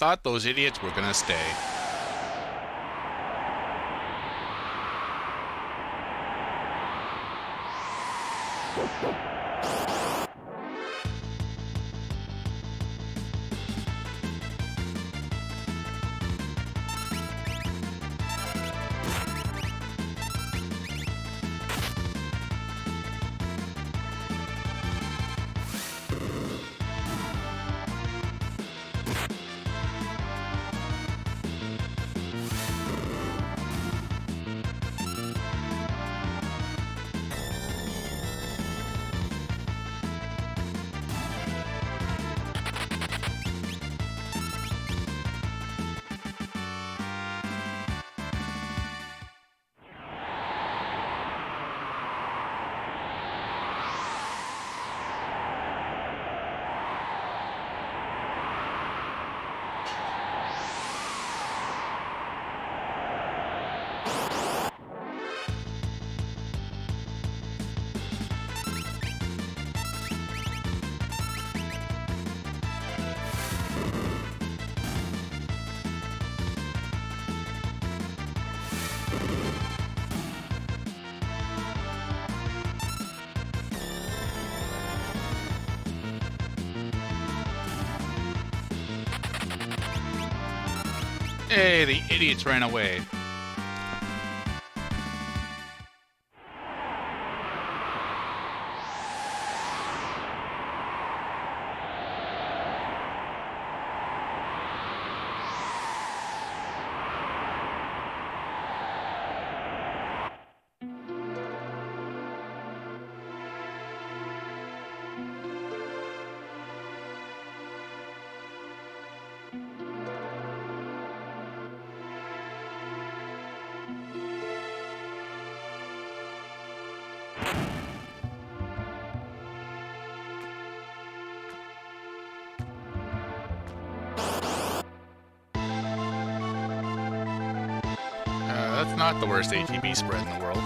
thought those idiots were gonna stay. Hey, the idiots ran away. That's not the worst ATB spread in the world.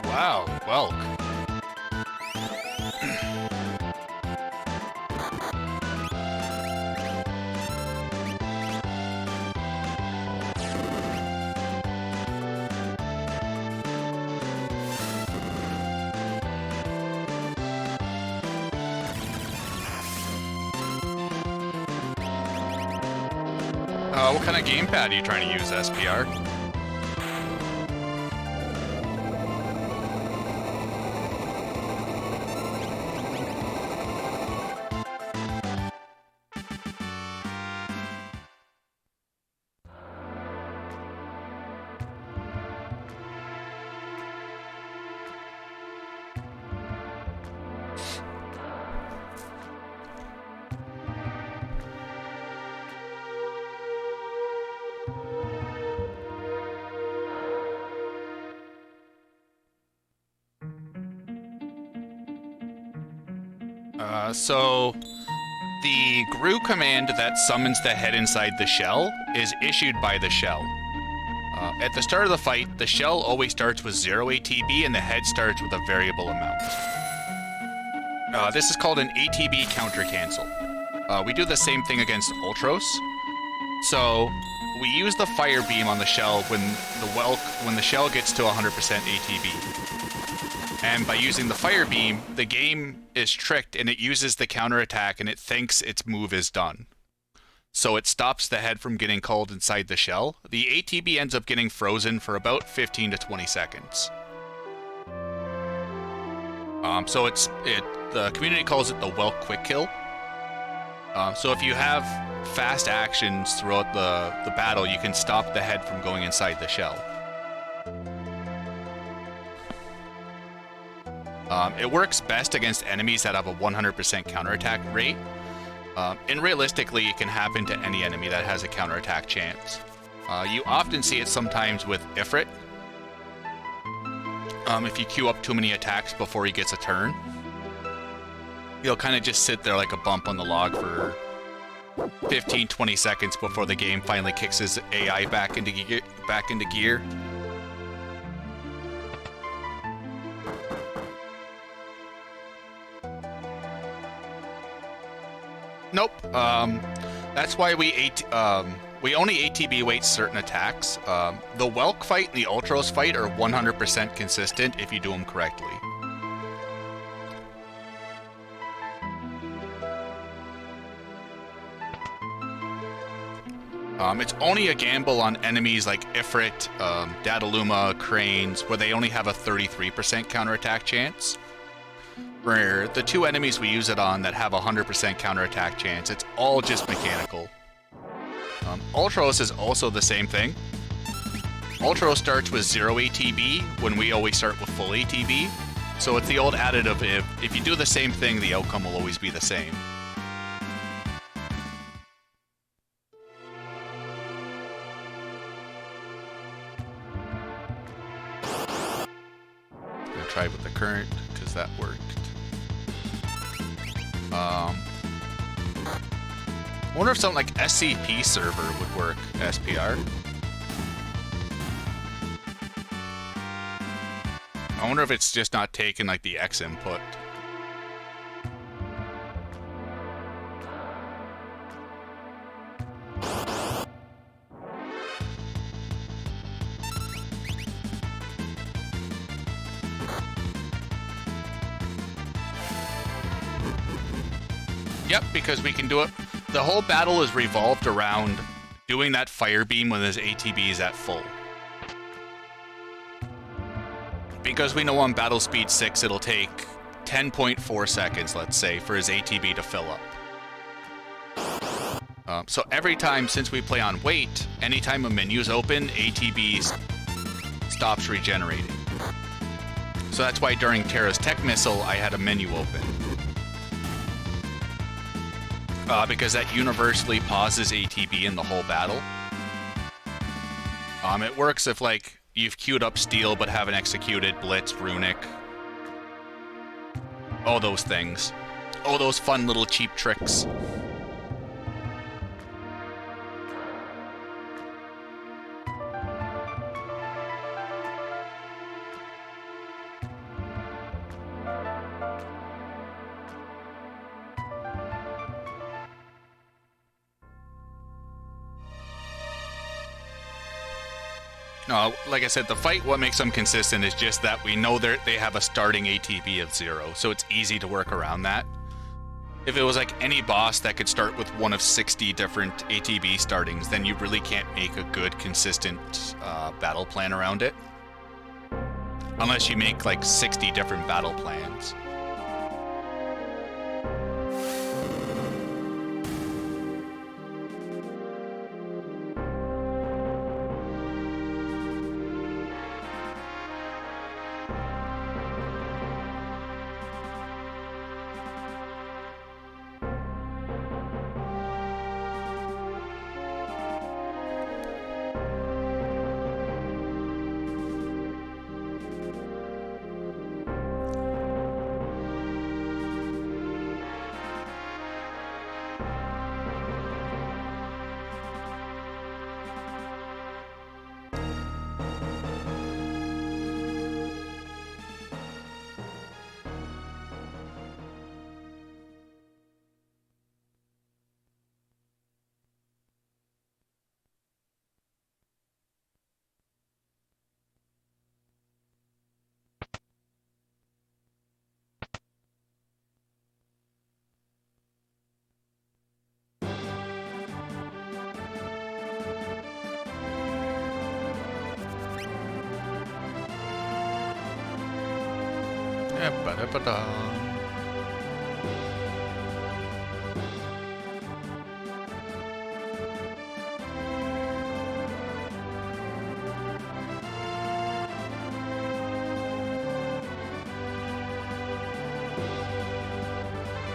Wow, Welk. What kind of gamepad are you trying to use, SPR? So the GRU command that summons the head inside the shell is issued by the shell. At the start of the fight, the shell always starts with 0 ATB and the head starts with a variable amount. This is called an ATB counter cancel. We do the same thing against Ultros. So we use the fire beam on the shell when the shell gets to 100% ATB. And by using the fire beam, the game is tricked and it uses the counterattack and it thinks its move is done. So it stops the head from getting called inside the shell. The ATB ends up getting frozen for about 15 to 20 seconds. So the community calls it the Welk Quick Kill. So if you have fast actions throughout the battle, you can stop the head from going inside the shell. It works best against enemies that have a 100% counterattack rate. And realistically, it can happen to any enemy that has a counterattack chance. You often see it sometimes with Ifrit. If you queue up too many attacks before he gets a turn. He'll kind of just sit there like a bump on the log for 15, 20 seconds before the game finally kicks his AI back into gear. Nope. That's why we only ATB weight certain attacks. The Welk fight and the Ultros fight are 100% consistent if you do them correctly. It's only a gamble on enemies like Ifrit, Dataluma, Cranes, where they only have a 33% counterattack chance. For the two enemies we use it on that have a 100% counterattack chance, it's all just mechanical. Ultros is also the same thing. Ultros starts with 0 ATB when we always start with full ATB. So it's the old additive, if you do the same thing, the outcome will always be the same. I'll try with the current, because that worked. I wonder if something like SCP server would work, SPR. I wonder if it's just not taking like the X input. Yep, because we can do it. The whole battle is revolved around doing that fire beam when his ATB is at full. Because we know on battle speed 6 it'll take 10.4 seconds, let's say, for his ATB to fill up. So every time since we play on wait, anytime a menu's open, ATB stops regenerating. So that's why during Terra's Tech Missile I had a menu open. Because that universally pauses ATB in the whole battle. It works if, like, you've queued up Steel but haven't executed Blitz, Runic. All those things. All those fun little cheap tricks. Like I said, the fight, what makes them consistent is just that we know they have a starting ATB of 0, so it's easy to work around that. If it was like any boss that could start with one of 60 different ATB startings, then you really can't make a good, consistent battle plan around it. Unless you make like 60 different battle plans.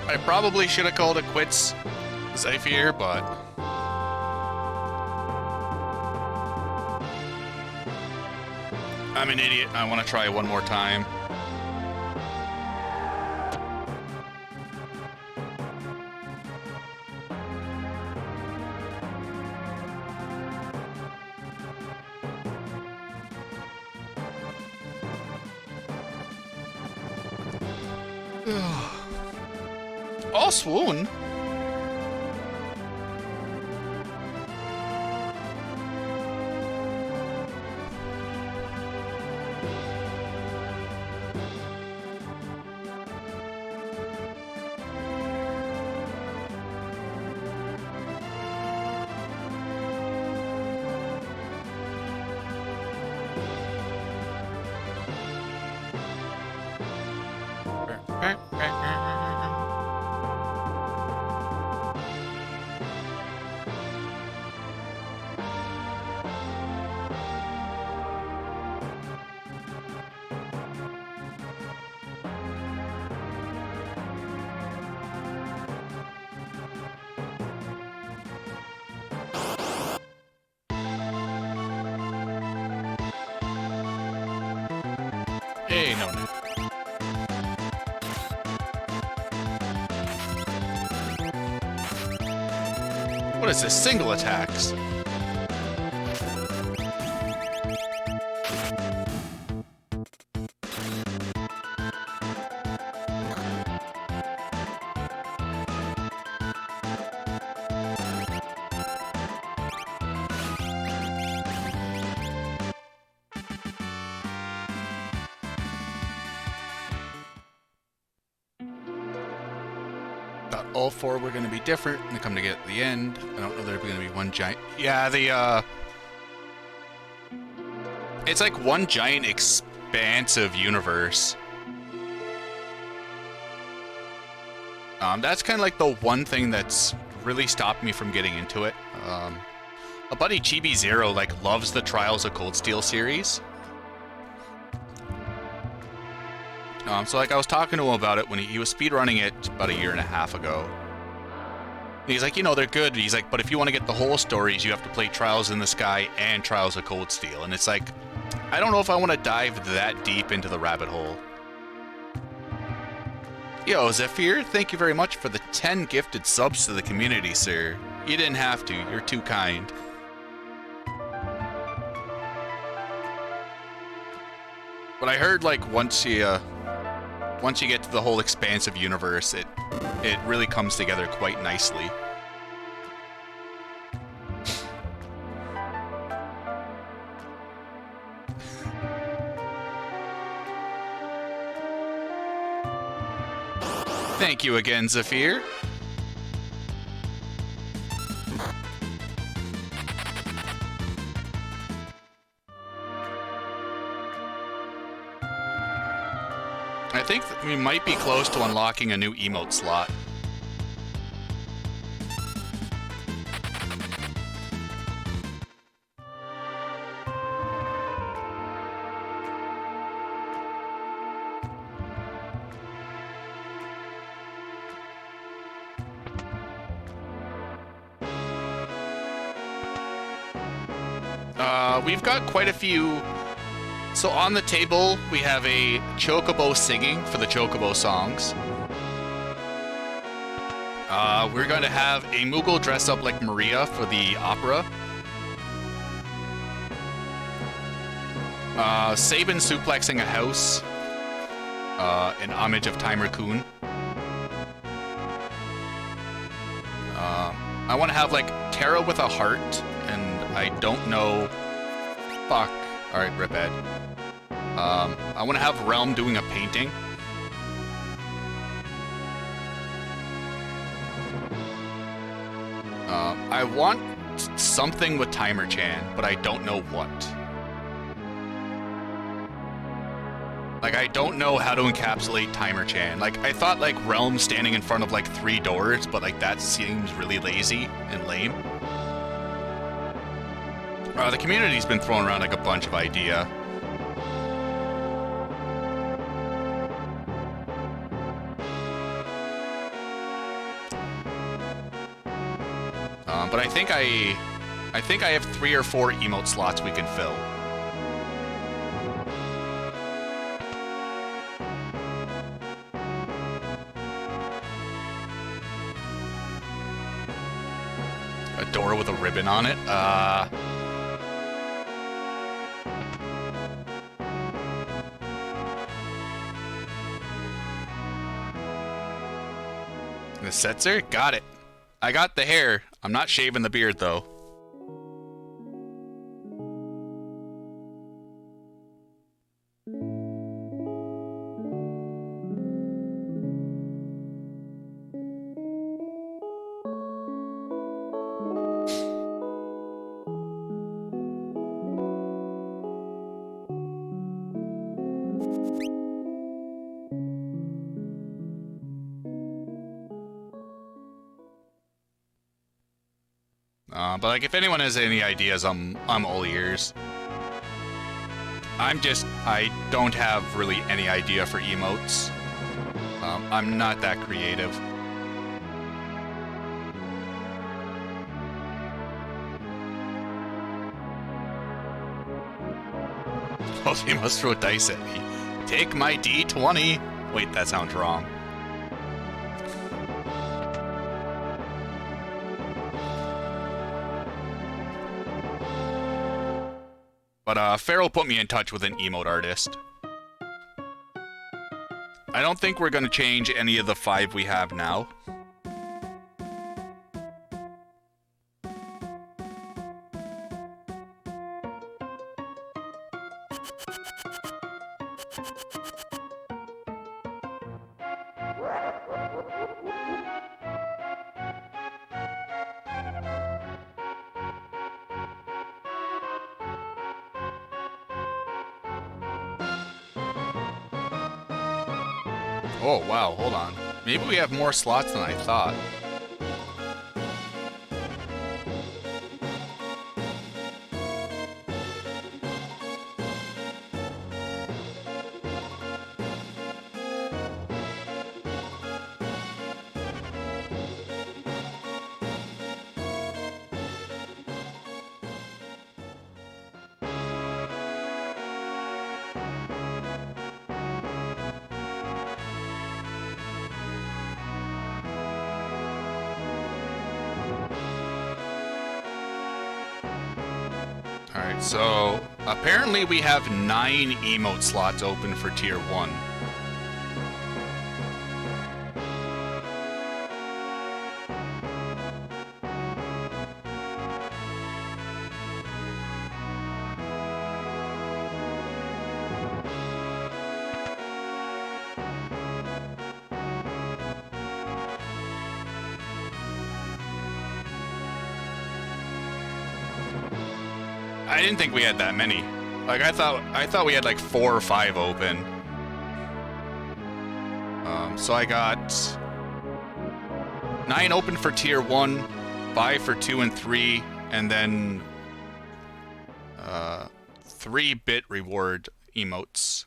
I probably should have called it quits, Zephyr, but I'm an idiot. I want to try one more time. Oh, swoon. Hey, no, no. What is this? Single attacks? Thought all four were going to be different, and they come together at the end. I don't know there's going to be one giant... Yeah, it's like one giant expansive universe. That's kind of like the one thing that's really stopped me from getting into it. A buddy, Chibi Zero, like, loves the Trials of Cold Steel series. So, like, I was talking to him about it when he was speedrunning it about a year and a half ago. And he's like, you know, they're good. He's like, but if you want to get the whole stories, you have to play Trials in the Sky and Trials of Cold Steel. And it's like, I don't know if I want to dive that deep into the rabbit hole. Yo, Zephyr, thank you very much for the 10 gifted subs to the community, sir. You didn't have to. You're too kind. But I heard, like, once you get to the whole expansive universe, it really comes together quite nicely. Thank you again, Zephyr. I think we might be close to unlocking a new emote slot. We've got quite a few. So on the table, we have a Chocobo singing for the Chocobo songs. We're going to have a Moogle dressed up like Maria for the opera. Sabin suplexing a house in homage of Time Raccoon. I want to have, like, Terra with a heart, and I don't know... Fuck. Alright, rip Ed. I want to have Realm doing a painting. I want something with Timer Chan, but I don't know what. Like, I don't know how to encapsulate Timer Chan. Like, I thought, like, Realm standing in front of, like, 3 doors, but, like, that seems really lazy and lame. The community's been throwing around, like, a bunch of idea. But I think I have 3 or 4 emote slots we can fill. A door with a ribbon on it? Setzer? Got it. I got the hair. I'm not shaving the beard, though. But like, if anyone has any ideas, I'm all ears. I don't have really any idea for emotes. I'm not that creative. Oh, they must throw dice at me. Take my D20. Wait, that sounds wrong. But Farrell put me in touch with an emote artist. I don't think we're going to change any of the 5 we have now. Oh, wow, hold on. Maybe we have more slots than I thought. Alright, so apparently we have 9 emote slots open for Tier 1. I didn't think we had that many. Like, I thought we had like 4 or 5 open. So I got 9 open for Tier 1, 5 for 2 and 3, and then 3-bit reward emotes.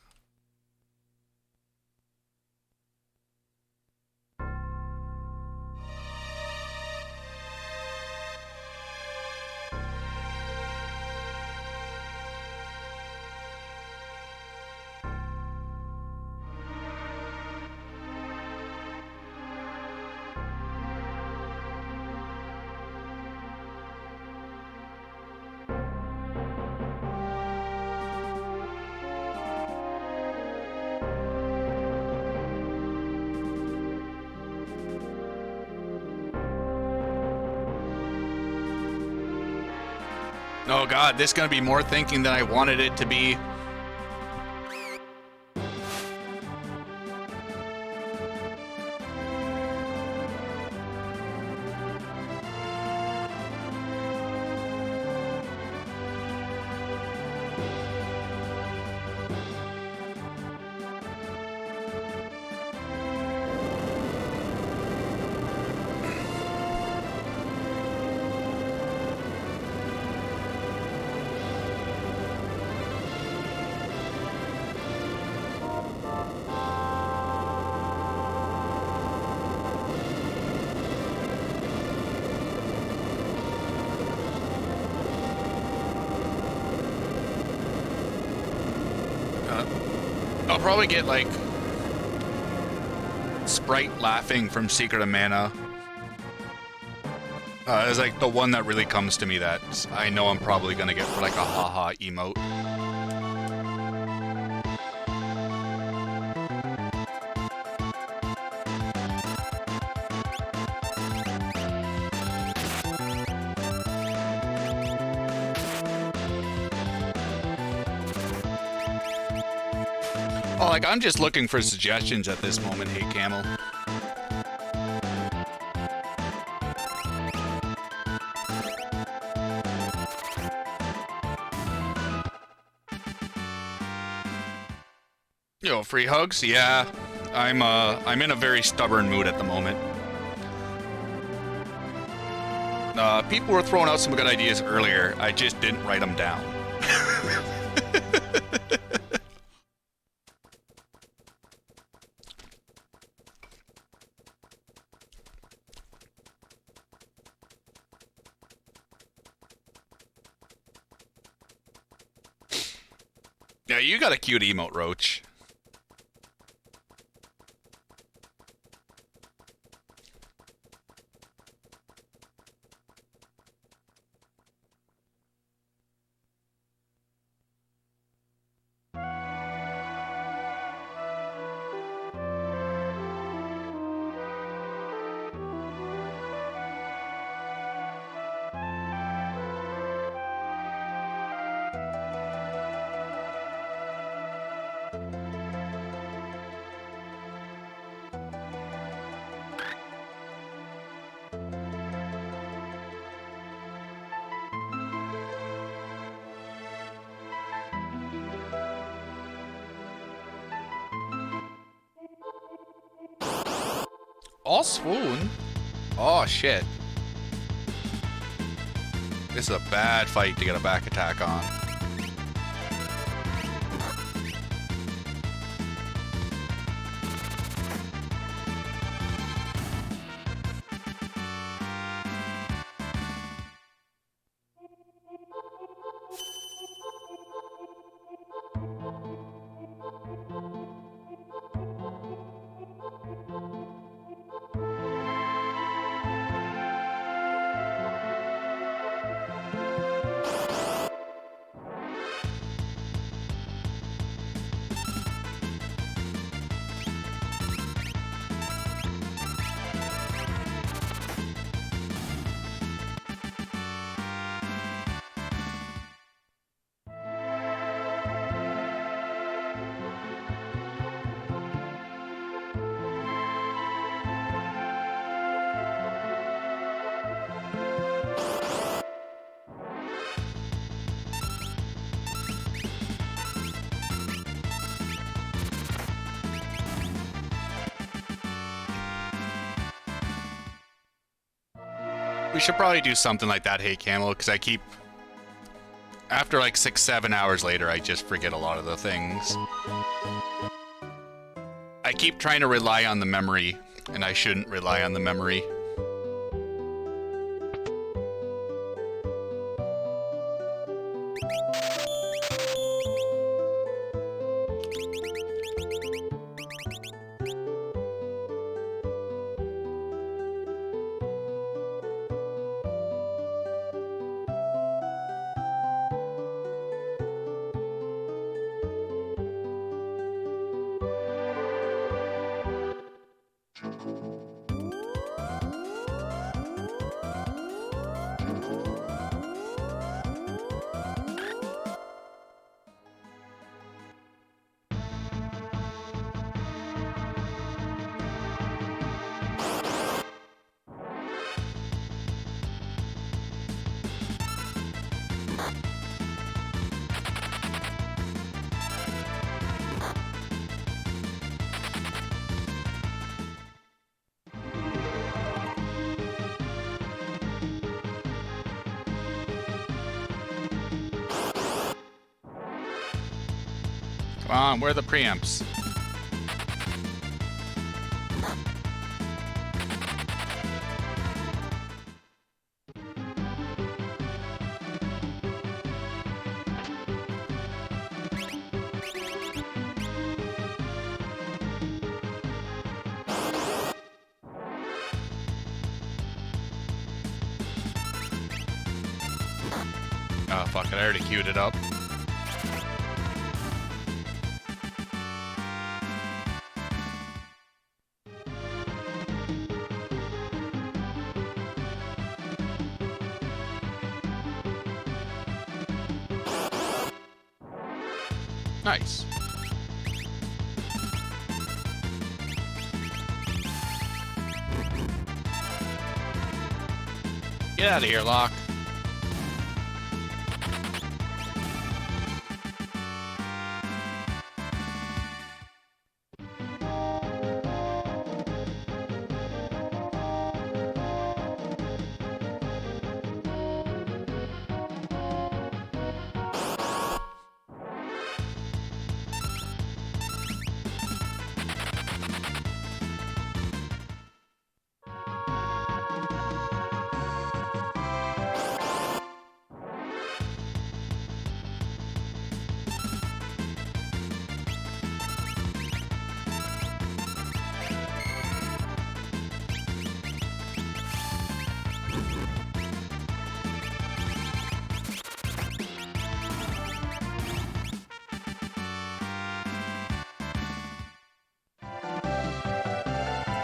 Oh god, this is gonna be more thinking than I wanted it to be. I'll probably get, like, Sprite laughing from Secret of Mana. It's like the one that really comes to me that I know I'm probably gonna get for like a haha emote. Well, like, I'm just looking for suggestions at this moment, Hey Camel. Yo, free hugs? Yeah. I'm in a very stubborn mood at the moment. People were throwing out some good ideas earlier. I just didn't write them down. Yeah, you got a cute emote, Roach. All swoon? Oh, shit. This is a bad fight to get a back attack on. We should probably do something like that, Hey Camel, because I keep... After like 6-7 hours later, I just forget a lot of the things. I keep trying to rely on the memory, and I shouldn't rely on the memory. Come on, where are the preamps? Oh, fuck it, I already queued it up. Nice. Get out of here, Locke.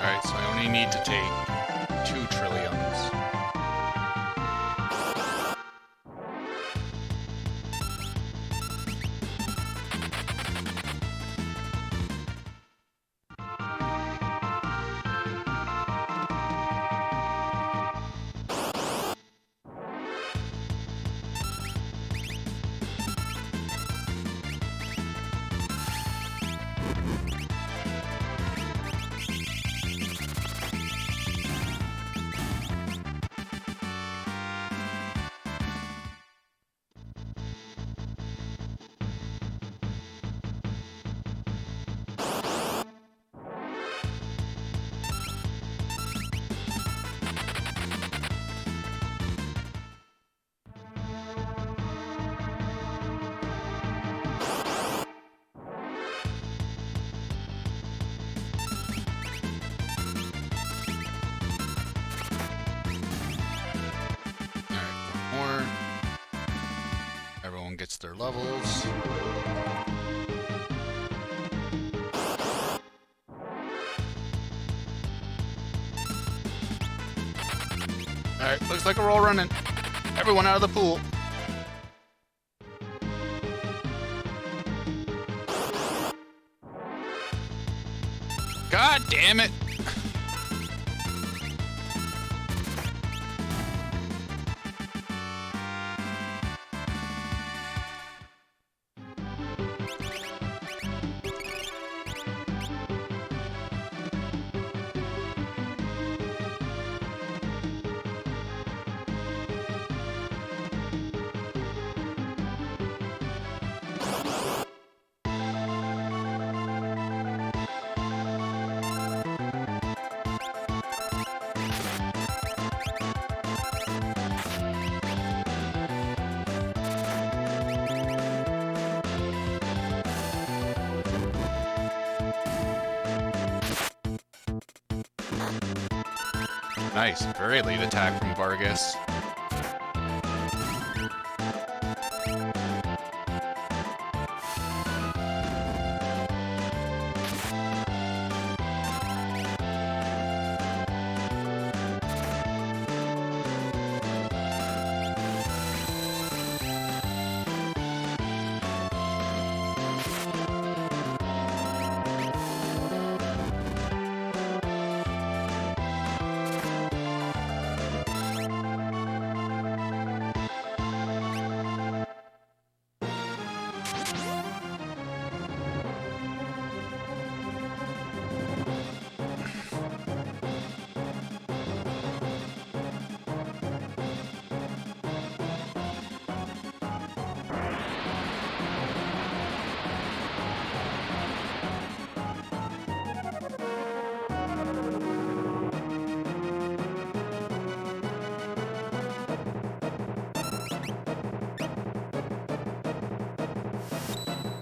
Alright, so I only need to take 2 trilliums. Gets their levels. Alright, looks like we're all running. Everyone out of the pool. God damn it! Nice, very late attack from Vargas.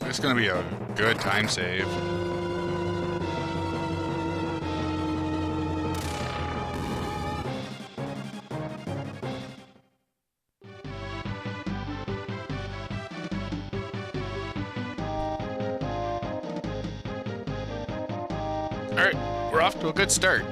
It's gonna be a good time save. Alright, we're off to a good start.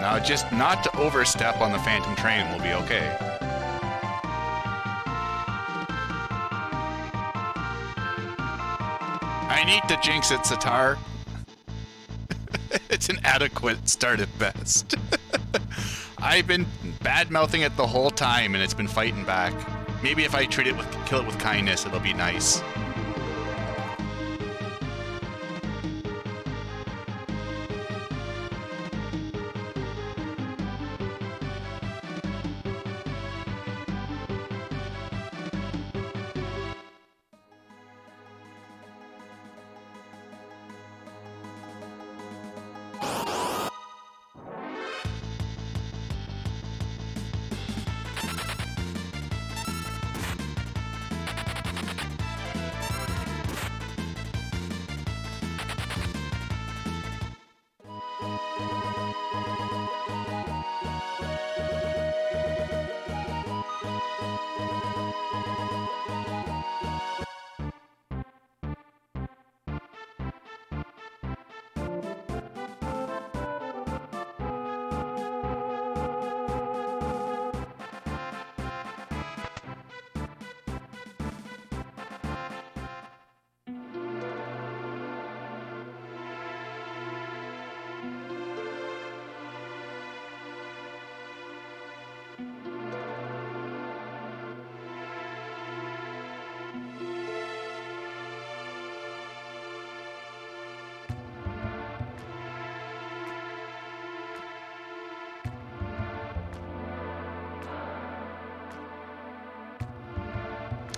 Now, just not to overstep on the Phantom Train will be okay. I need to jinx it, Sitar. It's an adequate start at best. I've been bad-mouthing it the whole time, and it's been fighting back. Maybe if I kill it with kindness, it'll be nice.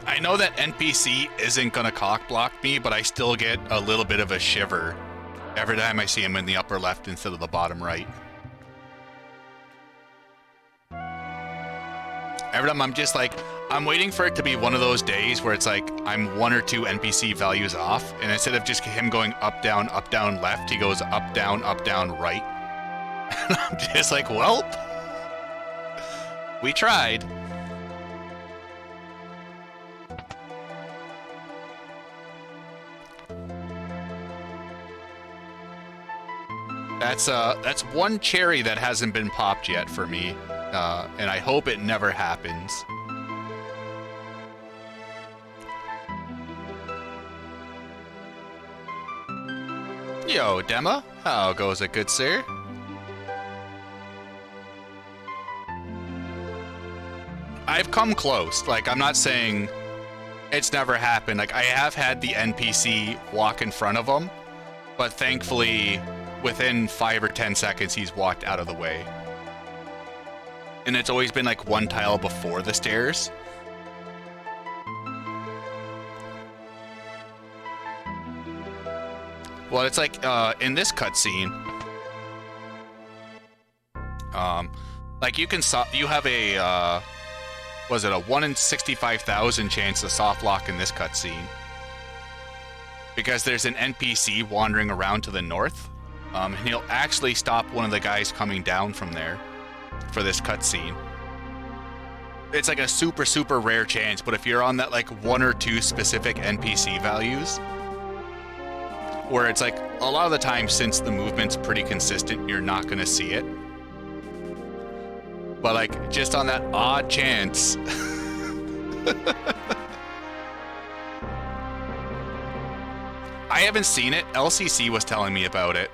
I know that NPC isn't gonna cock block me, but I still get a little bit of a shiver every time I see him in the upper left instead of the bottom right. Every time I'm just like, I'm waiting for it to be one of those days where it's like I'm 1 or 2 NPC values off, and instead of just him going up, down, left, he goes up, down, right. And I'm just like, well, we tried. That's one cherry that hasn't been popped yet for me, and I hope it never happens. Yo, Dema, how goes it, good sir? I've come close. Like, I'm not saying it's never happened. Like, I have had the NPC walk in front of him, but thankfully, within 5 or 10 seconds, he's walked out of the way. And it's always been like one tile before the stairs. Well, it's like in this cutscene, like you have a was it a 1 in 65,000 chance to soft lock in this cutscene because there's an NPC wandering around to the north. And he'll actually stop one of the guys coming down from there for this cutscene. It's like a super, super rare chance, but if you're on that like 1 or 2 specific NPC values, where it's like a lot of the time since the movement's pretty consistent, you're not going to see it. But like just on that odd chance. I haven't seen it. LCC was telling me about it.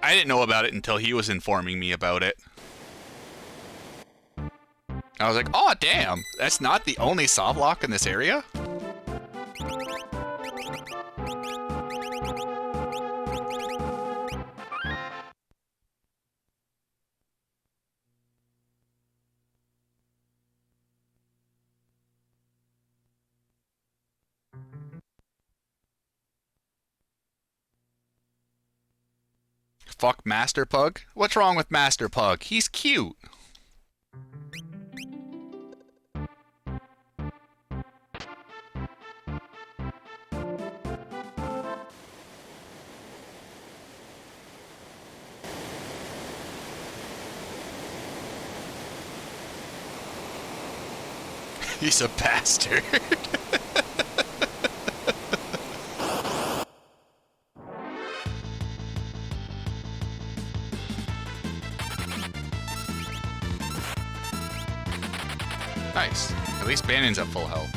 I didn't know about it until he was informing me about it. I was like, oh damn, that's not the only soft lock in this area? Fuck Master Pug? What's wrong with Master Pug? He's cute. He's a bastard. Nice. At least Bannon's at full health.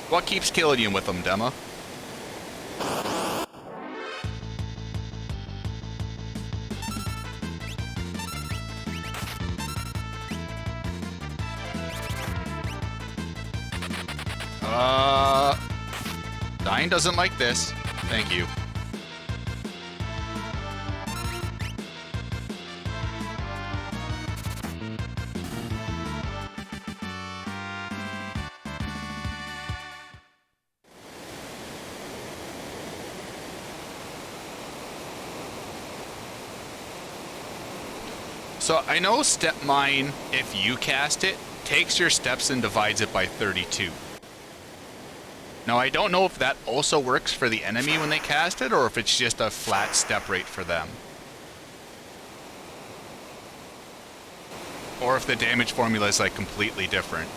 What keeps killing you with them, Dema? Dying doesn't like this. Thank you. So I know Step Mine, if you cast it, takes your steps and divides it by 32. Now I don't know if that also works for the enemy when they cast it, or if it's just a flat step rate for them. Or if the damage formula is like completely different.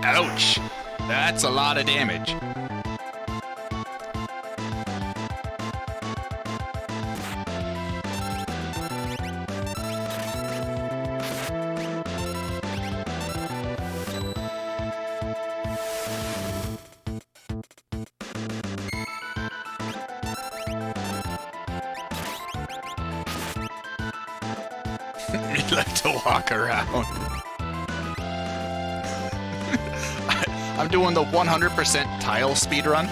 Ouch! That's a lot of damage. You like to walk around. I'm doing the 100% tile speedrun.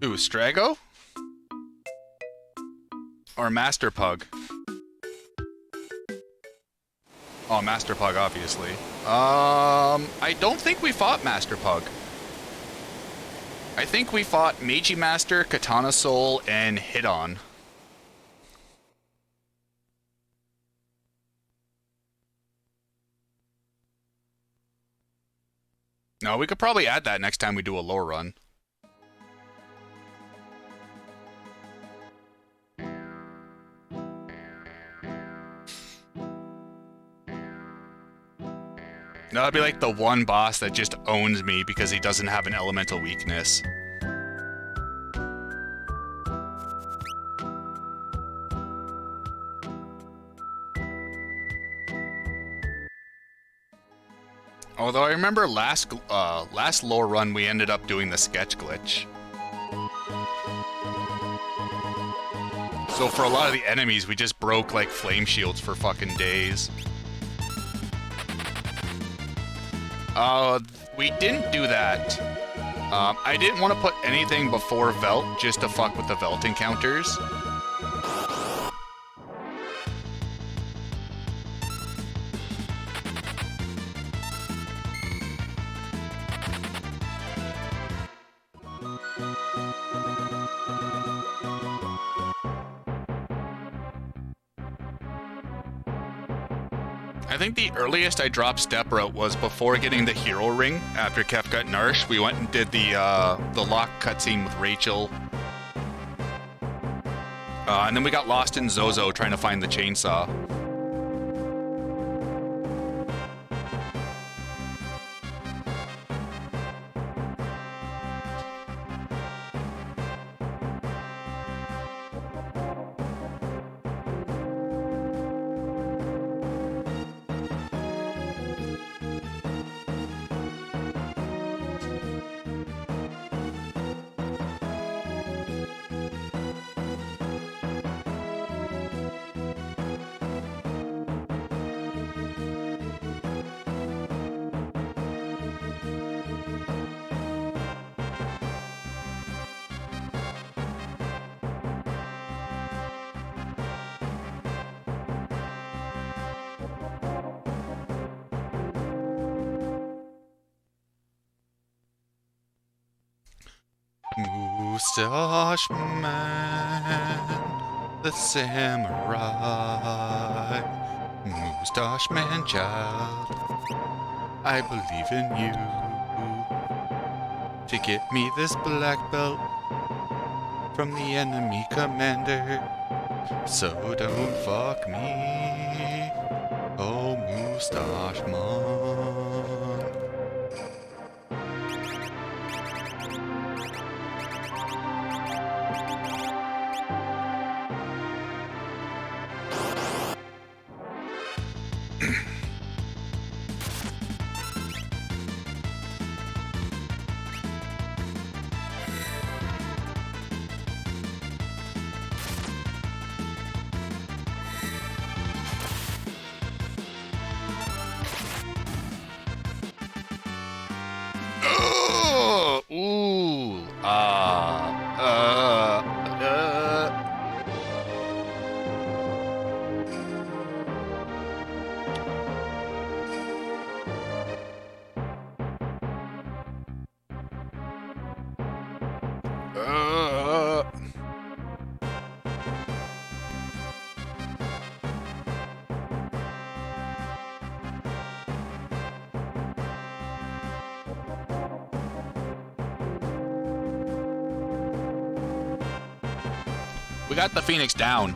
Ooh, Strago? Or Master Pug? Oh, Master Pug, obviously. I don't think we fought Master Pug. I think we fought Meiji Master, Katana Soul, and Hidon. No, we could probably add that next time we do a lore run. That'd be like the one boss that just owns me because he doesn't have an elemental weakness. Although I remember last lore run we ended up doing the sketch glitch. So for a lot of the enemies we just broke like flame shields for fucking days. We didn't do that. I didn't want to put anything before Velt just to fuck with the Velt encounters. I think the earliest I dropped Step Route was before getting the hero ring after Kefka Narshe. We went and did the lock cutscene with Rachel. And then we got lost in Zozo trying to find the chainsaw. Mustache Man, the samurai. Mustache Man child, I believe in you. To get me this black belt from the enemy commander. So don't fuck me, oh Mustache Man. Ooh, We got the Phoenix down.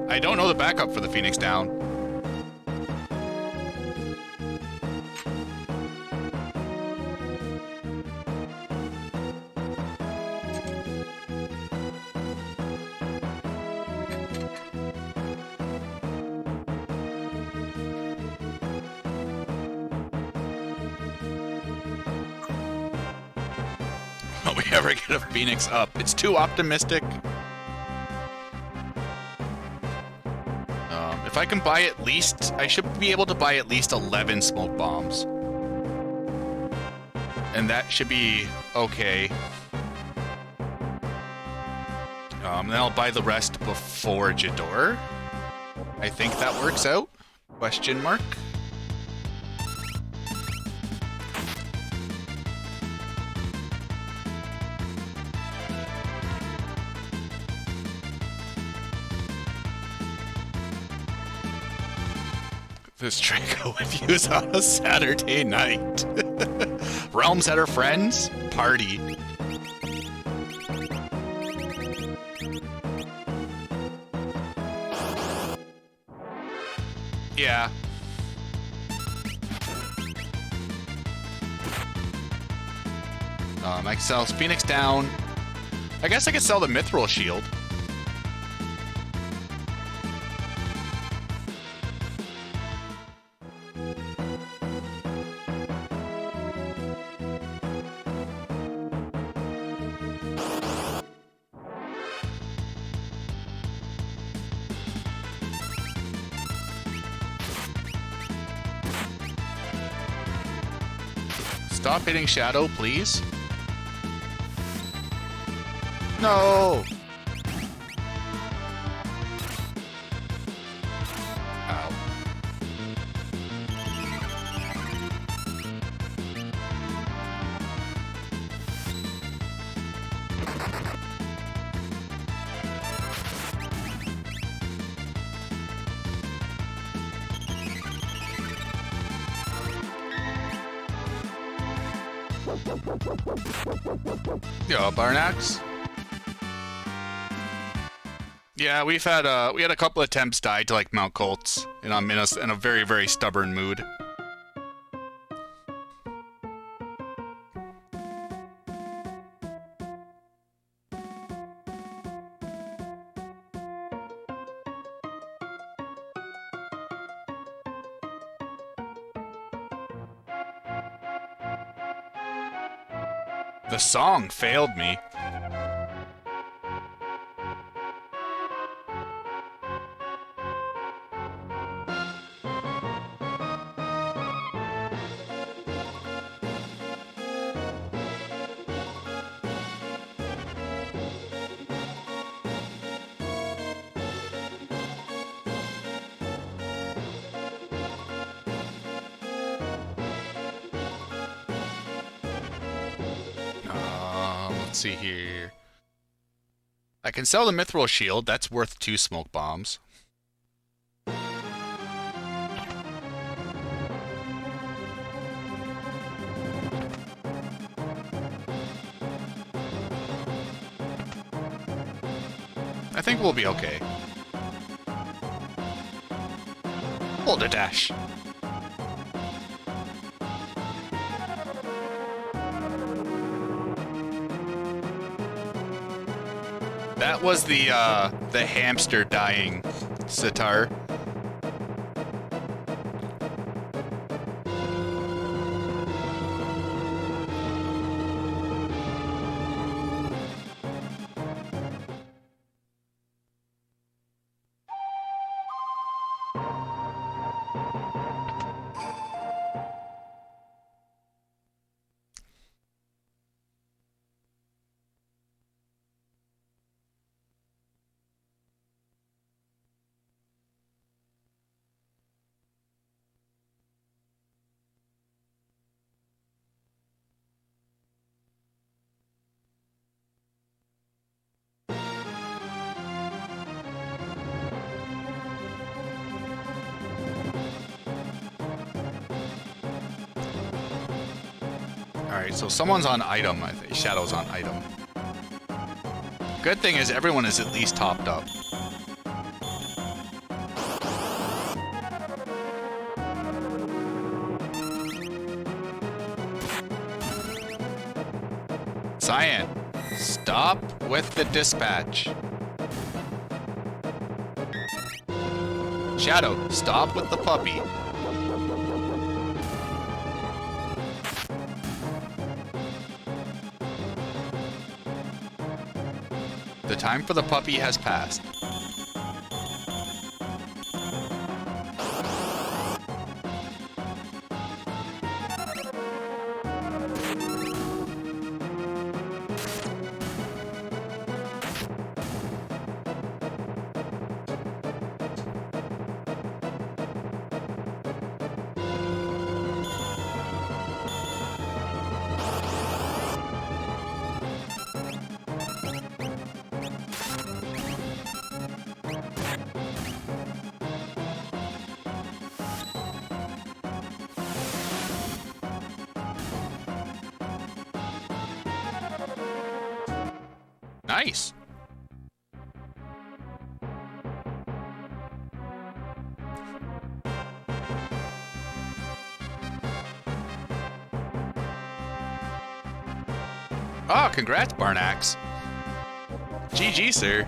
I don't know the backup for the Phoenix down. Will we ever get a Phoenix up? It's too optimistic. If I can buy at least... I should be able to buy at least 11 smoke bombs. And that should be okay. Then I'll buy the rest before Jador. I think that works out. Question mark. This Draco would use on a Saturday night. Realms that are friends? Party. Yeah. I can sell Phoenix down. I guess I could sell the Mithril Shield. Stop hitting Shadow, please. No! Ow. Yo, Barnax. Yeah, we had a couple attempts died to like mount Colts, and I'm in a very, very stubborn mood. The song failed me. let's see here. I can sell the Mithril Shield. That's worth 2 smoke bombs. I think we'll be okay. Hold a dash. That was the hamster dying, Sitar. Alright, so someone's on item, I think. Shadow's on item. Good thing is everyone is at least topped up. Cyan, stop with the dispatch. Shadow, stop with the puppy. The time for the puppy has passed. Nice. Oh, congrats, Barnax. GG, sir.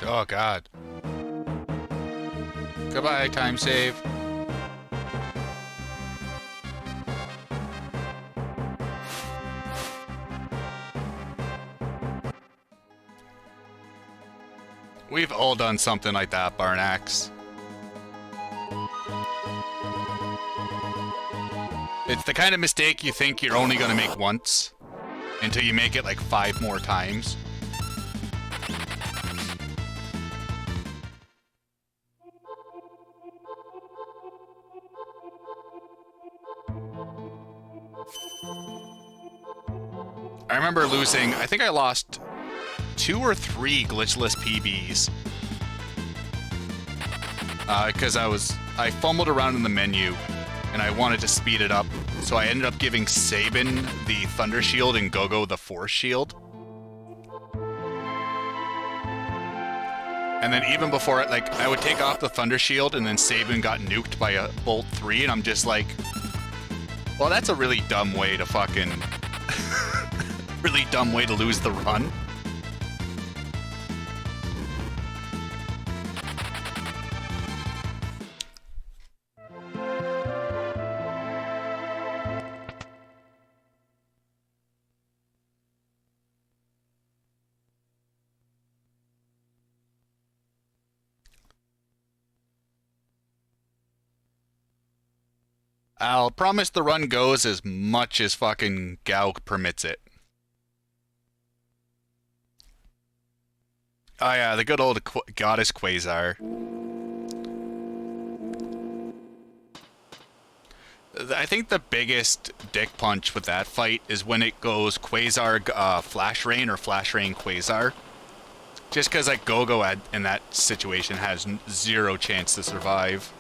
Oh, God. Goodbye, time save. We've all done something like that, Barnax. It's the kind of mistake you think you're only going to make once, until you make it like 5 more times. I remember losing, I think I lost 2 or 3 glitchless PBs. Because I fumbled around in the menu, and I wanted to speed it up, so I ended up giving Sabin the Thunder Shield and Gogo the Force Shield. And then even before it, like, I would take off the Thunder Shield, and then Sabin got nuked by a Bolt 3, and I'm just like, well, that's a really dumb way to fucking... really dumb way to lose the run. I'll promise the run goes as much as fucking Gao permits it. Oh yeah, the good old Goddess Quasar. I think the biggest dick punch with that fight is when it goes Quasar Flash Rain or Flash Rain Quasar. Just because like Gogo in that situation has 0 chance to survive.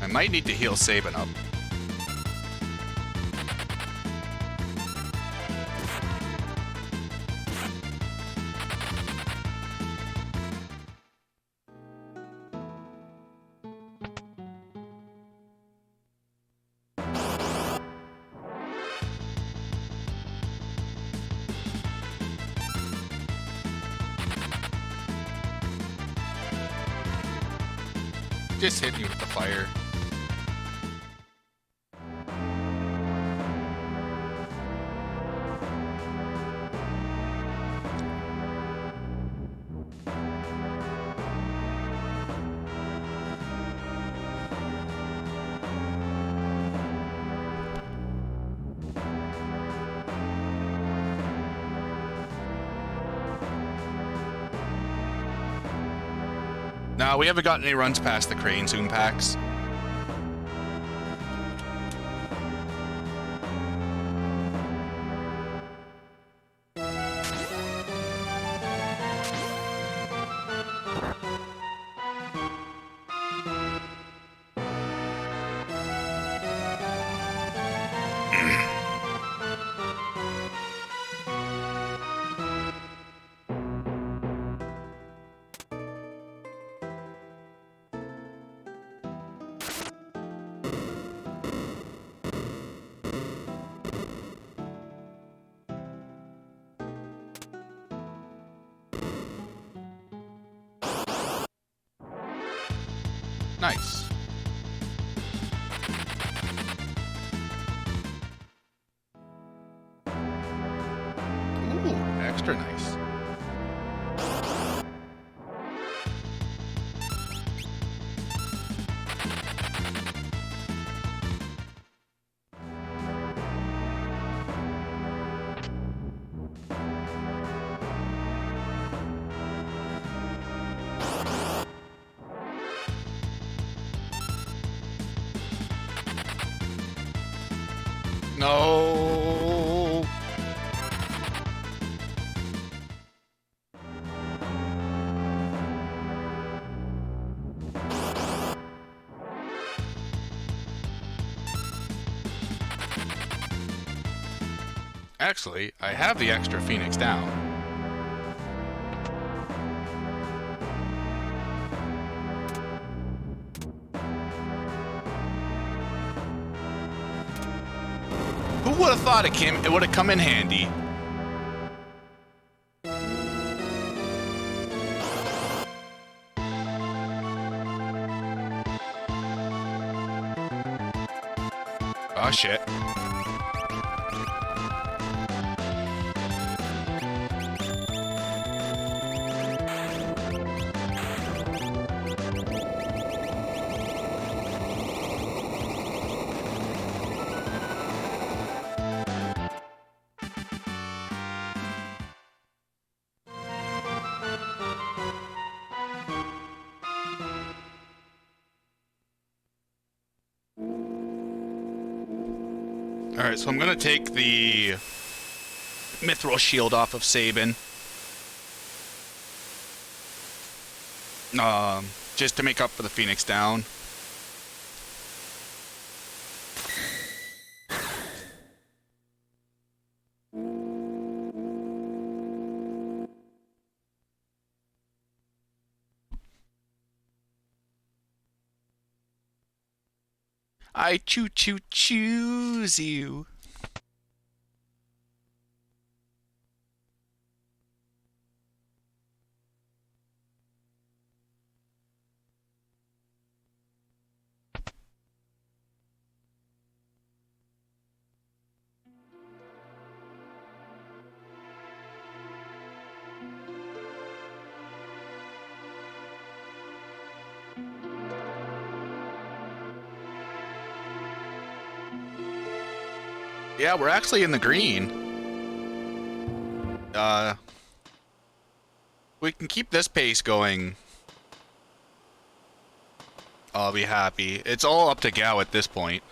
I might need to heal Sabin up. Just hit me with the fire. No, we haven't gotten any runs past the Crane Zoom packs. Nice. Ooh, extra nice. No. Actually, I have the extra Phoenix down. Who would have thought it would have come in handy? Oh, shit. Alright, so I'm gonna take the Mithril Shield off of Sabin. Just to make up for the Phoenix down. I choose you. Yeah, we're actually in the green. We can keep this pace going. I'll be happy. It's all up to Gao at this point.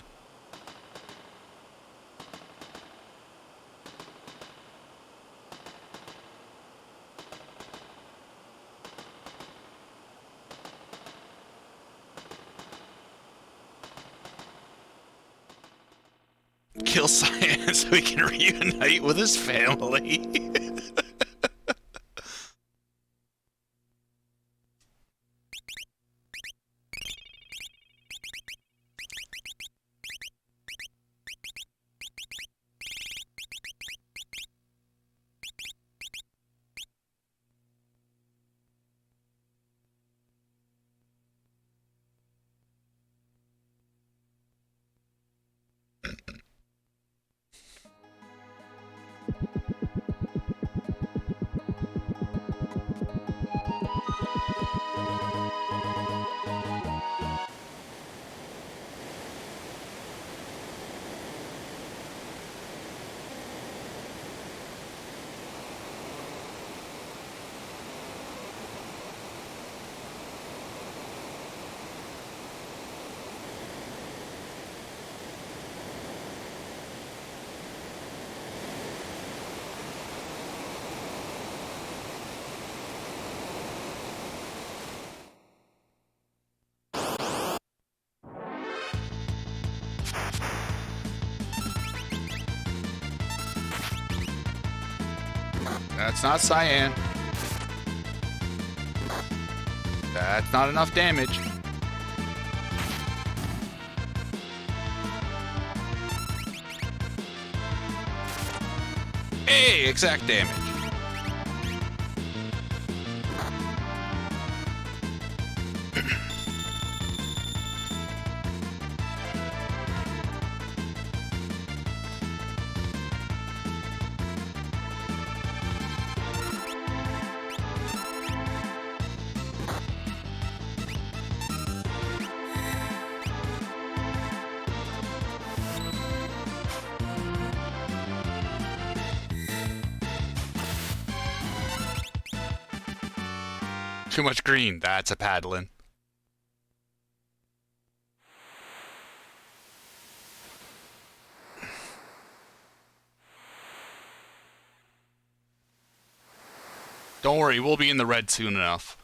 Kill Cyan so he can reunite with his family. That's not Cyan. That's not enough damage. Hey, exact damage. Too much green. That's a paddling. Don't worry, we'll be in the red soon enough.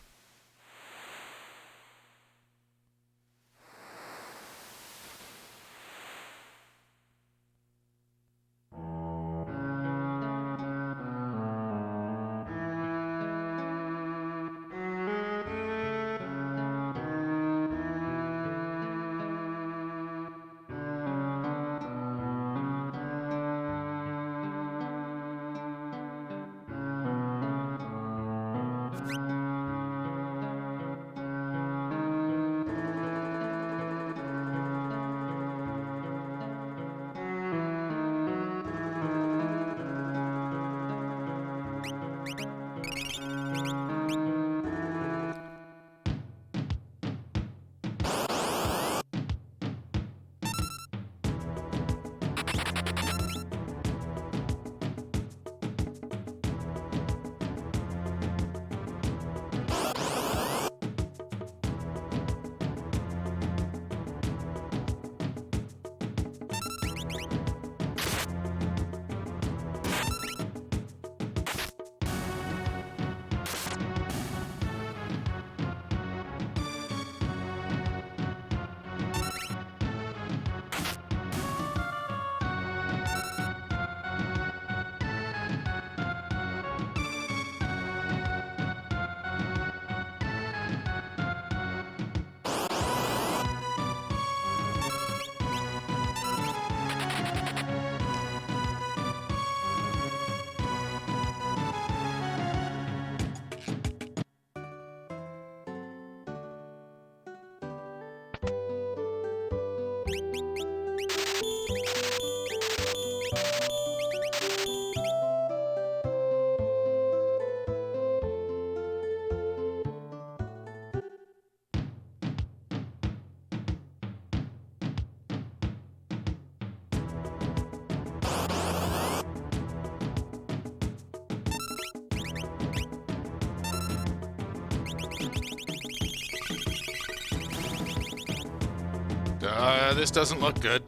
This doesn't look good.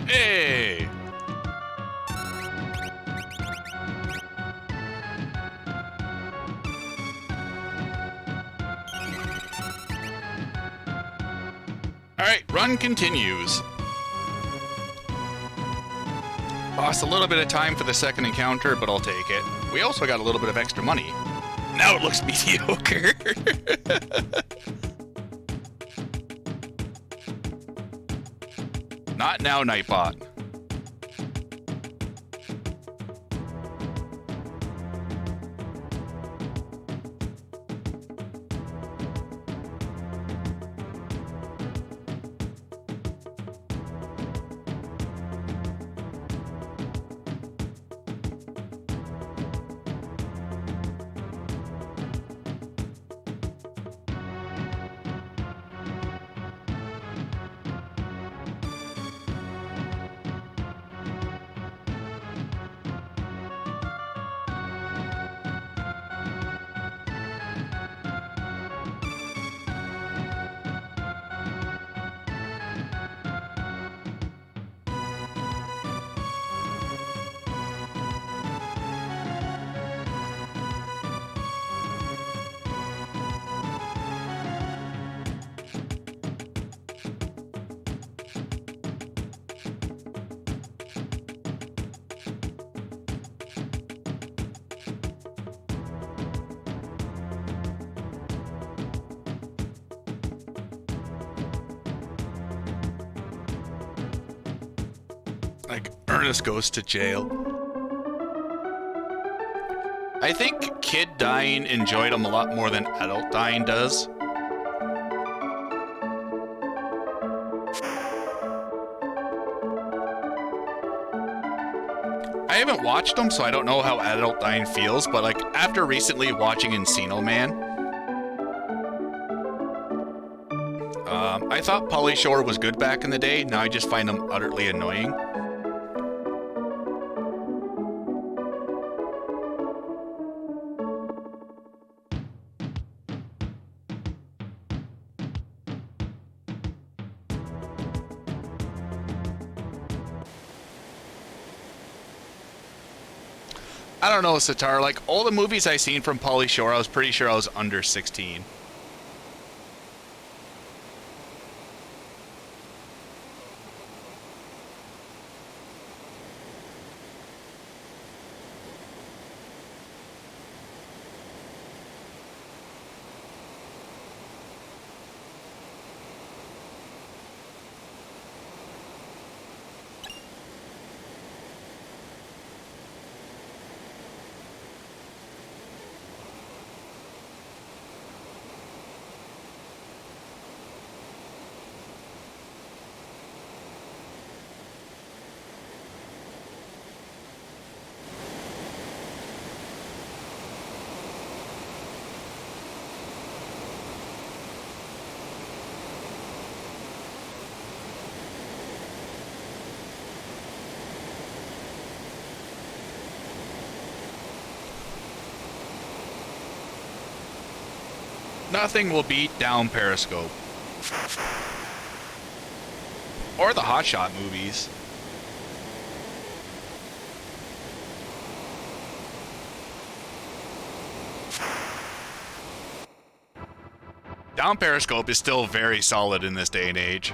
Hey! Alright, run continues. Lost a little bit of time for the second encounter, but I'll take it. We also got a little bit of extra money. Now it looks mediocre. Not now, Nightbot. Like, Ernest goes to jail. I think kid dying enjoyed him a lot more than adult dying does. I haven't watched them, so I don't know how adult dying feels, but like, after recently watching Encino Man, I thought Pauly Shore was good back in the day, now I just find him utterly annoying. I don't know, Sitar, like, all the movies I seen from Pauly Shore, I was pretty sure I was under 16. Nothing will beat Down Periscope. Or the Hot Shot movies. Down Periscope is still very solid in this day and age.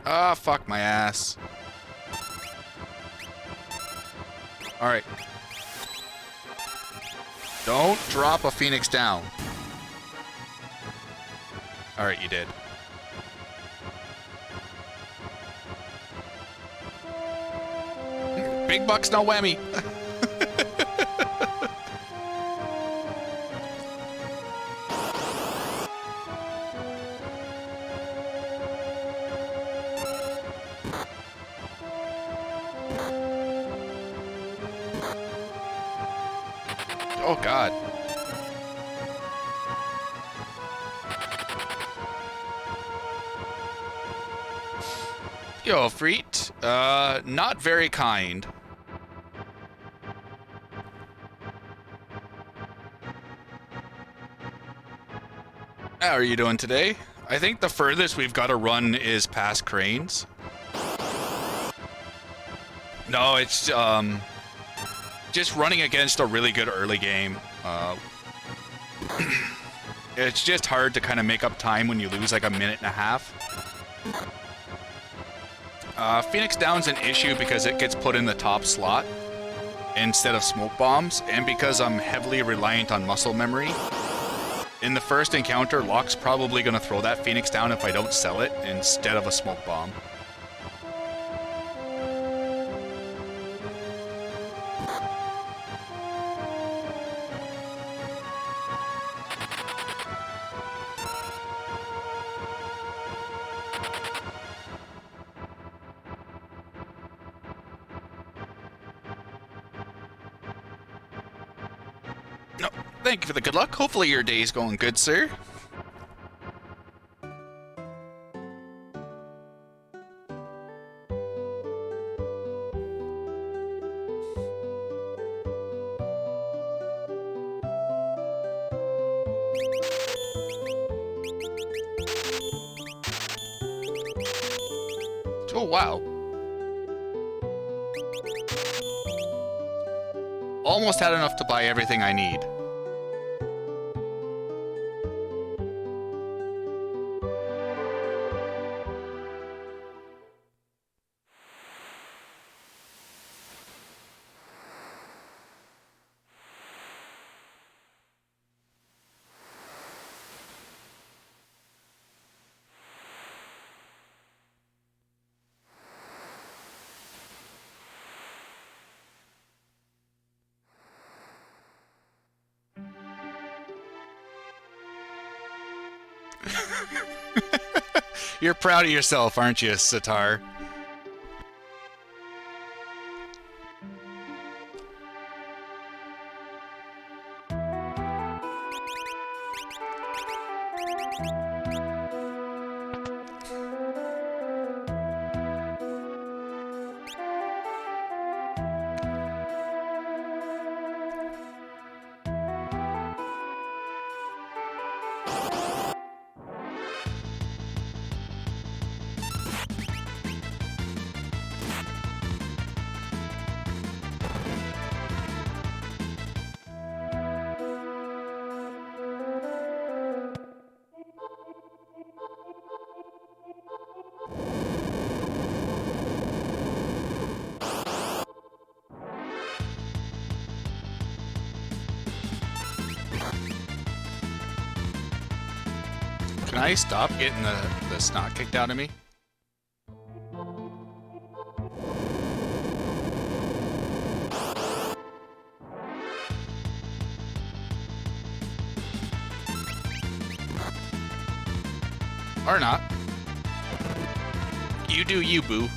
Ah, fuck my ass. Alright. Don't drop a Phoenix down. Alright, you did. Big bucks, no whammy. Oh god. Yo, Freet. Not very kind. How are you doing today? I think the furthest we've got to run is past Cranes. No, it's just running against a really good early game. It's just hard to kind of make up time when you lose like a minute and a half. Phoenix Down's an issue because it gets put in the top slot instead of smoke bombs, and because I'm heavily reliant on muscle memory. In the first encounter, Locke's probably going to throw that Phoenix Down if I don't sell it instead of a smoke bomb. No, thank you for the good luck. Hopefully your day's going good, sir. Oh, wow. Almost had enough to buy everything I need. You're proud of yourself, aren't you, Sitar? Can I stop getting the snot kicked out of me? Or not. You do you, boo.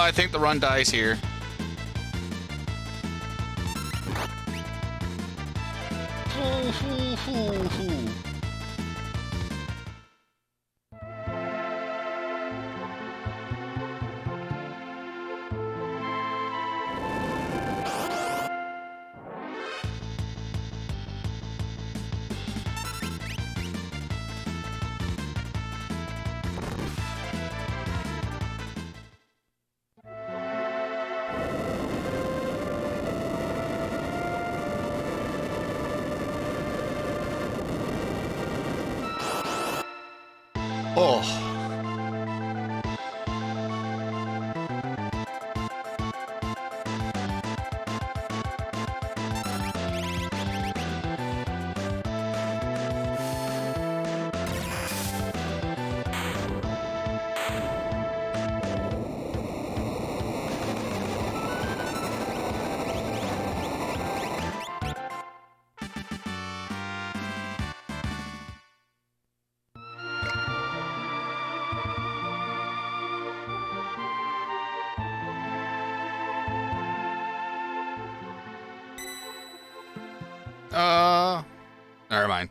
I think the run dies here. Oh. Never mind.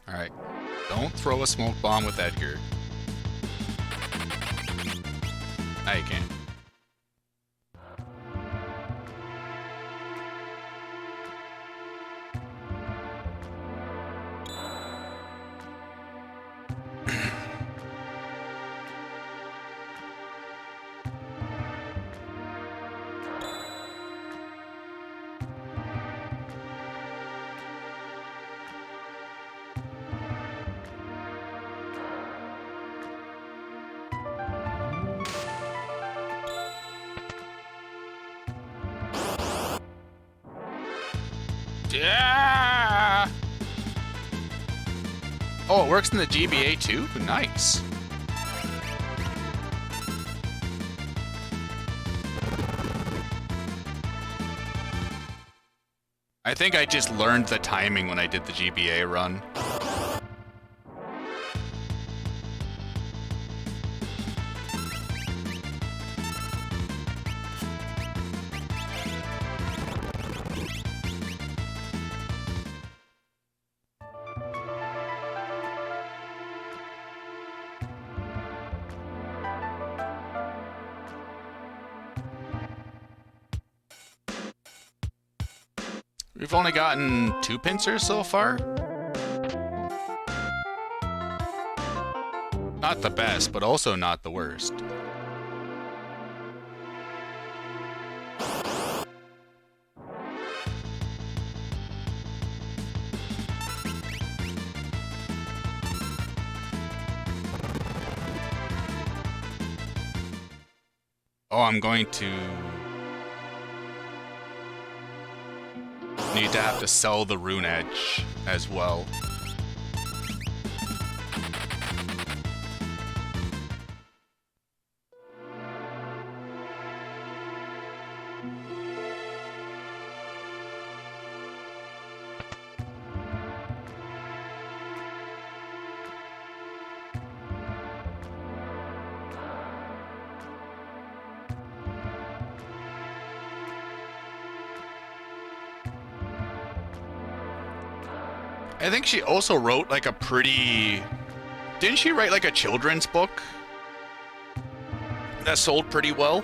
Alright. Don't throw a smoke bomb with Edgar. Now you can. Yeah! Oh, it works in the GBA too? Nice. I think I just learned the timing when I did the GBA run. We've only gotten 2 pincers so far. Not the best, but also not the worst. Oh, I'm going to need to have to sell the rune edge as well. I think she also wrote like a pretty... Didn't she write like a children's book that sold pretty well?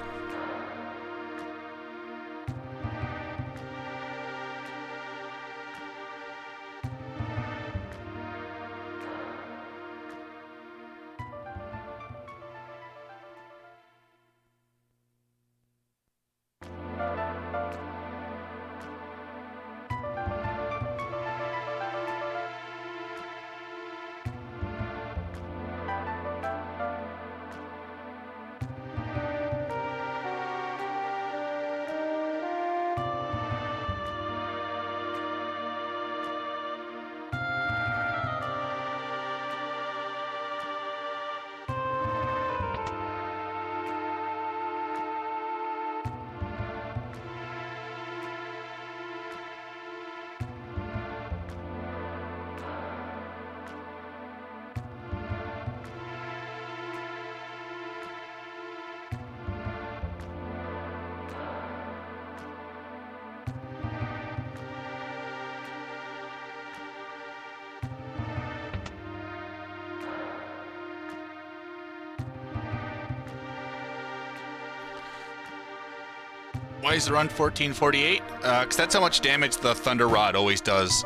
Why is the run 1448? Because that's how much damage the Thunder Rod always deals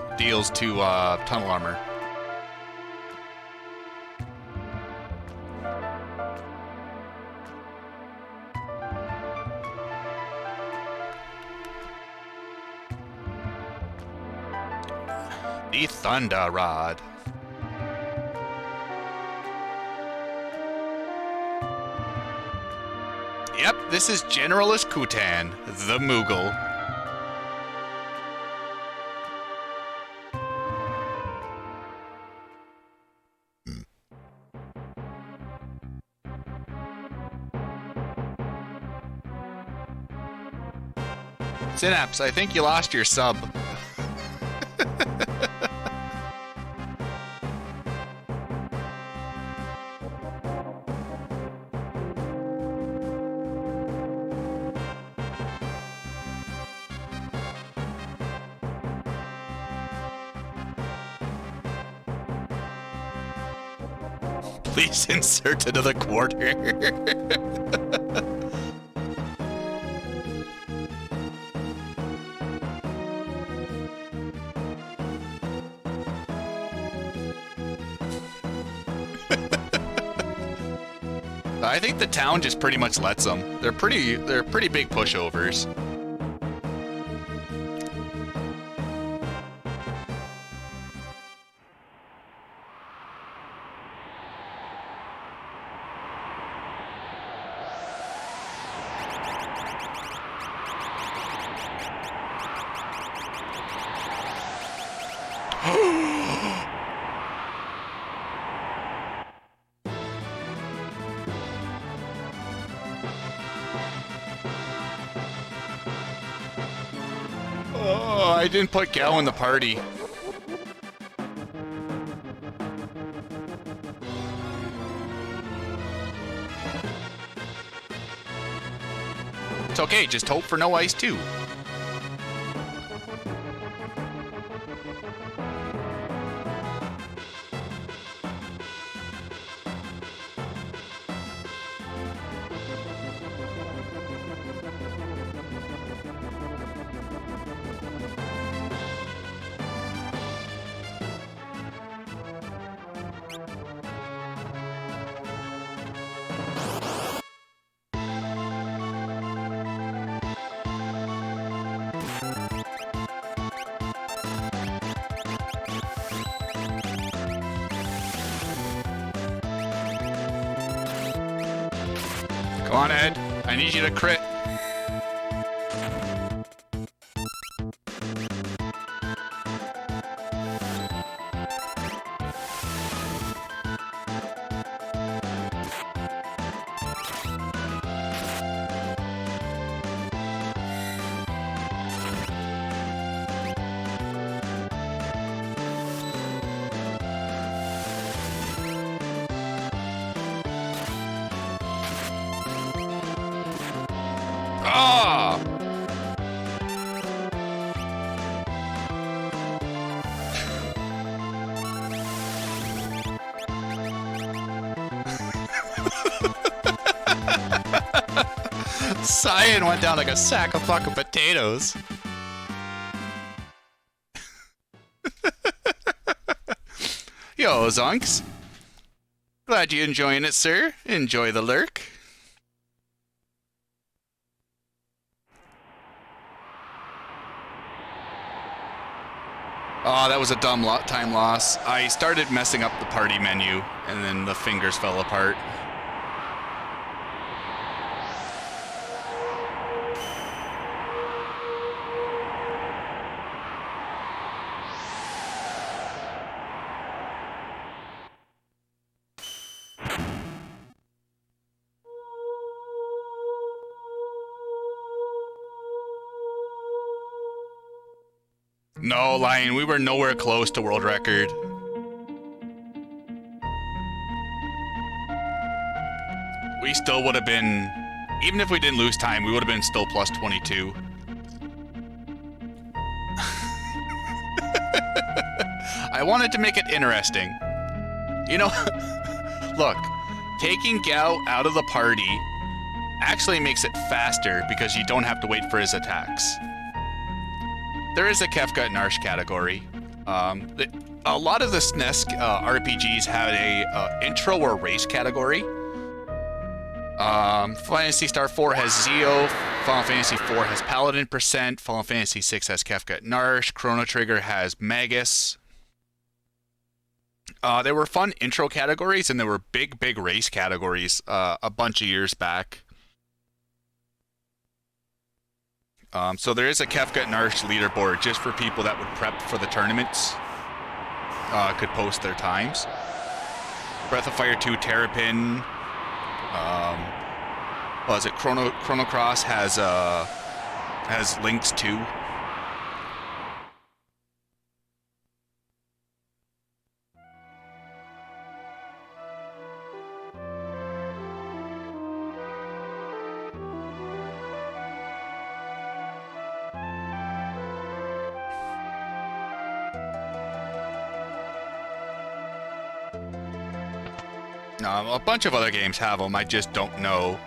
to tunnel armor. The Thunder Rod. Yep, this is Generalist Kutan, the Moogle. Synapse, I think you lost your sub. Please insert into the quarter. I think the town just pretty much lets them. They're pretty big pushovers. Oh, I didn't put Gao in the party. It's okay, just hope for no ice too. Go on, Ed. I need you to crit. Ah! Cyan went down like a sack of fucking potatoes. Yo, Zonks. Glad you enjoying it, sir. Enjoy the lurk. Oh, that was a dumb time loss. I started messing up the party menu, and then the fingers fell apart. No, Lion, we were nowhere close to world record. We still would have been, even if we didn't lose time, we would have been still plus 22. I wanted to make it interesting. You know, look, taking Gao out of the party actually makes it faster because you don't have to wait for his attacks. There is a Kefka Narshe category. A lot of the SNES RPGs had a intro or race category. Phantasy Star 4 has Zeo, Final Fantasy 4 has Paladin Percent, Final Fantasy 6 has Kefka Narshe, Chrono Trigger has Magus. There were fun intro categories, and there were big race categories a bunch of years back. So there is a Kefka Narshe leaderboard just for people that would prep for the tournaments. Could post their times. Breath of Fire 2 Terrapin. Was it Chrono Cross has links too. A bunch of other games have them. I just don't know.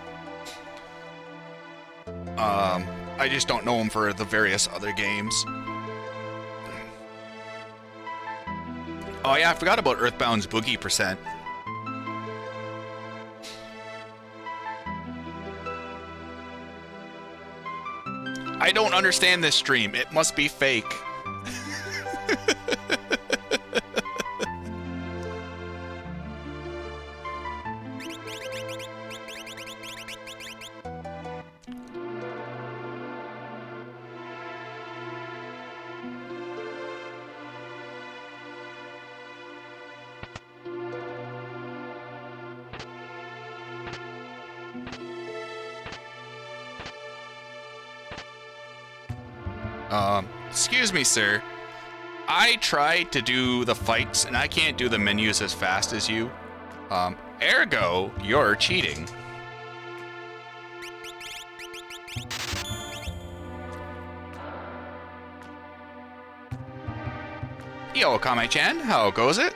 I just don't know them for the various other games. Oh yeah, I forgot about Earthbound's Boogie Percent. I don't understand this stream. It must be fake. Excuse me, sir. I tried to do the fights, and I can't do the menus as fast as you. Ergo, you're cheating. Yo, Kame-chan, how goes it?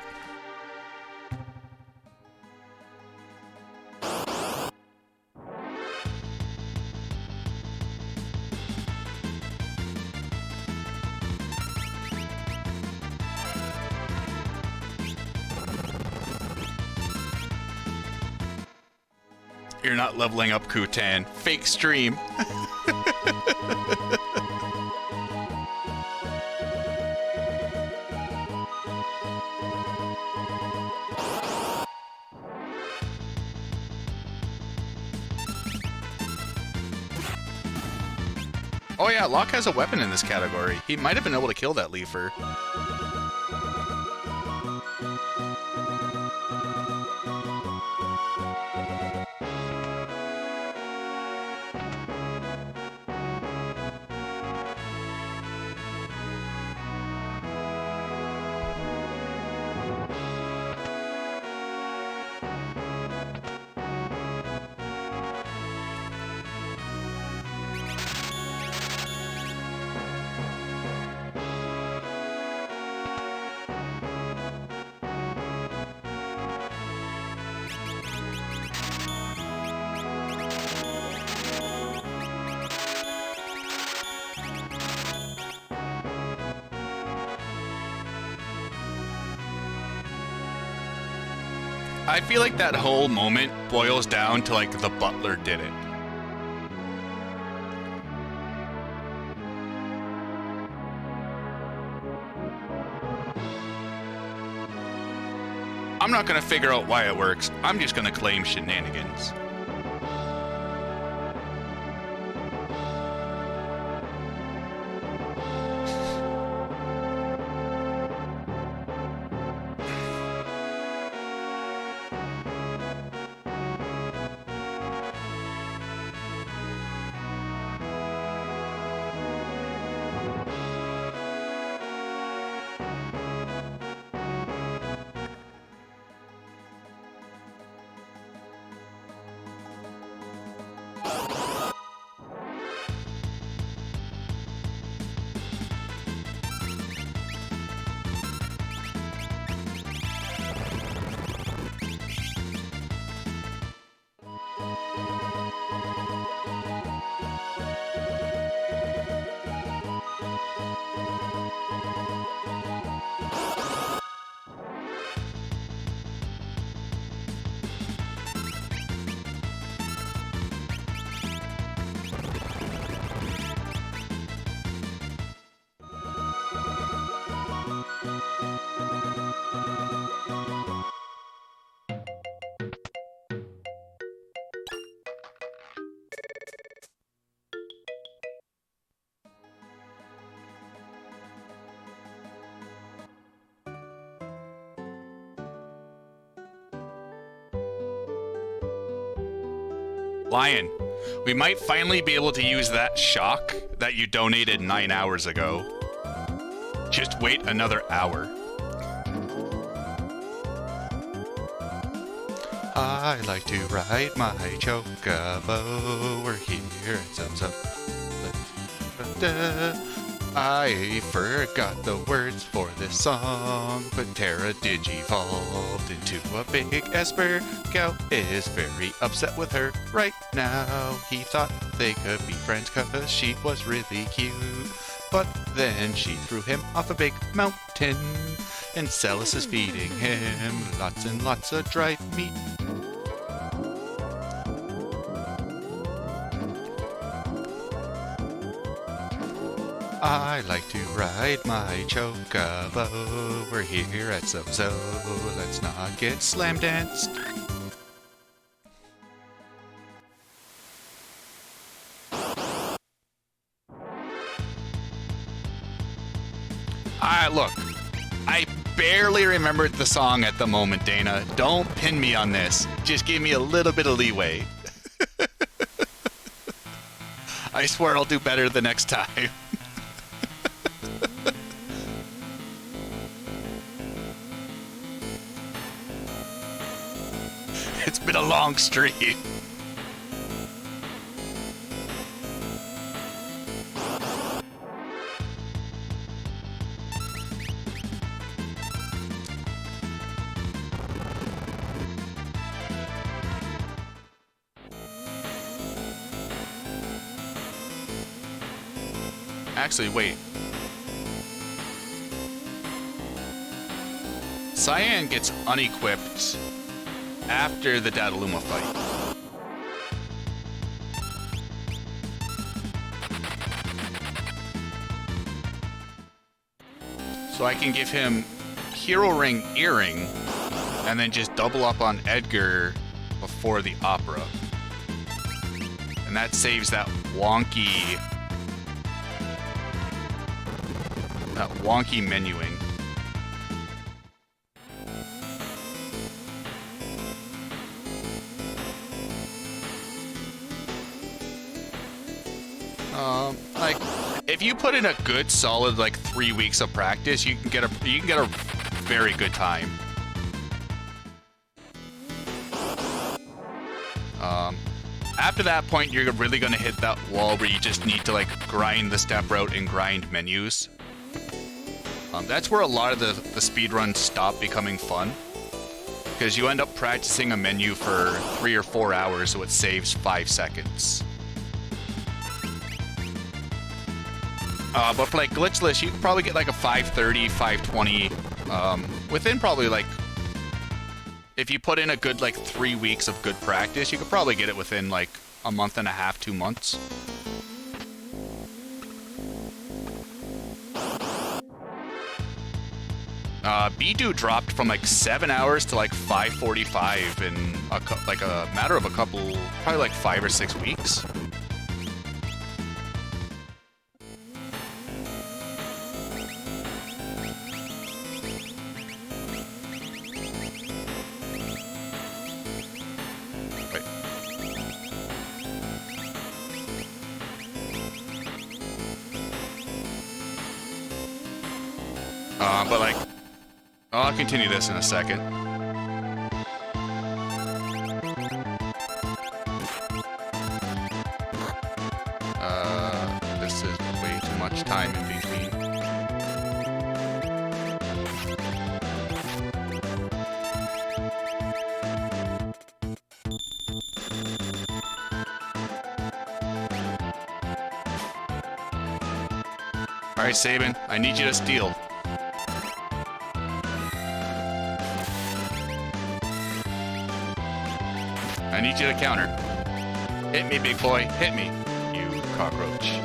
You're not leveling up, Kutan. Fake stream. Oh yeah, Locke has a weapon in this category. He might have been able to kill that Leafer. I feel like that whole moment boils down to, like, the butler did it. I'm not gonna figure out why it works. I'm just gonna claim shenanigans. Lion, we might finally be able to use that shock that you donated 9 hours ago. Just wait another hour. I like to ride my chocobo. We're here at Zozo. I forgot the words for this song, but Terra digivolved into a big Esper. Gal is very upset with her right now. He thought they could be friends cause she was really cute. But then she threw him off a big mountain, and Celis is feeding him lots and lots of dried meat. I like to ride my chocobo. We're here at Zozo. Let's not get slam danced. Look, I barely remembered the song at the moment, Dana. Don't pin me on this. Just give me a little bit of leeway. I swear I'll do better the next time. It's been a long stream. Actually, wait. Cyan gets unequipped after the Dataluma fight. So I can give him Hero Ring Earring and then just double up on Edgar before the opera. And that saves that wonky menuing. Like, if you put in a good solid like 3 weeks of practice, you can get a very good time. After that point, you're really gonna hit that wall where you just need to like grind the step route and grind menus. That's where a lot of the speedruns stop becoming fun, because you end up practicing a menu for 3 or 4 hours, so it saves 5 seconds. But for like glitchless, you can probably get like a 530, 520 within probably like, if you put in a good like 3 weeks of good practice, you could probably get it within like a month and a half, 2 months. Bidu dropped from like 7 hours to like 5:45 in like a matter of a couple, probably like 5 or 6 weeks. Wait. But like, I'll continue this in a second. This is way too much time in between. Alright, Sabin, I need you to steal. I need you to counter. Hit me, big boy. Hit me, you cockroach.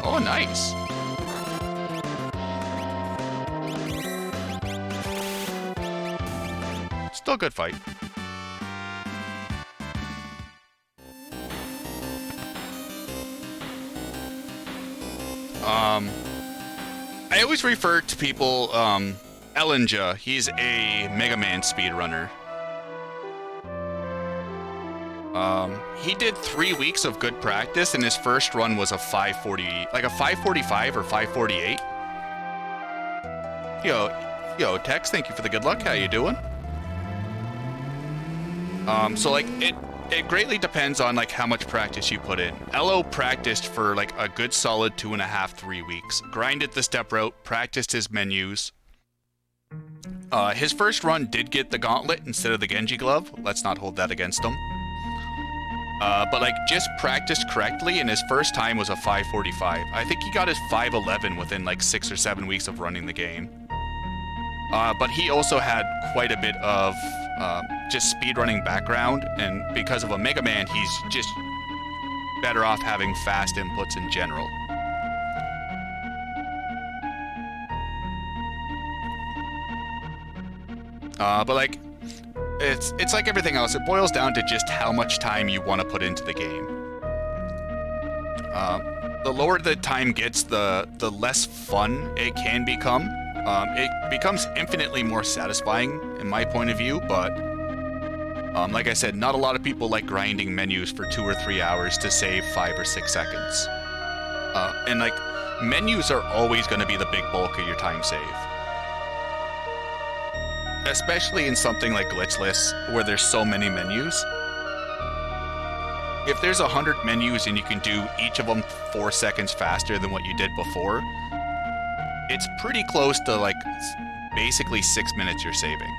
Oh, nice. Still a good fight. I always refer to people, Ellinja, he's a Mega Man speedrunner. He did 3 weeks of good practice, and his first run was a 540, like a 545 or 548. Yo, Tex, thank you for the good luck. How you doing? So like it greatly depends on like how much practice you put in. Elo practiced for like a good solid 2.5, 3 weeks. Grinded the step route, practiced his menus. His first run did get the gauntlet instead of the Genji glove. Let's not hold that against him. But like just practiced correctly, and his first time was a 545. I think he got his 511 within like 6 or 7 weeks of running the game. But he also had quite a bit of just speedrunning background, and because of a Mega Man, he's just better off having fast inputs in general. But like, it's like everything else. It boils down to just how much time you want to put into the game. The lower the time gets, the less fun it can become. It becomes infinitely more satisfying in my point of view, but like I said, not a lot of people like grinding menus for 2 or 3 hours to save 5 or 6 seconds. And like, menus are always going to be the big bulk of your time save. Especially in something like Glitchless, where there's so many menus. If there's 100 menus and you can do each of them 4 seconds faster than what you did before, it's pretty close to like basically 6 minutes you're saving.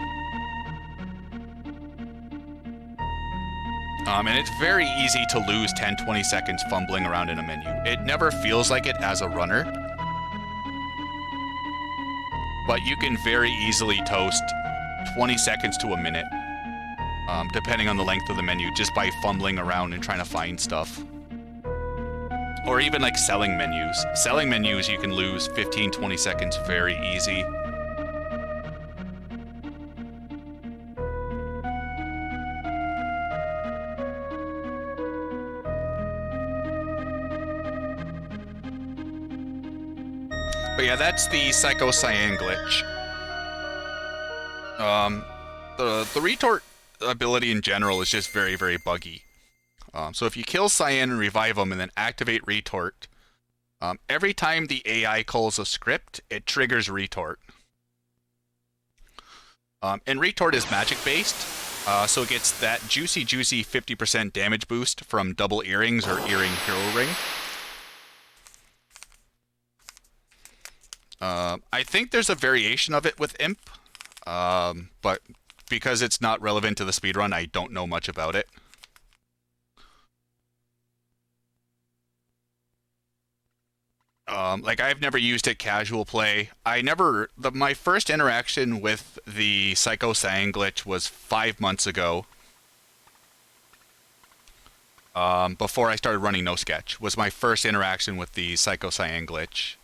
And it's very easy to lose 10-20 seconds fumbling around in a menu. It never feels like it as a runner, but you can very easily toast 20 seconds to a minute, depending on the length of the menu, just by fumbling around and trying to find stuff. Or even like selling menus. Selling menus, you can lose 15-20 seconds very easy. But yeah, that's the Psycho Cyan glitch. The retort ability in general is just very, very buggy. So if you kill Cyan and revive him and then activate retort, every time the AI calls a script, it triggers retort. And retort is magic based, so it gets that juicy 50% damage boost from double earrings or earring hero ring. I think there's a variation of it with Imp, but because it's not relevant to the speedrun, I don't know much about it. Like, I've never used it casual play. My first interaction with the Psycho Cyan glitch was 5 months ago. Before I started running No Sketch, was my first interaction with the Psycho Cyan glitch.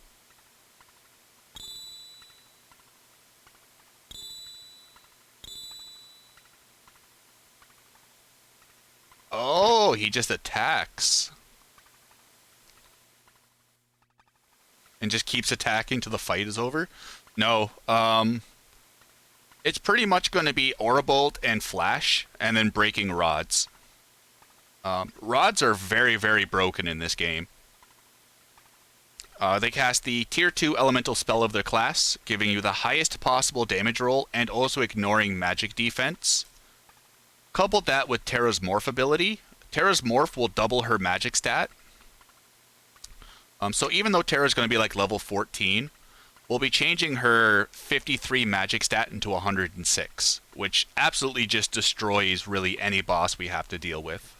Oh, he just attacks. And just keeps attacking till the fight is over? No. It's pretty much going to be Aura Bolt and Flash, and then breaking rods. Rods are very, very broken in this game. They cast the Tier 2 elemental spell of their class, giving you the highest possible damage roll, and also ignoring magic defense. Couple that with Terra's Morph ability. Terra's Morph will double her magic stat. So even though Terra's going to be like level 14, we'll be changing her 53 magic stat into 106, which absolutely just destroys really any boss we have to deal with.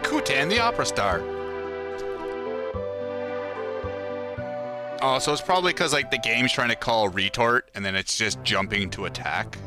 Kutan, the opera star. Oh, so it's probably because, like, the game's trying to call retort, and then it's just jumping to attack.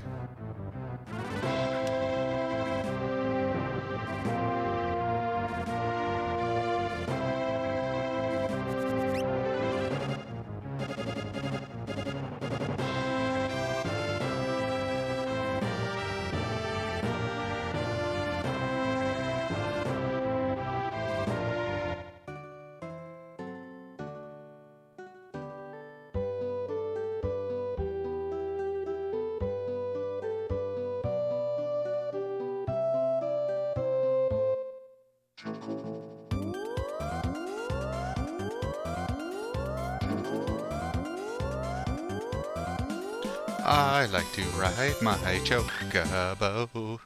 I like to ride my chocobo.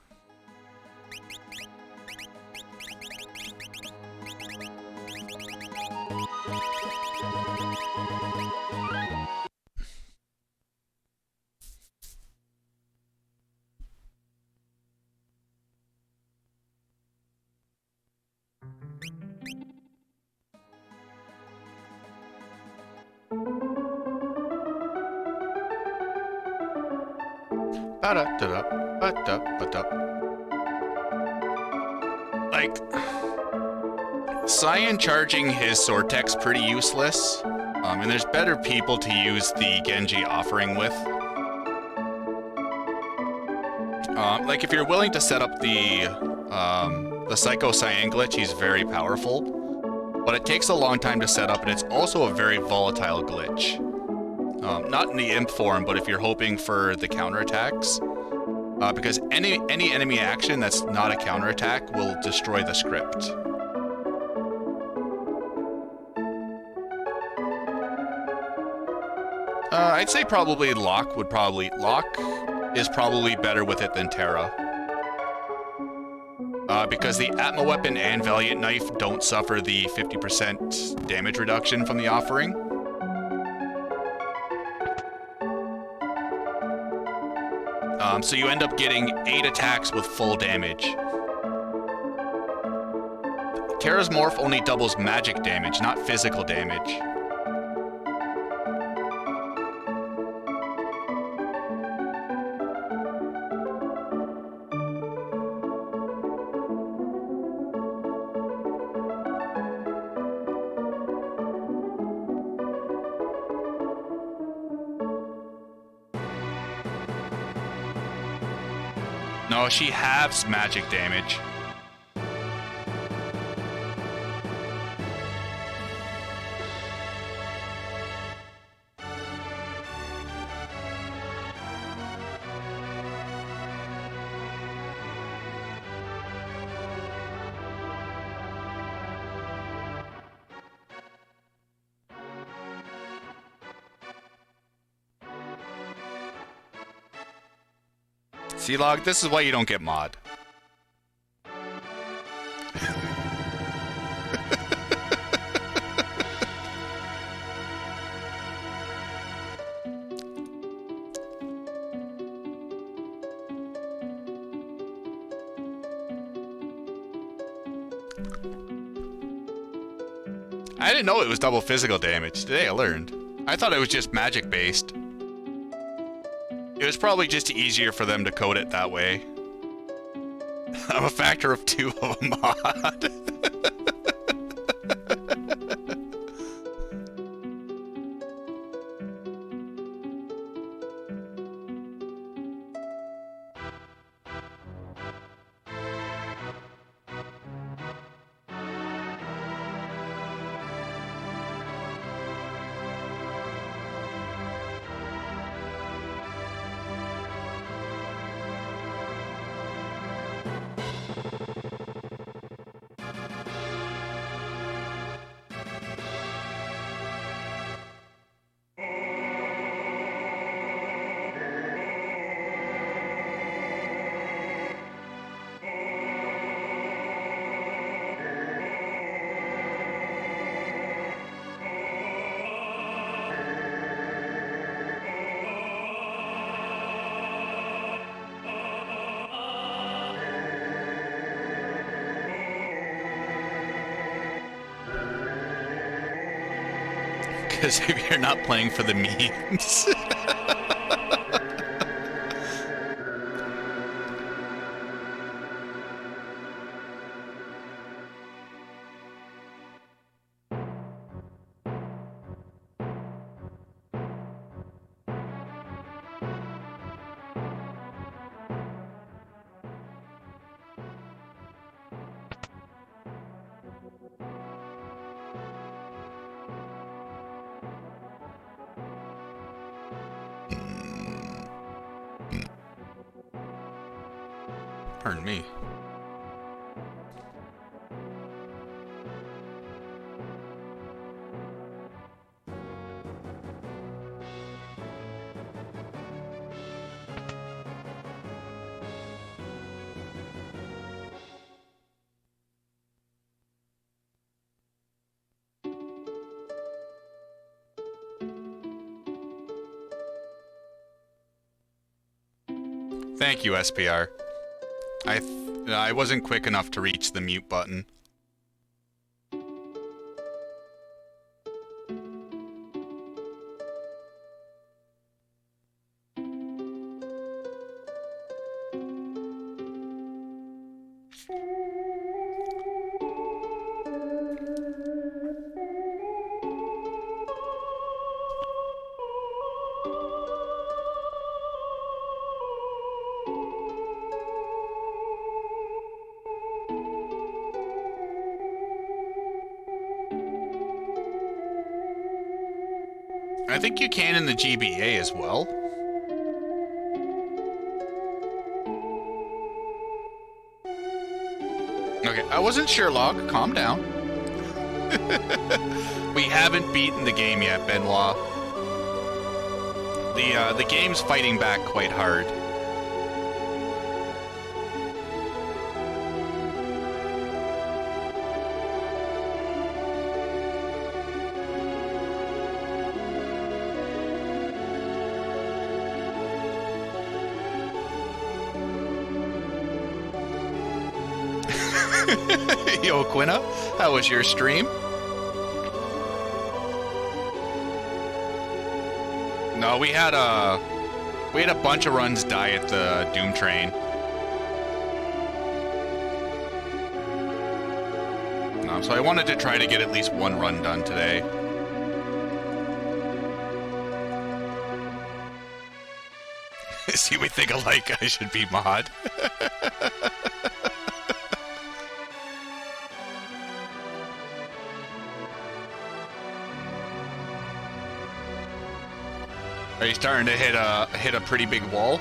Like, Cyan charging his Sortex pretty useless, and there's better people to use the Genji offering with. Like, if you're willing to set up the Psycho Cyan glitch, he's very powerful, but it takes a long time to set up, and it's also a very volatile glitch. Not in the imp form, but if you're hoping for the counterattacks. Because any enemy action that's not a counterattack will destroy the script. I'd say probably Locke is probably better with it than Terra. Because the Atma Weapon and Valiant Knife don't suffer the 50% damage reduction from the offering. So you end up getting 8 attacks with full damage. Terra's Morph only doubles magic damage, not physical damage. No, she halves magic damage. C-Log, this is why you don't get mod. I didn't know it was double physical damage. Today I learned. I thought it was just magic based. It was probably just easier for them to code it that way. I'm a factor of 2 of a mod. Because if you're not playing for the memes. Pardon me. Thank you, SPR. I wasn't quick enough to reach the mute button. I think you can in the GBA as well. Okay, I wasn't sure, Log. Calm down. We haven't beaten the game yet, Benoit. The game's fighting back quite hard. Yo, Quinna, how was your stream? No, we had a bunch of runs die at the Doom train. No, so I wanted to try to get at least one run done today. See, we think alike. I should be mod. Are you starting to hit a pretty big wall?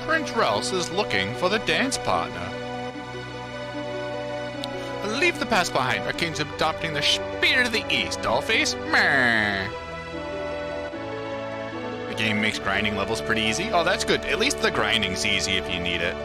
Prince Rels is looking for the dance partner. Leave the past behind. Our king's adopting the spirit of the East, dollface. Meh. The game makes grinding levels pretty easy. Oh, that's good. At least the grinding's easy if you need it.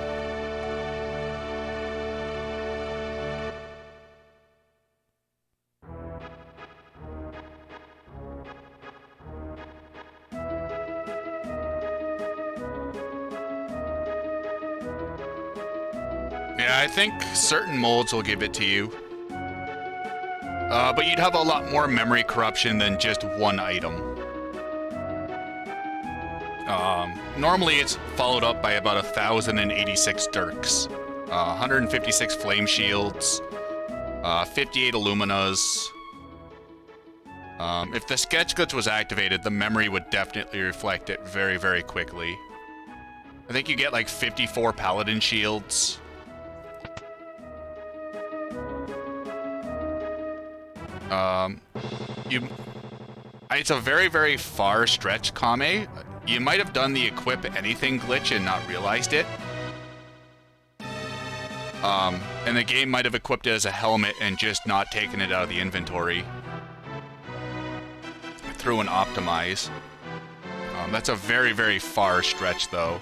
Yeah, I think certain molds will give it to you. But you'd have a lot more memory corruption than just one item. Normally it's followed up by about 1,086 Dirks, 156 Flame Shields, 58 Illuminas. If the sketch glitch was activated, the memory would definitely reflect it very, very quickly. I think you get like 54 Paladin Shields. It's a very, very far stretch, Kame. You might have done the equip anything glitch and not realized it. And the game might have equipped it as a helmet and just not taken it out of the inventory through an optimize. That's a very, very far stretch, though.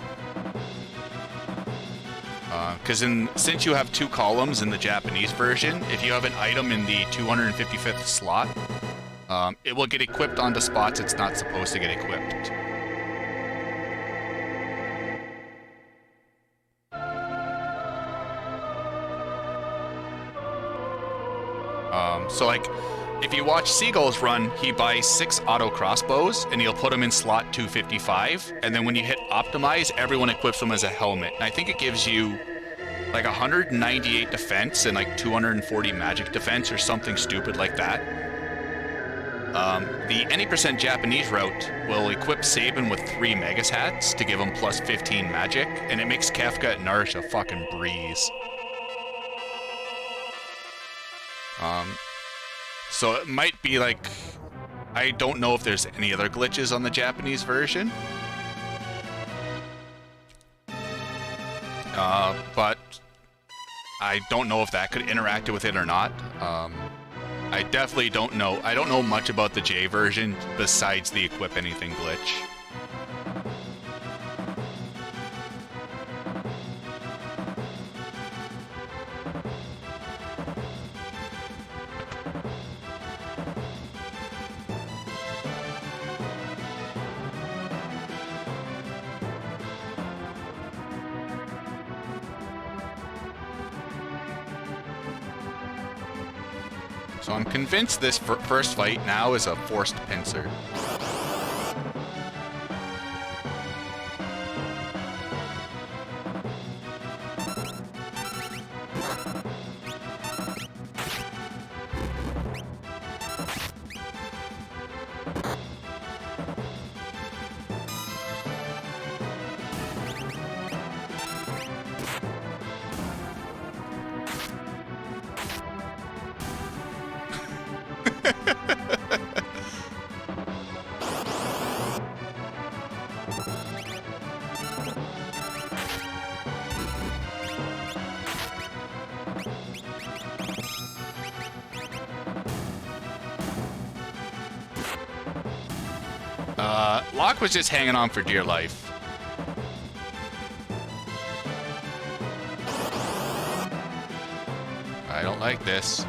Because since you have 2 columns in the Japanese version, if you have an item in the 255th slot, it will get equipped onto spots it's not supposed to get equipped. So like, if you watch Seagull's run, he buys 6 auto crossbows, and he'll put them in slot 255, and then when you hit optimize, everyone equips them as a helmet. And I think it gives you like 198 defense and like 240 magic defense or something stupid like that. The any percent Japanese route will equip Sabin with 3 Magus hats to give him plus 15 magic, and it makes Kefka Narshe a fucking breeze. So it might be like, I don't know if there's any other glitches on the Japanese version. But I don't know if that could interact with it or not. I definitely don't know. I don't know much about the J version besides the equip anything glitch. So I'm convinced this first fight now is a forced pincer. Locke was just hanging on for dear life. I don't like this.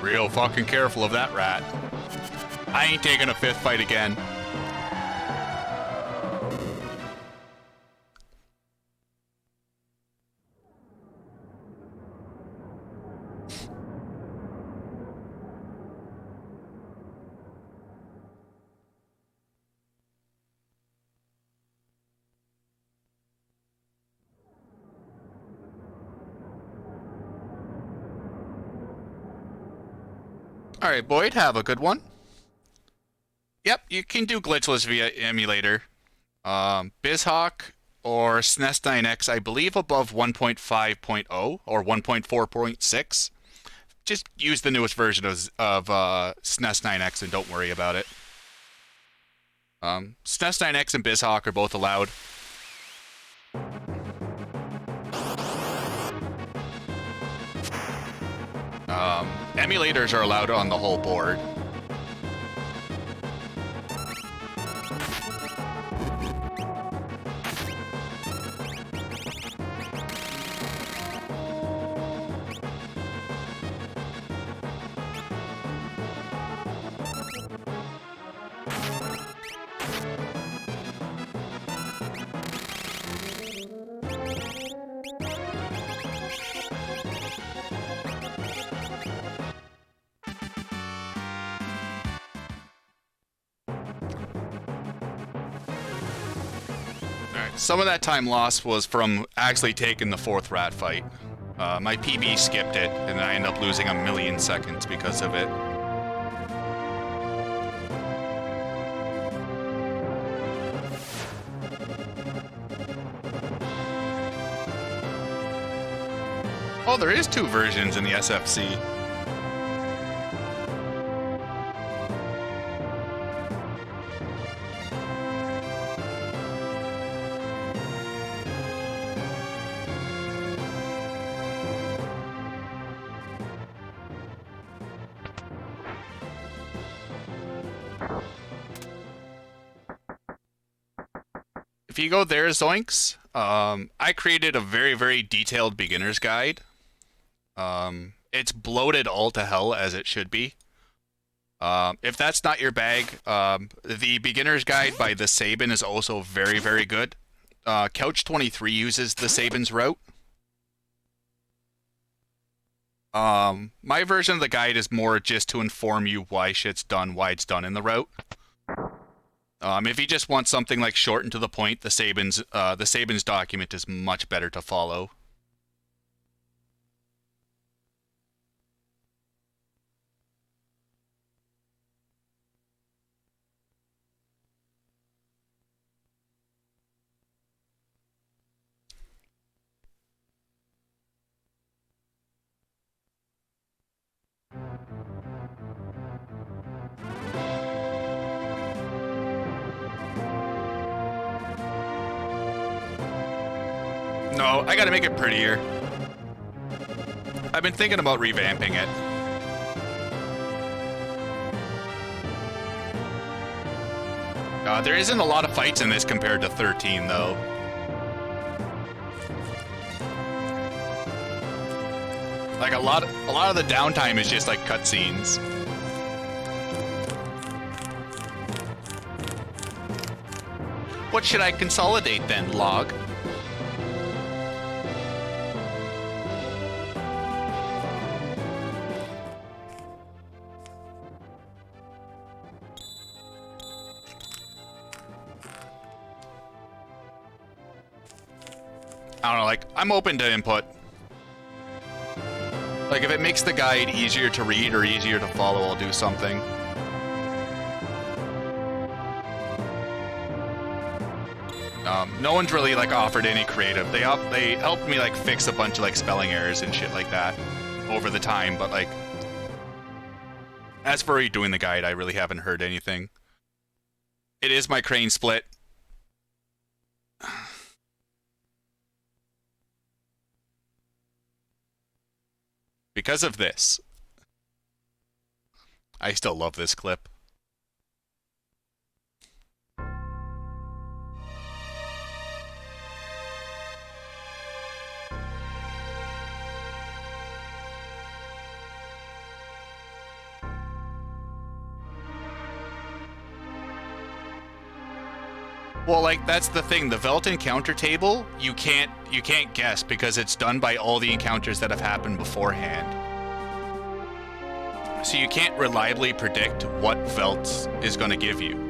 Real fucking careful of that rat. I ain't taking a 5th fight again. Alright, Boyd, have a good one. Yep, you can do glitchless via emulator. BizHawk or SNES 9X, I believe above 1.5.0 or 1.4.6. just use the newest version of SNES 9X and don't worry about it. SNES 9X and BizHawk are both allowed. Emulators are allowed on the whole board. Some of that time lost was from actually taking the 4th rat fight. My PB skipped it, and I ended up losing 1,000,000 seconds because of it. Oh, there is 2 versions in the SFC. If you go there, Zoinks, I created a very, very detailed beginner's guide. It's bloated all to hell, as it should be. If that's not your bag, the beginner's guide by the Sabin is also very, very good. Couch 23 uses the Sabin's route. My version of the guide is more just to inform you why shit's done, why it's done in the route. If you just want something like short and to the point, the Sabin's document is much better to follow. No, I gotta make it prettier. I've been thinking about revamping it. There isn't a lot of fights in this compared to 13, though. Like a lot of the downtime is just like cutscenes. What should I consolidate then, Log? I don't know, like, I'm open to input. Like, if it makes the guide easier to read or easier to follow, I'll do something. No one's really, like, offered any creative. They helped me, like, fix a bunch of, like, spelling errors and shit like that over the time, but, like, as for redoing the guide, I really haven't heard anything. It is my crane split. Because of this. I still love this clip. Well, like, that's the thing. The Velt encounter table, you can't guess because it's done by all the encounters that have happened beforehand. So you can't reliably predict what Velt is going to give you.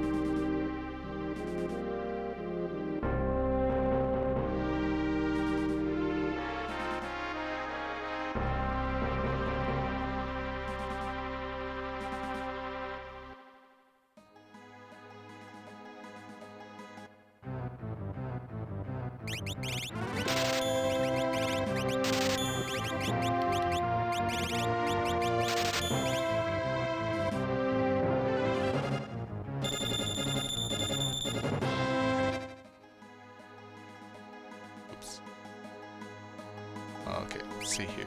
Let's see here.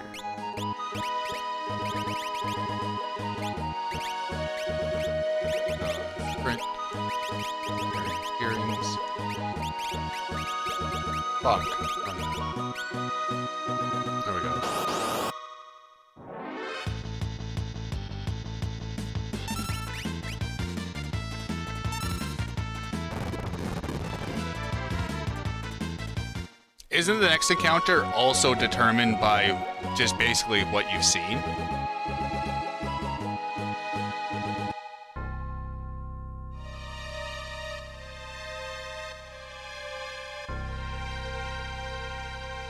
Print. Earrings. Fuck. There we go. Isn't the next encounter also determined by just basically what you've seen?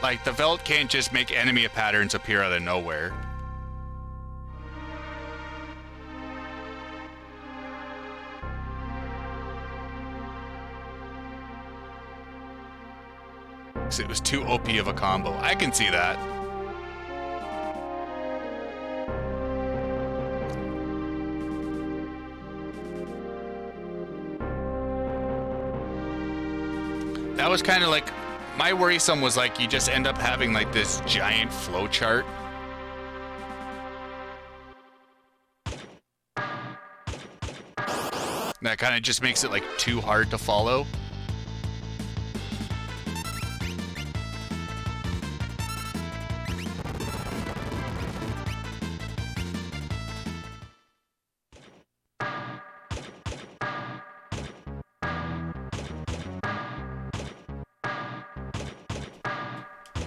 Like, the Velt can't just make enemy patterns appear out of nowhere. It was too OP of a combo. I can see that. That was kind of like, my worrisome was like you just end up having like this giant flow chart. That kind of just makes it like too hard to follow.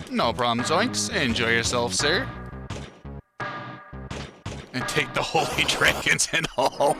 No problem, Zoinks. Enjoy yourself, sir. And take the holy dragons and all.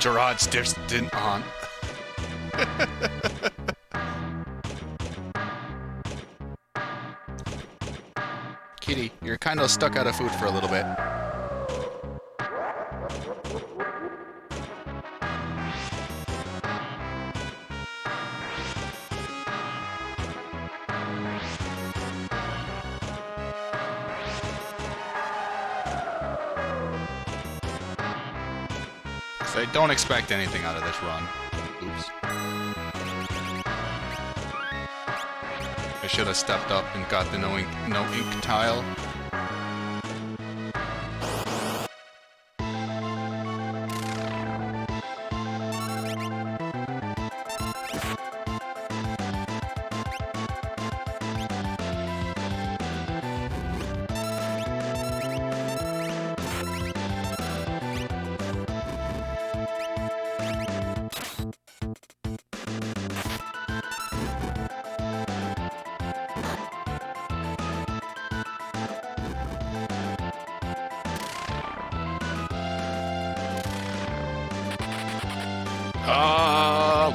Gerard's distant aunt. Kitty, you're kind of stuck out of food for a little bit. So I don't expect anything out of this run. Oops. I should have stepped up and got the no ink tile.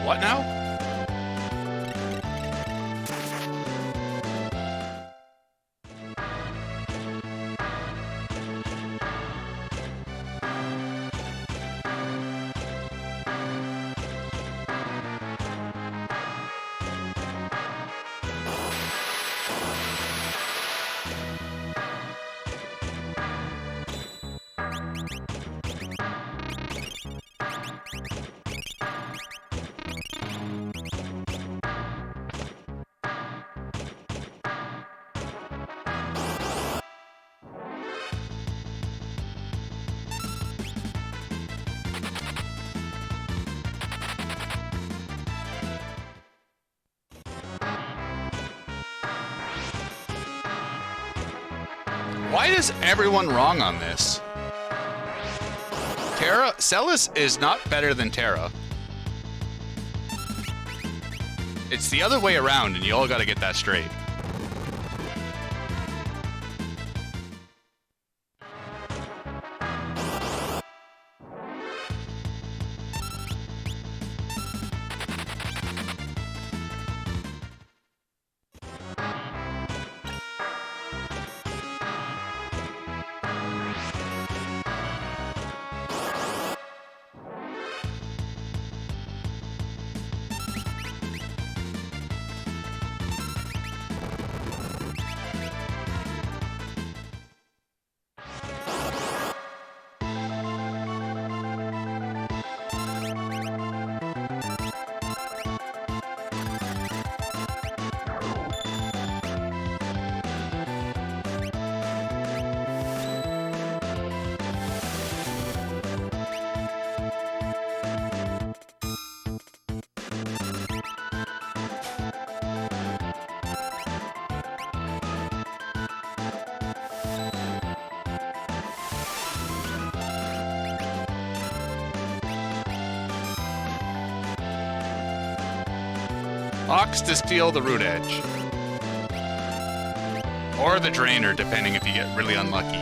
What now? Why is everyone wrong on this? Celes is not better than Terra. It's the other way around, and you all gotta get that straight. Ox to steal the root edge. Or the drainer, depending if you get really unlucky.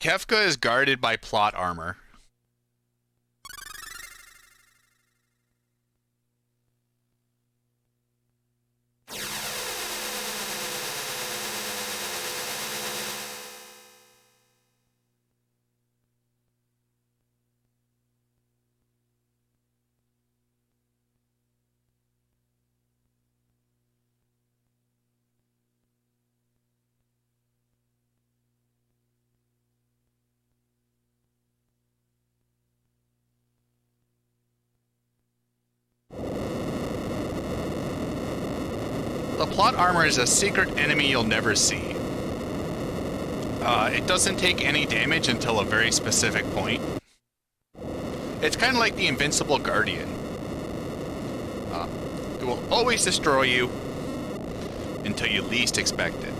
Kefka is guarded by plot armor. The plot armor is a secret enemy you'll never see. It doesn't take any damage until a very specific point. It's kind of like the Invincible Guardian. It will always destroy you until you least expect it.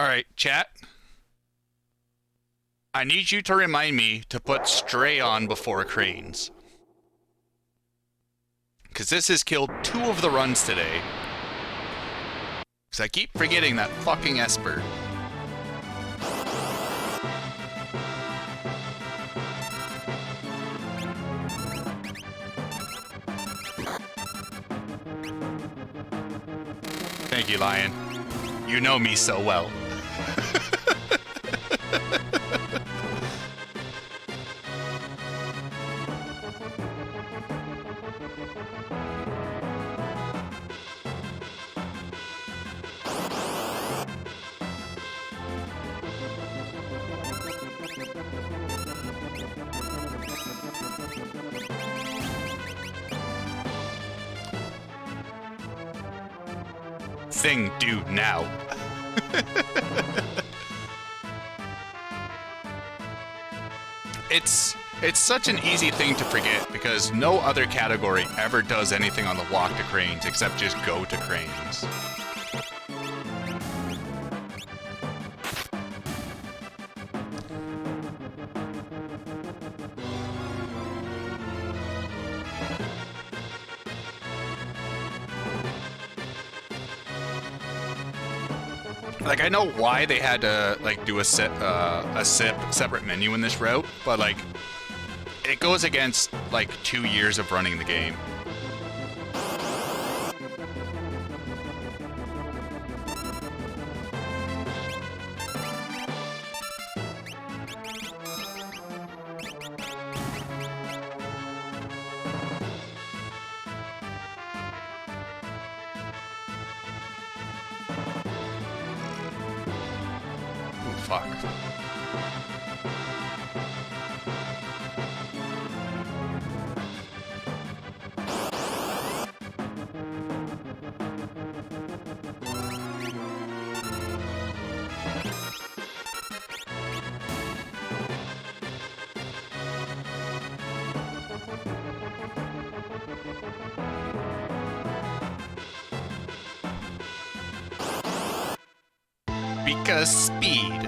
Alright, chat. I need you to remind me to put Stray on before Cranes. Because this has killed 2 of the runs today. Because I keep forgetting that fucking Esper. Thank you, Lion. You know me so well. Thing do now. It's such an easy thing to forget because no other category ever does anything on the walk to Cranes except just go to Cranes. Like, I know why they had to, like, do a separate menu in this route, but, like, it goes against, like, 2 years of running the game. Fuck. Because speed.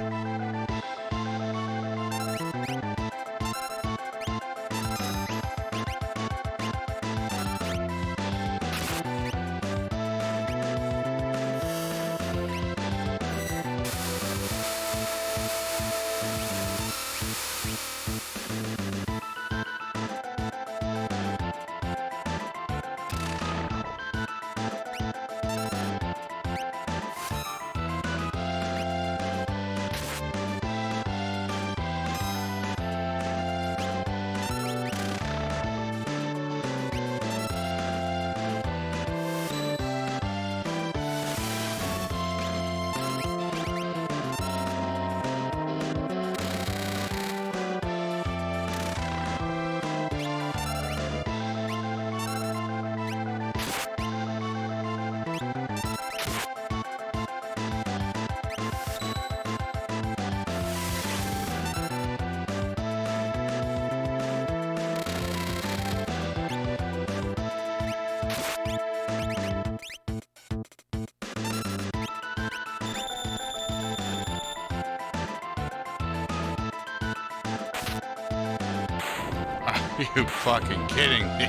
Are you fucking kidding me?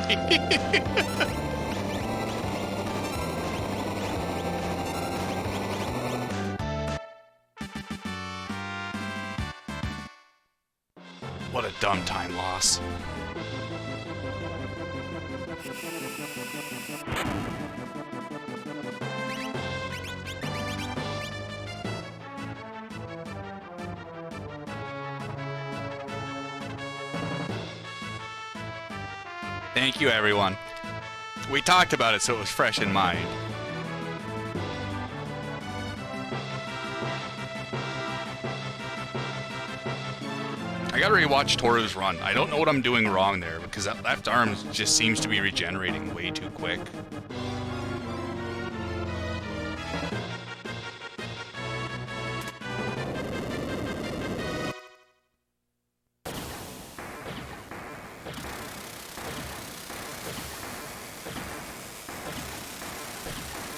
What a dumb time loss. Thank you, everyone. We talked about it, so it was fresh in mind. I gotta rewatch Toru's run. I don't know what I'm doing wrong there, because that left arm just seems to be regenerating way too quick.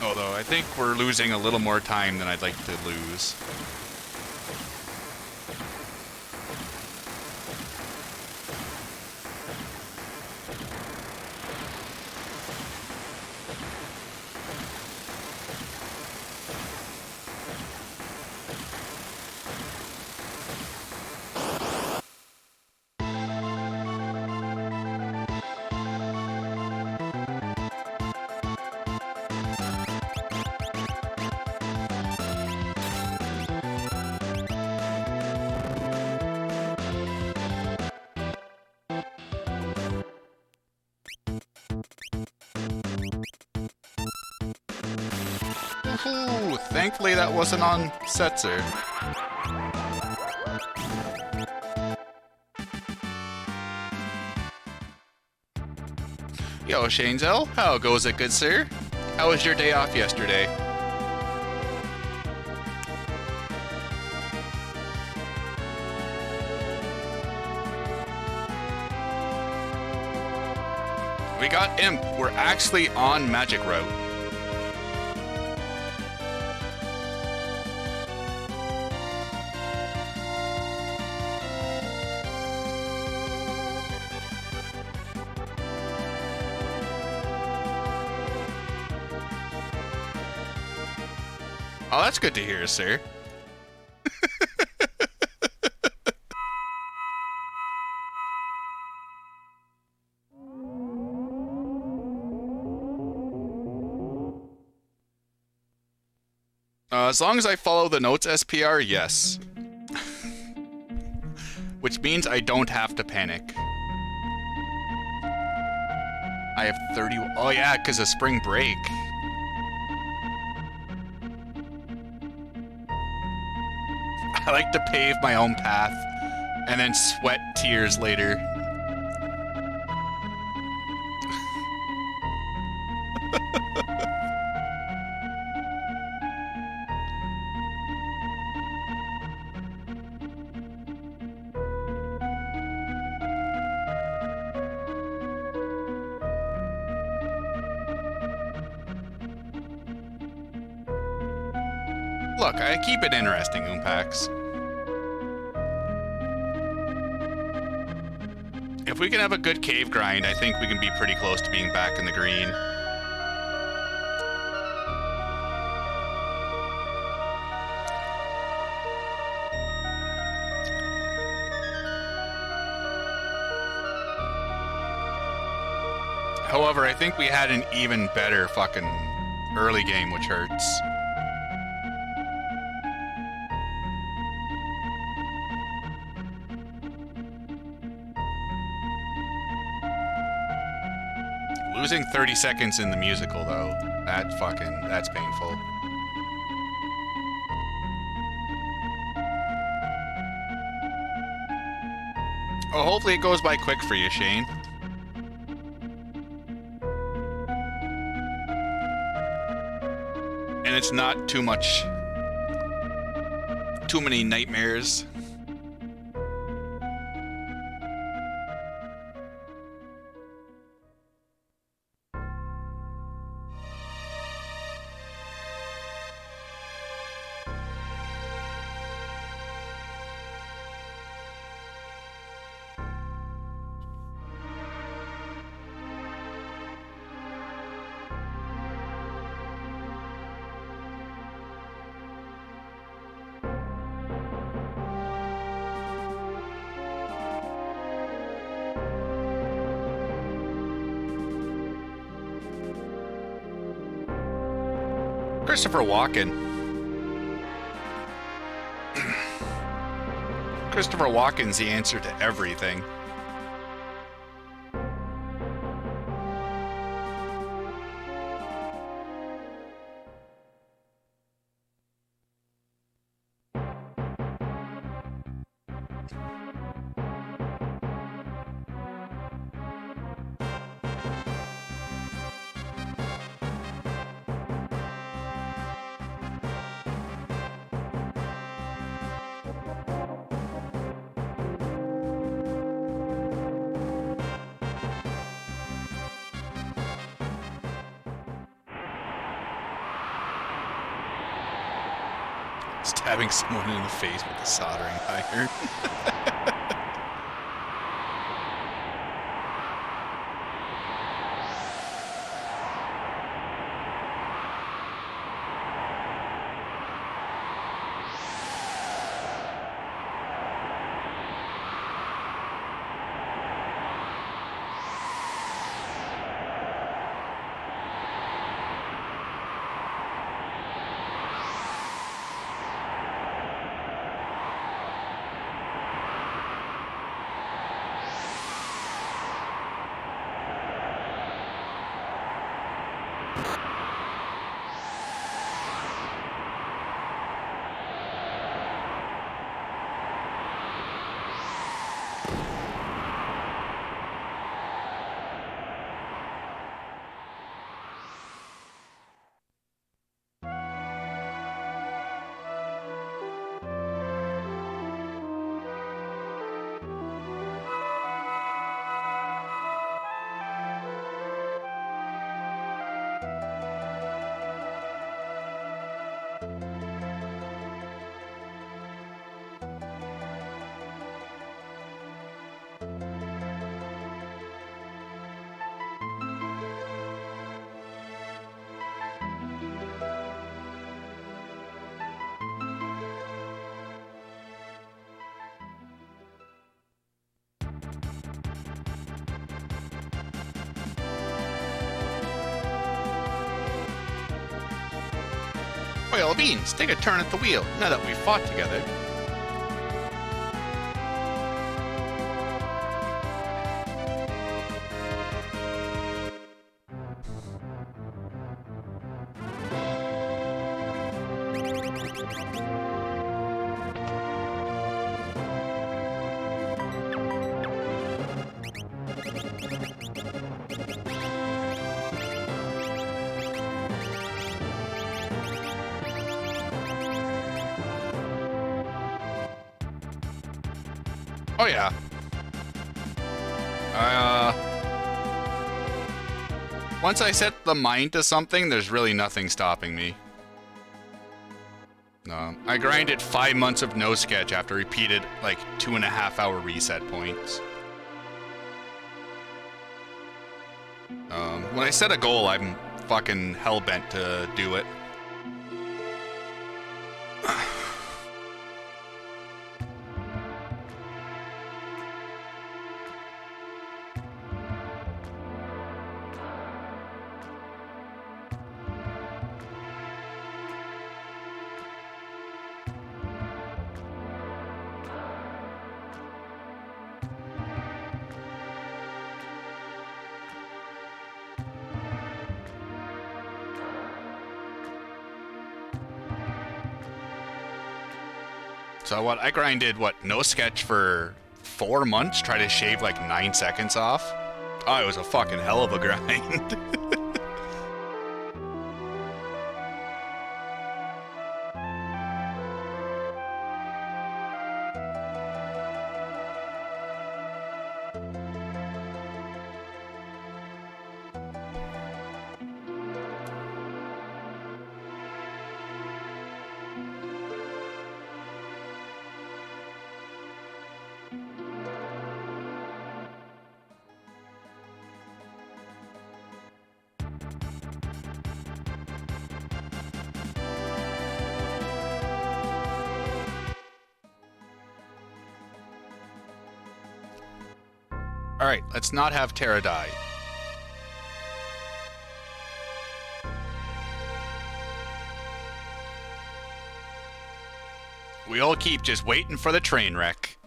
Although I think we're losing a little more time than I'd like to lose. Woohoo! Thankfully that wasn't on Setzer. Yo, Shanezel, how goes it, good sir? How was your day off yesterday? We got Imp. We're actually on Magic Route. Oh, that's good to hear, sir. As long as I follow the notes SPR, yes. Which means I don't have to panic. I have 30... Oh yeah, because of spring break. I like to pave my own path and then sweat tears later. Look, I keep it interesting, Oompax. If we can have a good cave grind, I think we can be pretty close to being back in the green. However, I think we had an even better fucking early game, which hurts. Losing 30 seconds in the musical, though, that's painful. Oh, hopefully it goes by quick for you, Shane. And it's not too many nightmares. Christopher Walken. Christopher Walken's the answer to everything. Stabbing someone in the face with a soldering iron. Oil beans, take a turn at the wheel, now that we've fought together. Oh yeah. Once I set the mind to something, there's really nothing stopping me. I grinded 5 months of no sketch after repeated, like, 2.5-hour reset points. When I set a goal, I'm fucking hell-bent to do it. So what, I grinded, what, no sketch for 4 months, try to shave like 9 seconds off? Oh, it was a fucking hell of a grind. Alright, let's not have Terra die. We all keep just waiting for the train wreck.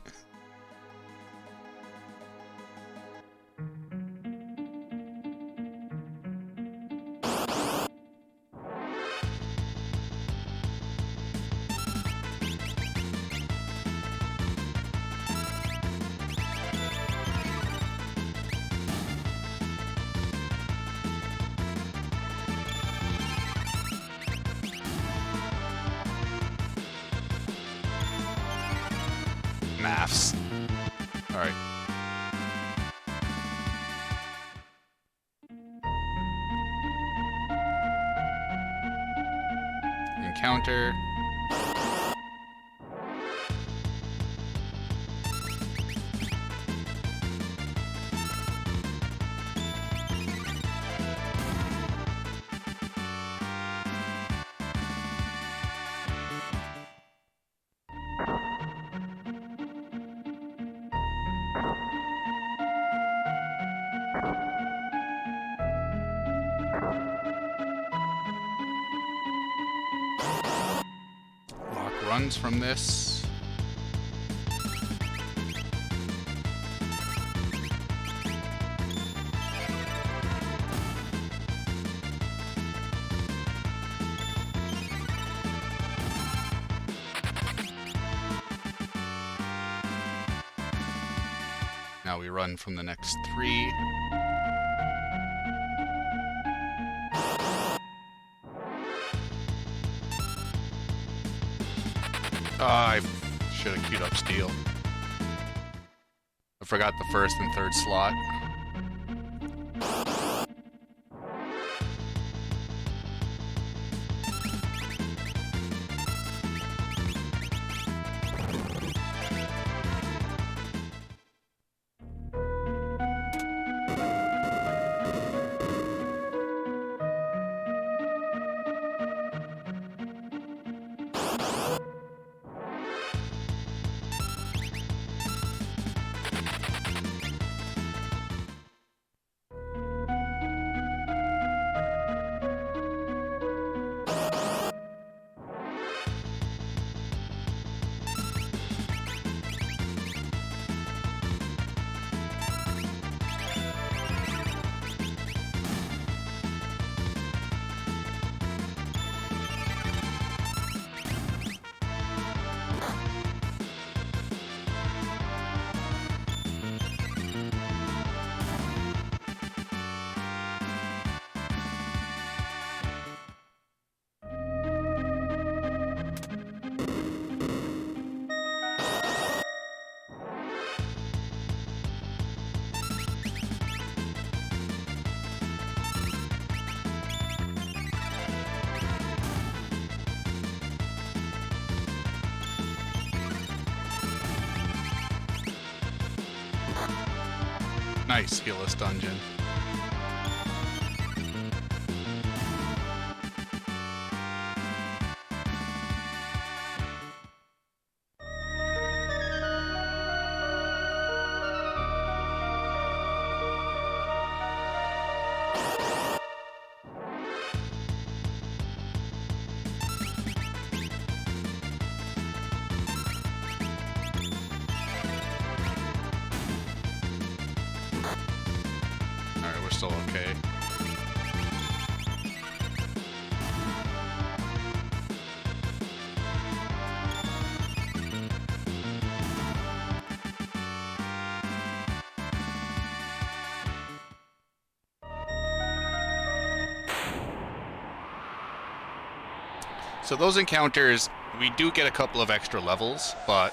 Maths. Alright. Encounter. Lock runs from this. Now we run from the next 3. I should have queued up steel. I forgot the first and third slot. Nice, healless dungeon. Alright, we're still okay. So those encounters, we do get a couple of extra levels, but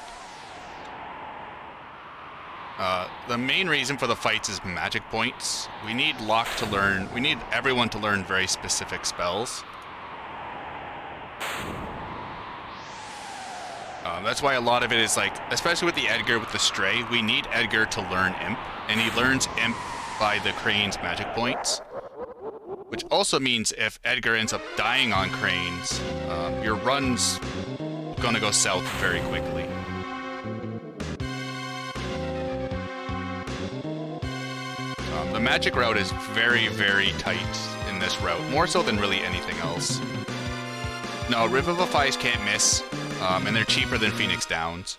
the main reason for the fights is magic points. We need Locke to learn, we need everyone to learn very specific spells. That's why a lot of it is like, especially with the Edgar with the Stray, we need Edgar to learn Imp, and he learns Imp by the Crane's magic points. Which also means if Edgar ends up dying on Cranes, your run's gonna go south very quickly. The magic route is very, very tight in this route, more so than really anything else. No, Revivifies can't miss, and they're cheaper than Phoenix Downs.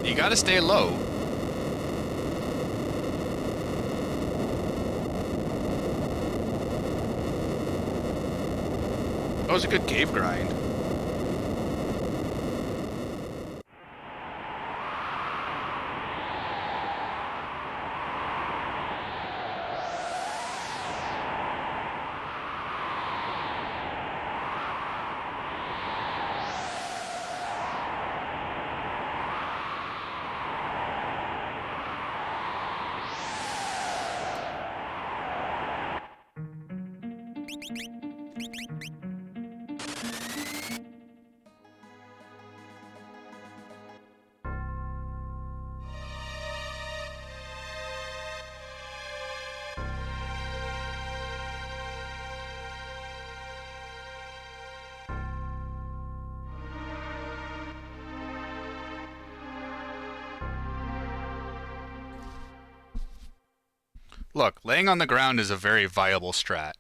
You gotta stay low. That was a good cave grind. Look, laying on the ground is a very viable strat.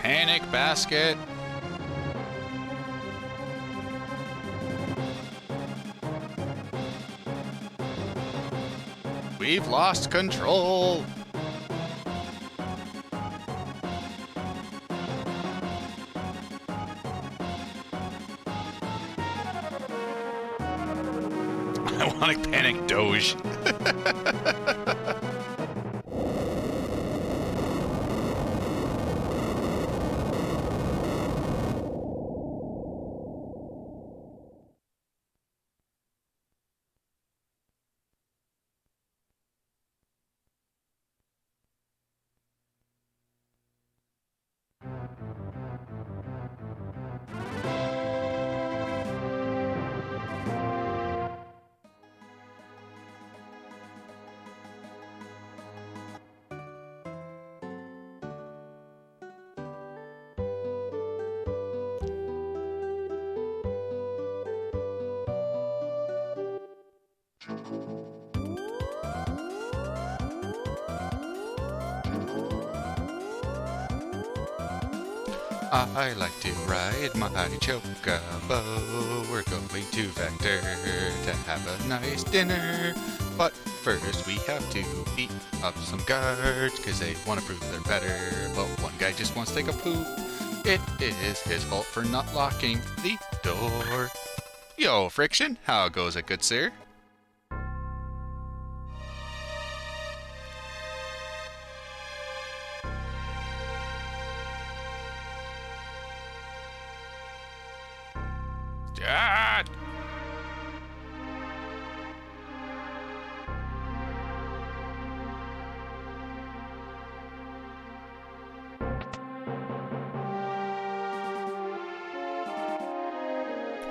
Panic basket. We've lost control. I want to panic Doge. I like to ride my chocobo. We're going to Vector to have a nice dinner. But first we have to beat up some guards, cause they want to prove they're better. But one guy just wants to take a poop. It is his fault for not locking the door. Yo, Friction, how goes it, good sir? Dad!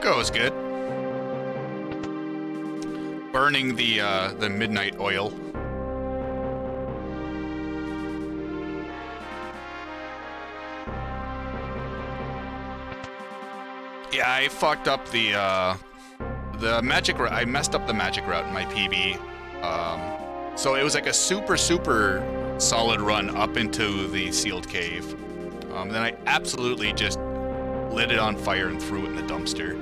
Goes good. Burning the midnight oil. Yeah, I fucked up the magic route. I messed up the magic route in my PB. So it was like a super solid run up into the sealed cave. Then I absolutely just lit it on fire and threw it in the dumpster.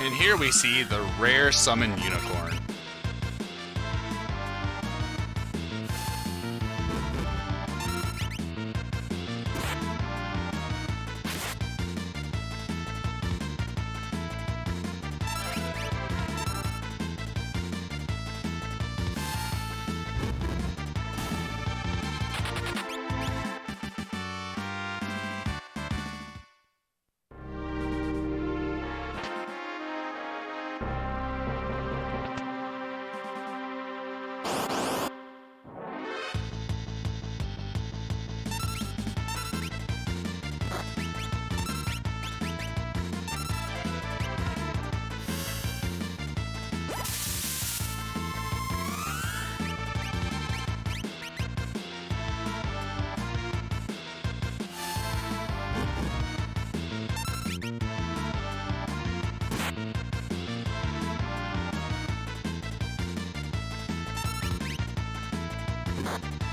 And here we see the rare summon unicorn.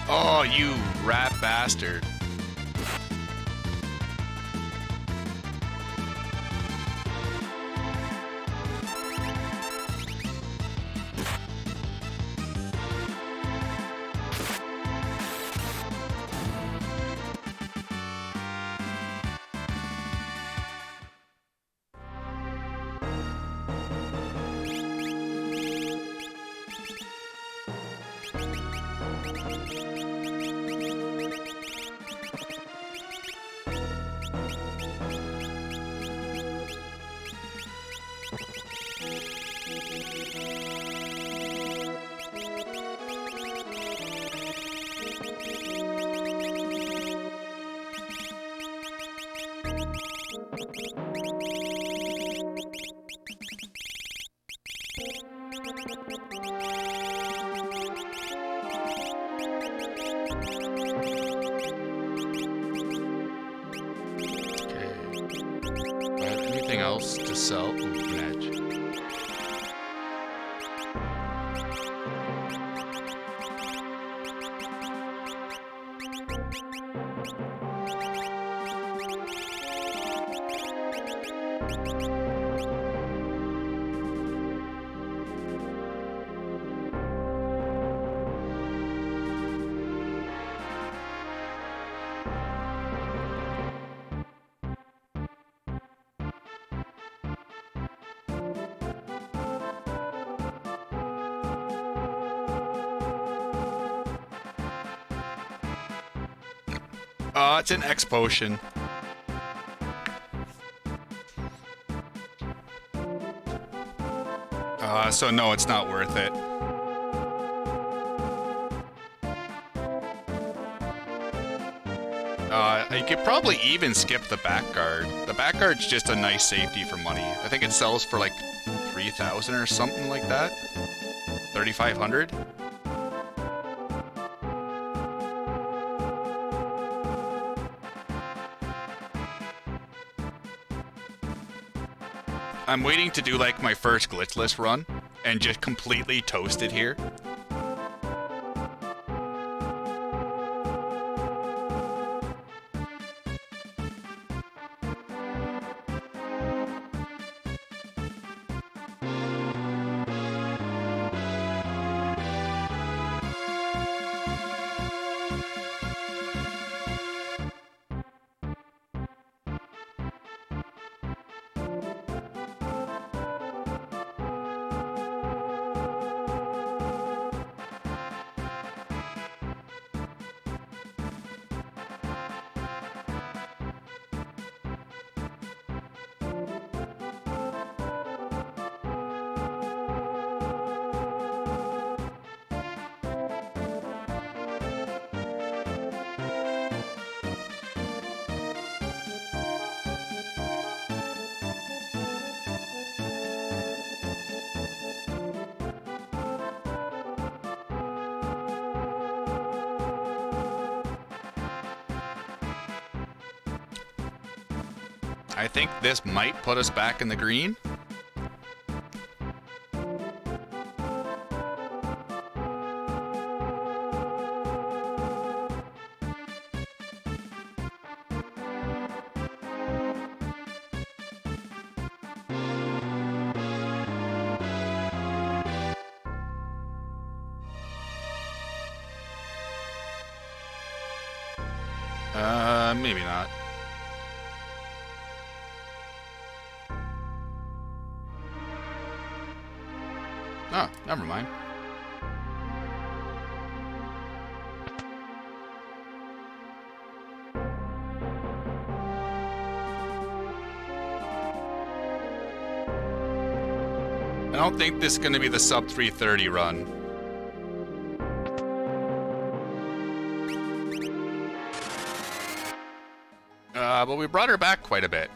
Oh, you rat bastard. Anything else to sell? Ooh, an edge. It's an X potion. So no, it's not worth it. You could probably even skip the back guard. The back guard's just a nice safety for money. I think it sells for like 3,000 or something like that. 3,500. I'm waiting to do like my first glitchless run and just completely toast it here. I think this might put us back in the green. Maybe not. Oh, never mind. I don't think this is going to be the sub 330 run. But we brought her back quite a bit.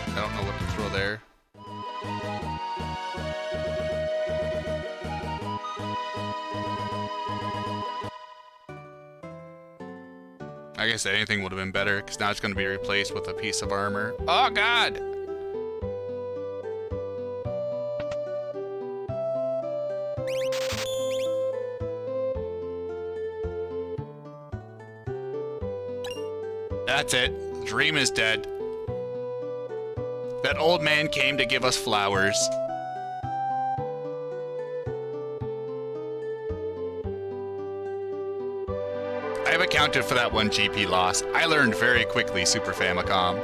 I don't know what to throw there. I guess anything would have been better, because now it's going to be replaced with a piece of armor. Oh, God! That's it. Dream is dead. That old man came to give us flowers. I have accounted for that one GP loss. I learned very quickly Super Famicom.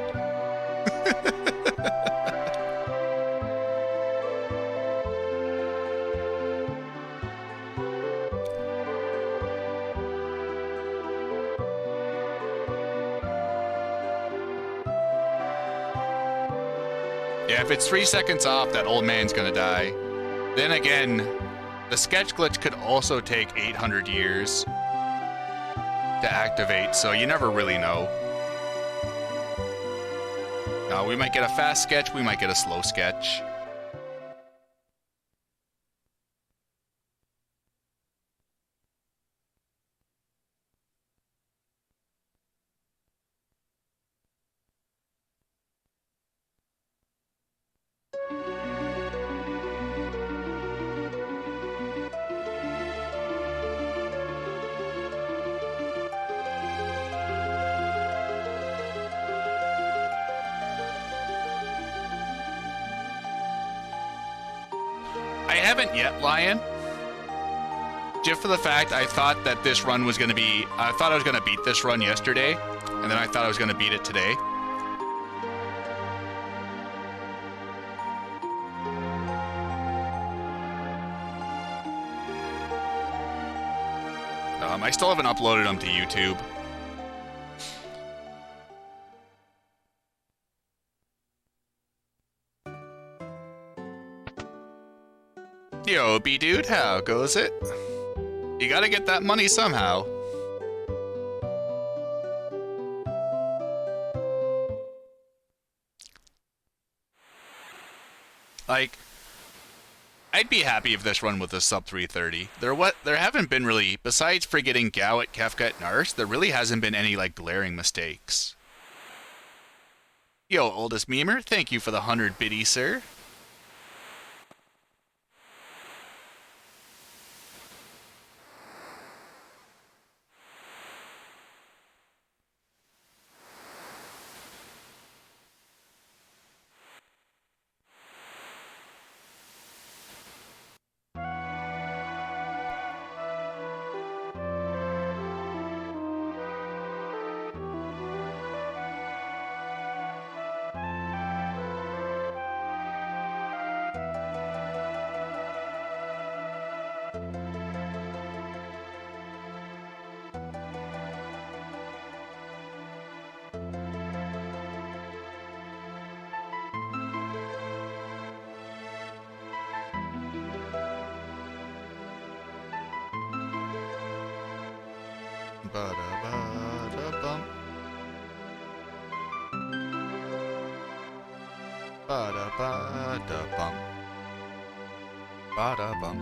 Yeah, if it's 3 seconds off, that old man's gonna die. Then again, the sketch glitch could also take 800 years to activate, so you never really know. We might get a fast sketch, we might get a slow sketch. I haven't yet, Lion. Just for the fact I thought that this run was going to be... I thought I was going to beat this run yesterday, and then I thought I was going to beat it today. I still haven't uploaded them to YouTube. Yo, B-dude, how goes it? You gotta get that money somehow. Like, I'd be happy if this run was a sub 330. There haven't been really, besides forgetting Gao at Kefka at Narshe, there really hasn't been any, like, glaring mistakes. Yo, oldest memer, thank you for the 100 biddy, sir. Ba-da-ba-da-bum. Ba-da-ba-da-bum. Ba-da-bum.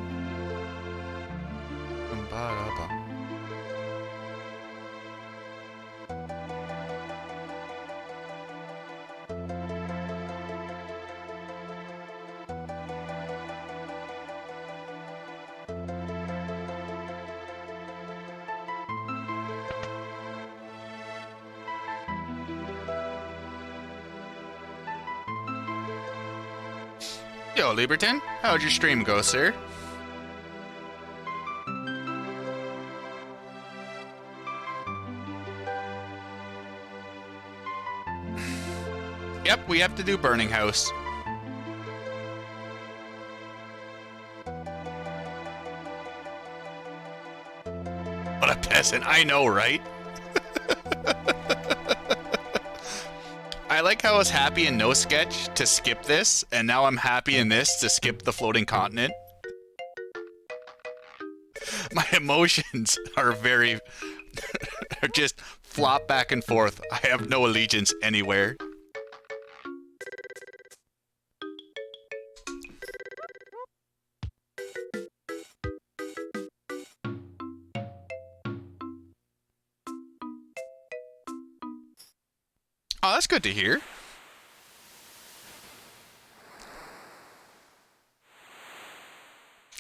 Ba-da-bum. Yo, Lieberton, how'd your stream go, sir? Yep, we have to do Burning House. What a peasant, I know, right? I like how I was happy in no sketch to skip this, and now I'm happy in this to skip the floating continent. My emotions are very... are just flop back and forth. I have no allegiance anywhere. Oh, that's good to hear.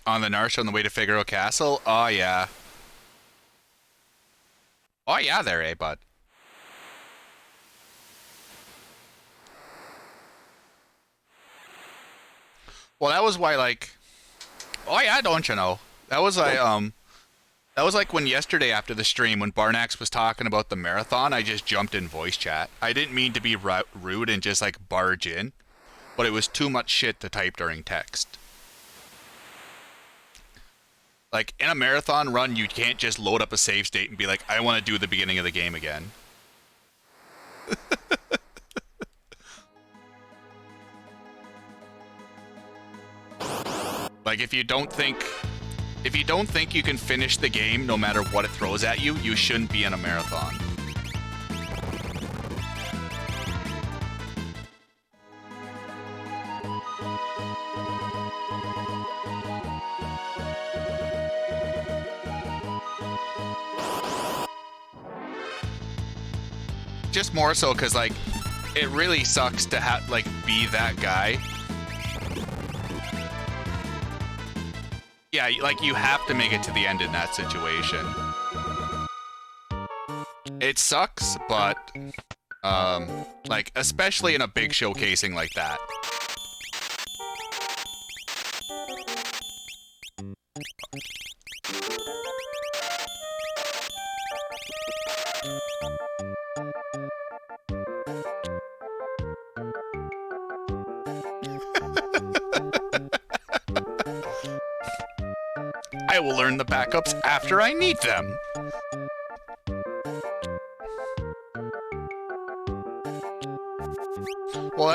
On the Narshe on the way to Figaro Castle? Oh, yeah. Oh, yeah there, eh, bud? Well, that was why, like... Oh, yeah, don't you know? That was, that was like when yesterday after the stream, when Barnax was talking about the marathon, I just jumped in voice chat. I didn't mean to be rude and just, like, barge in, but it was too much shit to type during text. Like, in a marathon run, you can't just load up a save state and be like, I want to do the beginning of the game again. Like, if you don't think you can finish the game no matter what it throws at you, you shouldn't be in a marathon. Just more so because, like, it really sucks to have, like, be that guy. Yeah, like, you have to make it to the end in that situation. It sucks, but, like, especially in a big showcasing like that. I will learn the backups after I need them. Well,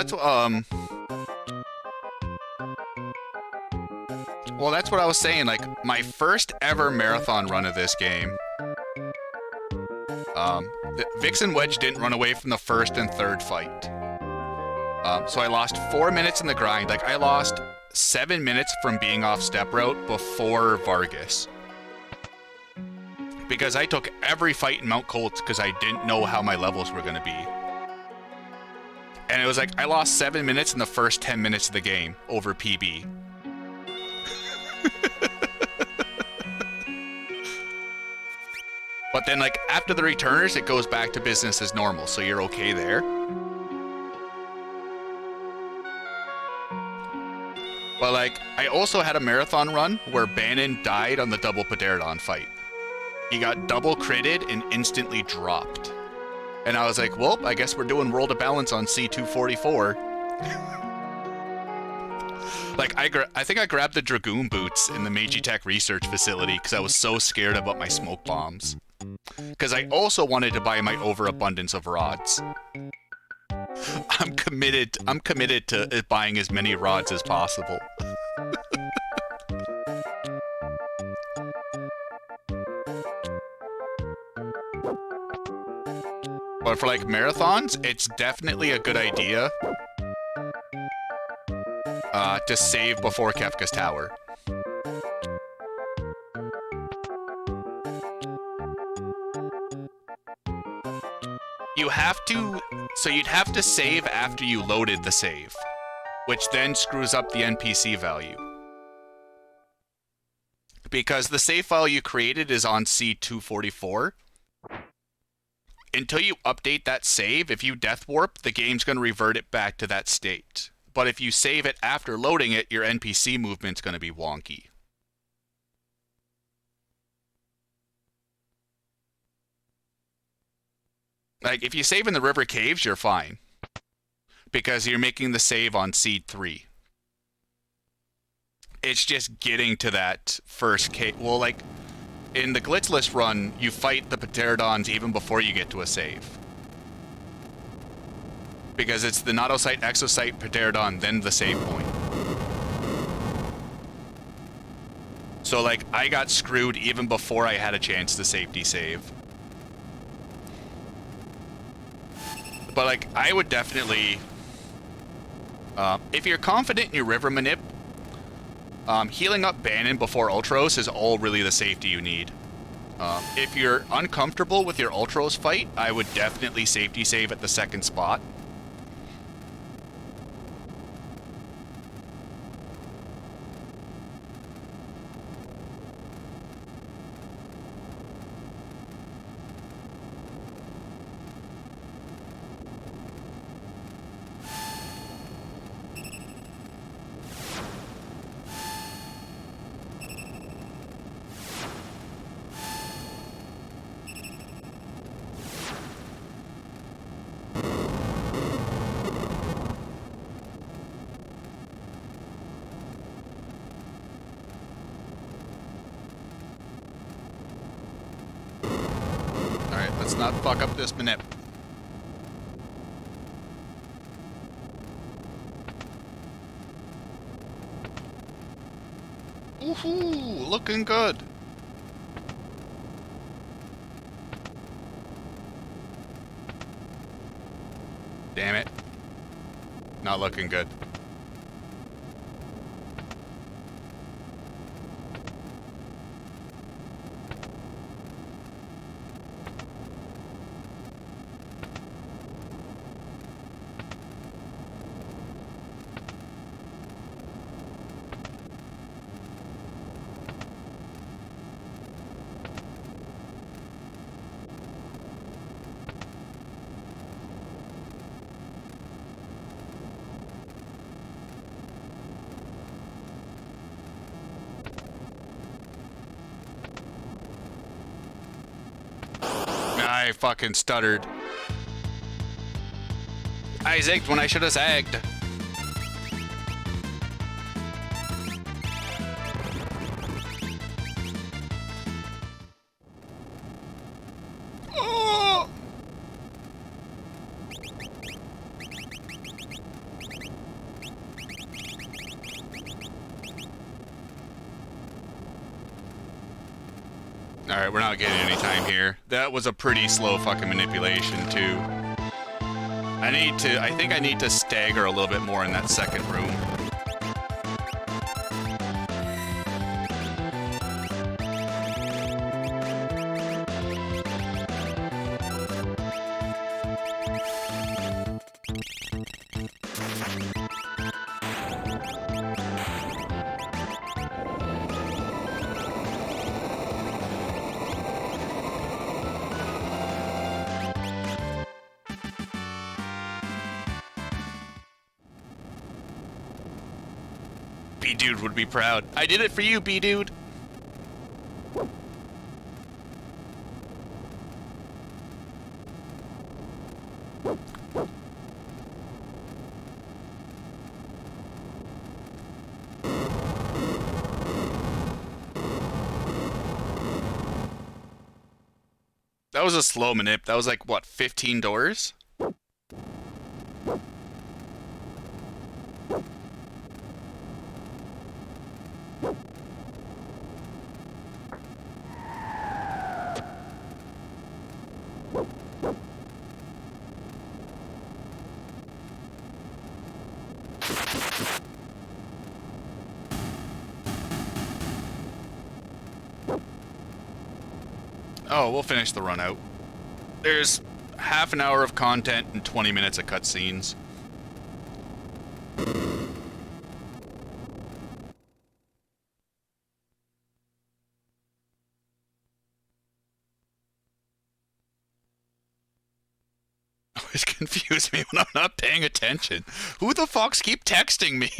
that's what I was saying. Like, my first ever marathon run of this game. Vixen Wedge didn't run away from the first and third fight. So I lost 4 minutes in the grind. Like, I lost 7 minutes from being off step route before Vargas. Because I took every fight in Mount Colts because I didn't know how my levels were going to be. And it was like, I lost 7 minutes in the first 10 minutes of the game over PB. But then, like, after the returners, it goes back to business as normal, so you're okay there. But, like, I also had a marathon run where Bannon died on the double Pterodon fight. He got double critted and instantly dropped. And I was like, well, I guess we're doing World of Balance on C244. Like, I think I grabbed the Dragoon boots in the Meiji Tech research facility because I was so scared about my smoke bombs. Because I also wanted to buy my overabundance of rods. I'm committed to buying as many rods as possible. But for, like, marathons, it's definitely a good idea to save before Kefka's Tower. You have to... So you'd have to save after you loaded the save, which then screws up the NPC value. Because the save file you created is on C244. Until you update that save, if you death warp, the game's going to revert it back to that state. But if you save it after loading it, your NPC movement's going to be wonky. Like, if you save in the river caves, you're fine. Because you're making the save on seed 3. It's just getting to that first cave. Well, like, in the glitchless run, you fight the pterodons even before you get to a save. Because it's the Nodocyte, Exocyte, Pterodon, then the save point. So, like, I got screwed even before I had a chance to safety save. But, like, I would definitely... if you're confident in your river manip, healing up Bannon before Ultros is all really the safety you need. If you're uncomfortable with your Ultros fight, I would definitely safety save at the second spot. Let's not fuck up this manip. Woohoo! Looking good. Damn it. Not looking good. I fucking stuttered. I zigged when I should have zagged. Oh! Alright, we're not getting any time here. That was a pretty slow fucking manipulation, too. I think I need to stagger a little bit more in that second room. B-Dude would be proud. I did it for you, B-Dude. That was a slow manip. That was like, what, 15 doors? Oh, we'll finish the run out. There's half an hour of content and 20 minutes of cutscenes. confuse me when I'm not paying attention. Who the fucks keep texting me?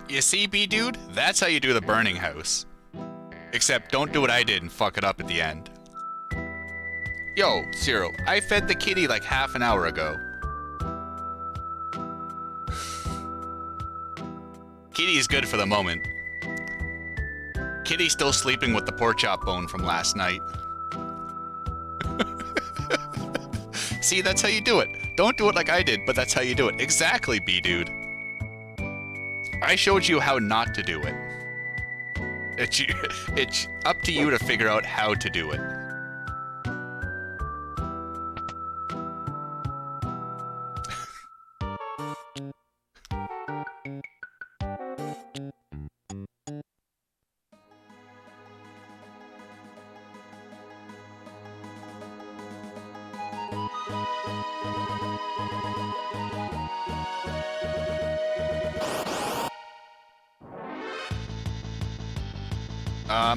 You see, B-Dude? That's how you do the burning house. Except don't do what I did and fuck it up at the end. Yo, Zero, I fed the kitty like half an hour ago. Kitty's good for the moment. Kitty's still sleeping with the pork chop bone from last night. See, that's how you do it. Don't do it like I did, but that's how you do it. Exactly, B-Dude. I showed you how not to do it. It's up to you to figure out how to do it.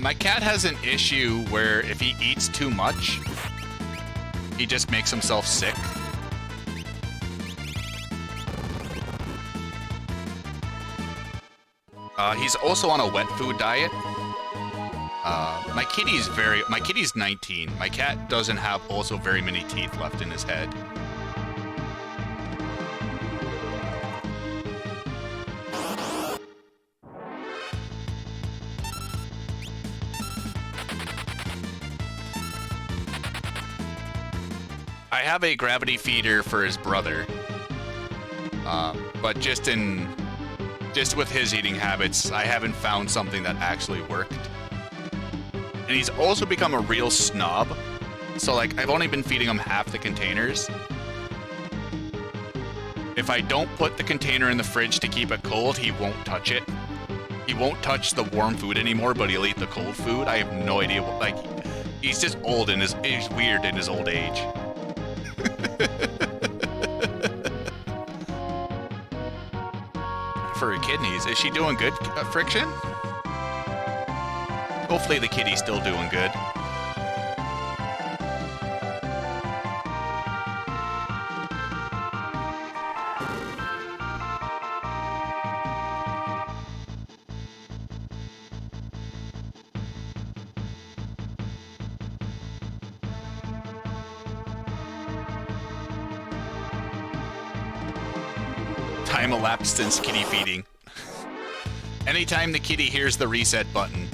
My cat has an issue where if he eats too much, he just makes himself sick. He's also on a wet food diet. My kitty's 19. My cat doesn't have also very many teeth left in his head. I have a gravity feeder for his brother, but just with his eating habits, I haven't found something that actually worked. And he's also become a real snob, so like I've only been feeding him half the containers. If I don't put the container in the fridge to keep it cold, he won't touch it. He won't touch the warm food anymore, but he'll eat the cold food. I have no idea what, like, he's just old and he's weird in his old age. For her kidneys. Is she doing good, Friction? Hopefully the kitty's still doing good. Time elapsed since kitty feeding. Anytime the kitty hears the reset button.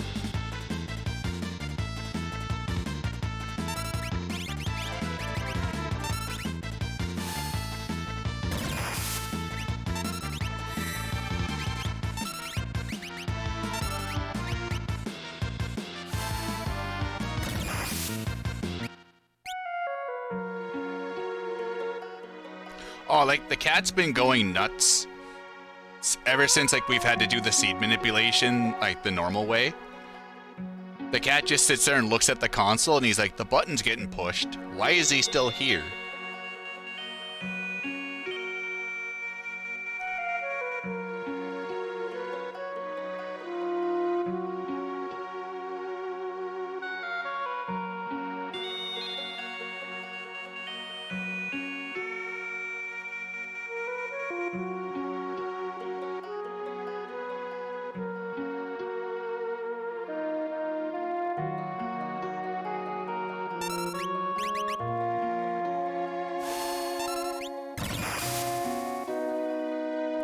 Oh, like, the cat's been going nuts ever since, like, we've had to do the seed manipulation, like, the normal way. The cat just sits there and looks at the console, and he's like, the button's getting pushed. Why is he still here?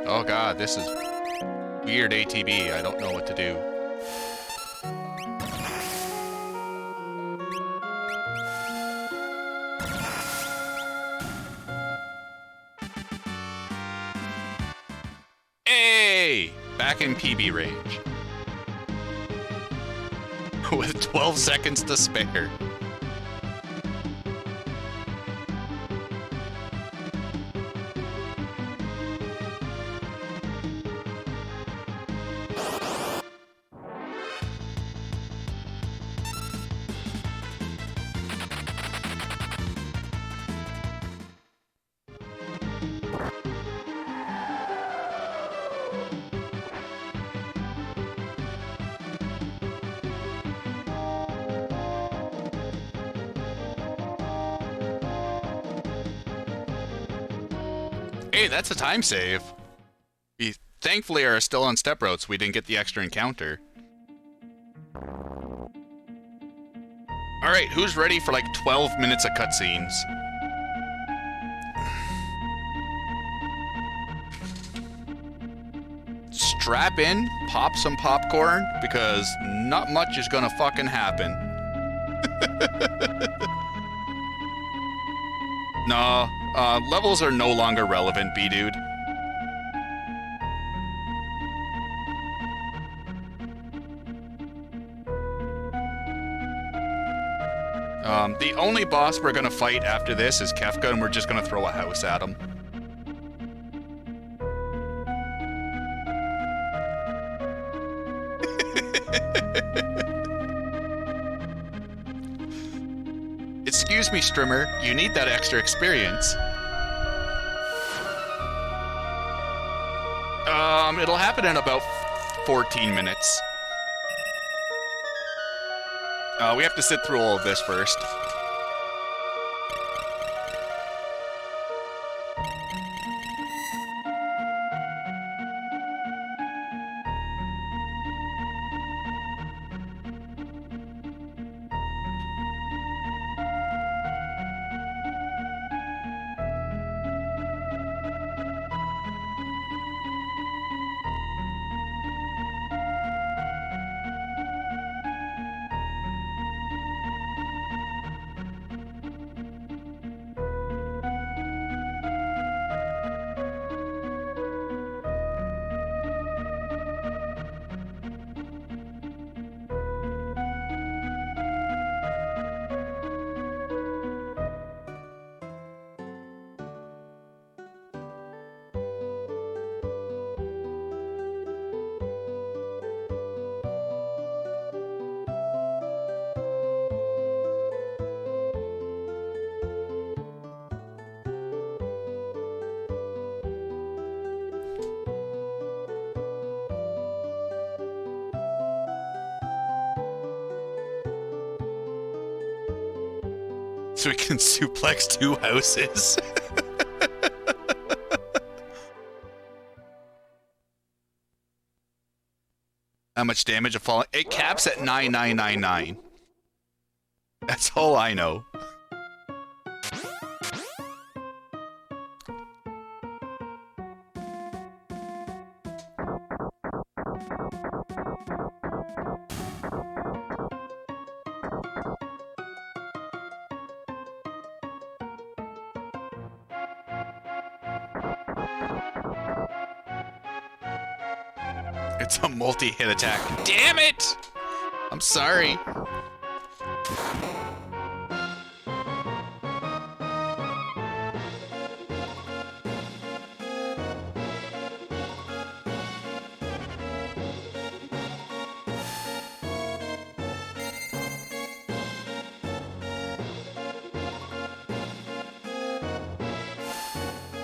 Oh god, this is weird ATB. I don't know what to do. Hey! Back in PB range. With 12 seconds to spare. Hey, that's a time save. We thankfully are still on step routes. We didn't get the extra encounter. Alright, who's ready for like 12 minutes of cutscenes? Strap in, pop some popcorn, because not much is gonna fucking happen. No, levels are no longer relevant, B-dude. The only boss we're gonna fight after this is Kefka, and we're just gonna throw a house at him. Excuse me, Strimmer, you need that extra experience. It'll happen in about 14 minutes. We have to sit through all of this first. So we can suplex 2 houses. How much damage a falling? It caps at 9999. That's all I know. It's a multi-hit attack. Damn it! I'm sorry.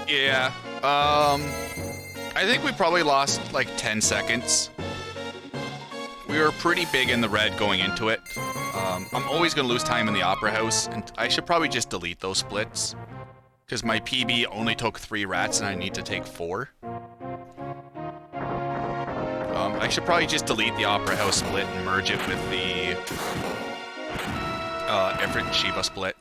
Yeah, I think we probably lost like 10 seconds. We were pretty big in the red going into it. I'm always going to lose time in the Opera House, and I should probably just delete those splits. Because my PB only took 3 rats and I need to take 4. I should probably just delete the Opera House split and merge it with the Ifrit Shiva split.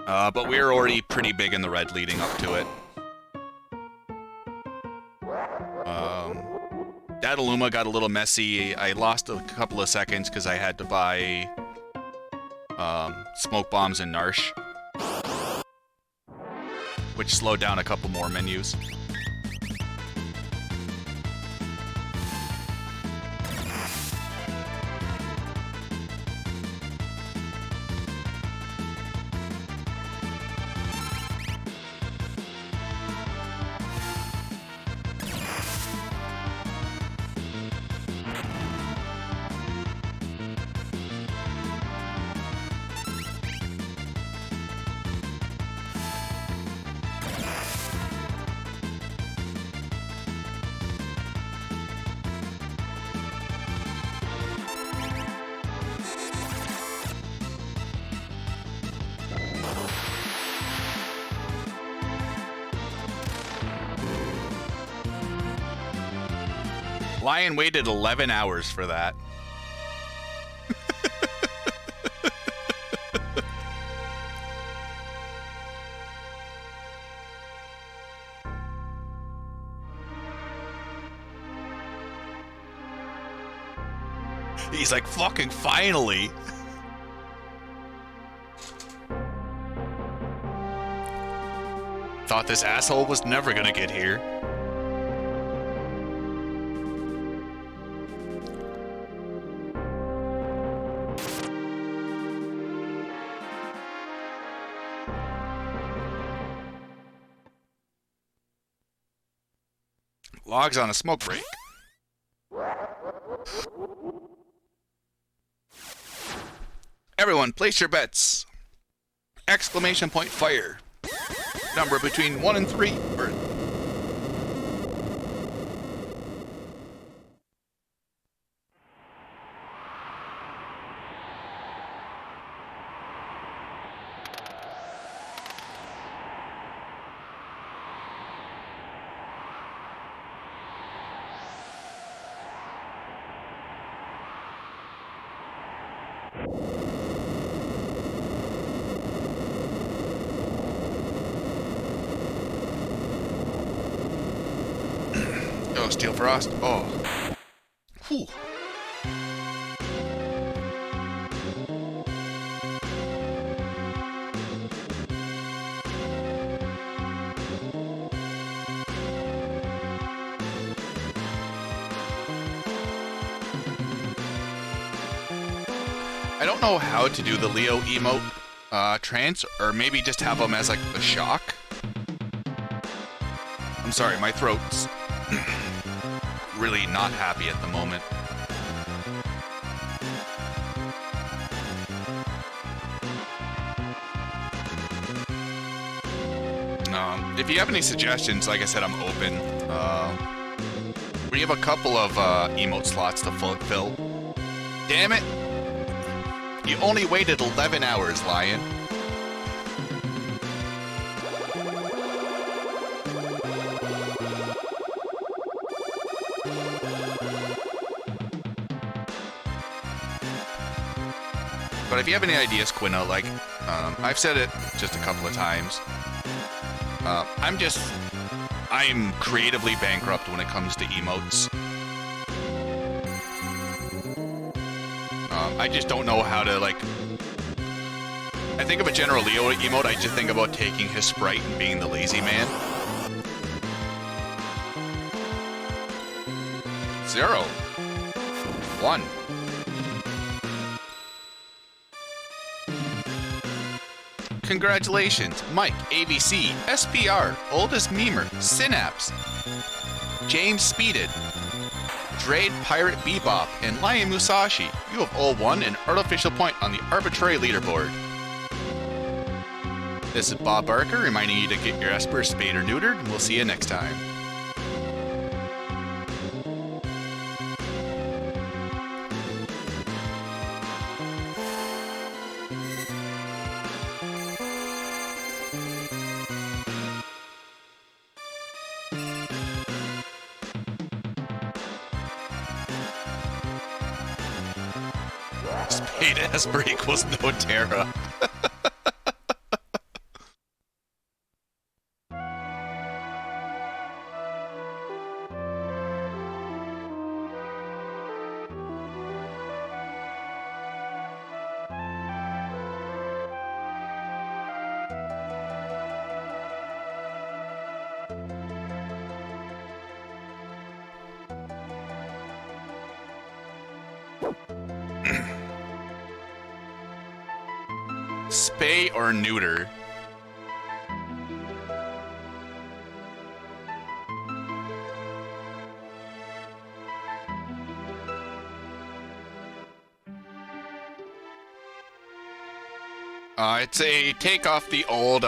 But we were already pretty big in the red leading up to it. Dadaluma got a little messy. I lost a couple of seconds because I had to buy smoke bombs and Narshe, which slowed down a couple more menus. Lion waited 11 hours for that. He's like, fucking finally. Thought this asshole was never gonna get here. Logs on a smoke break. Everyone, place your bets. Exclamation point fire. Number between 1 and 3. Or Steel Frost. Oh. Whew. I don't know how to do the Leo emote trance, or maybe just have them as like the shock. I'm sorry, my throat's really not happy at the moment. If you have any suggestions, like I said, I'm open. We have a couple of emote slots to fill. Damn it! You only waited 11 hours, Lion. But if you have any ideas, Quina, like, I've said it just a couple of times. I'm creatively bankrupt when it comes to emotes. I just don't know how to, like... I think of a General Leo emote, I just think about taking his sprite and being the lazy man. 0. 1. Congratulations, Mike, AVC, SPR, Oldest Memer, Synapse, James Speeded, Drade Pirate Bebop, and Lion Musashi. You have all won an artificial point on the arbitrary leaderboard. This is Bob Barker reminding you to get your Esper spayed or neutered, and we'll see you next time. Spade Esper equals no Terra. Spay or neuter? It's a take off the old,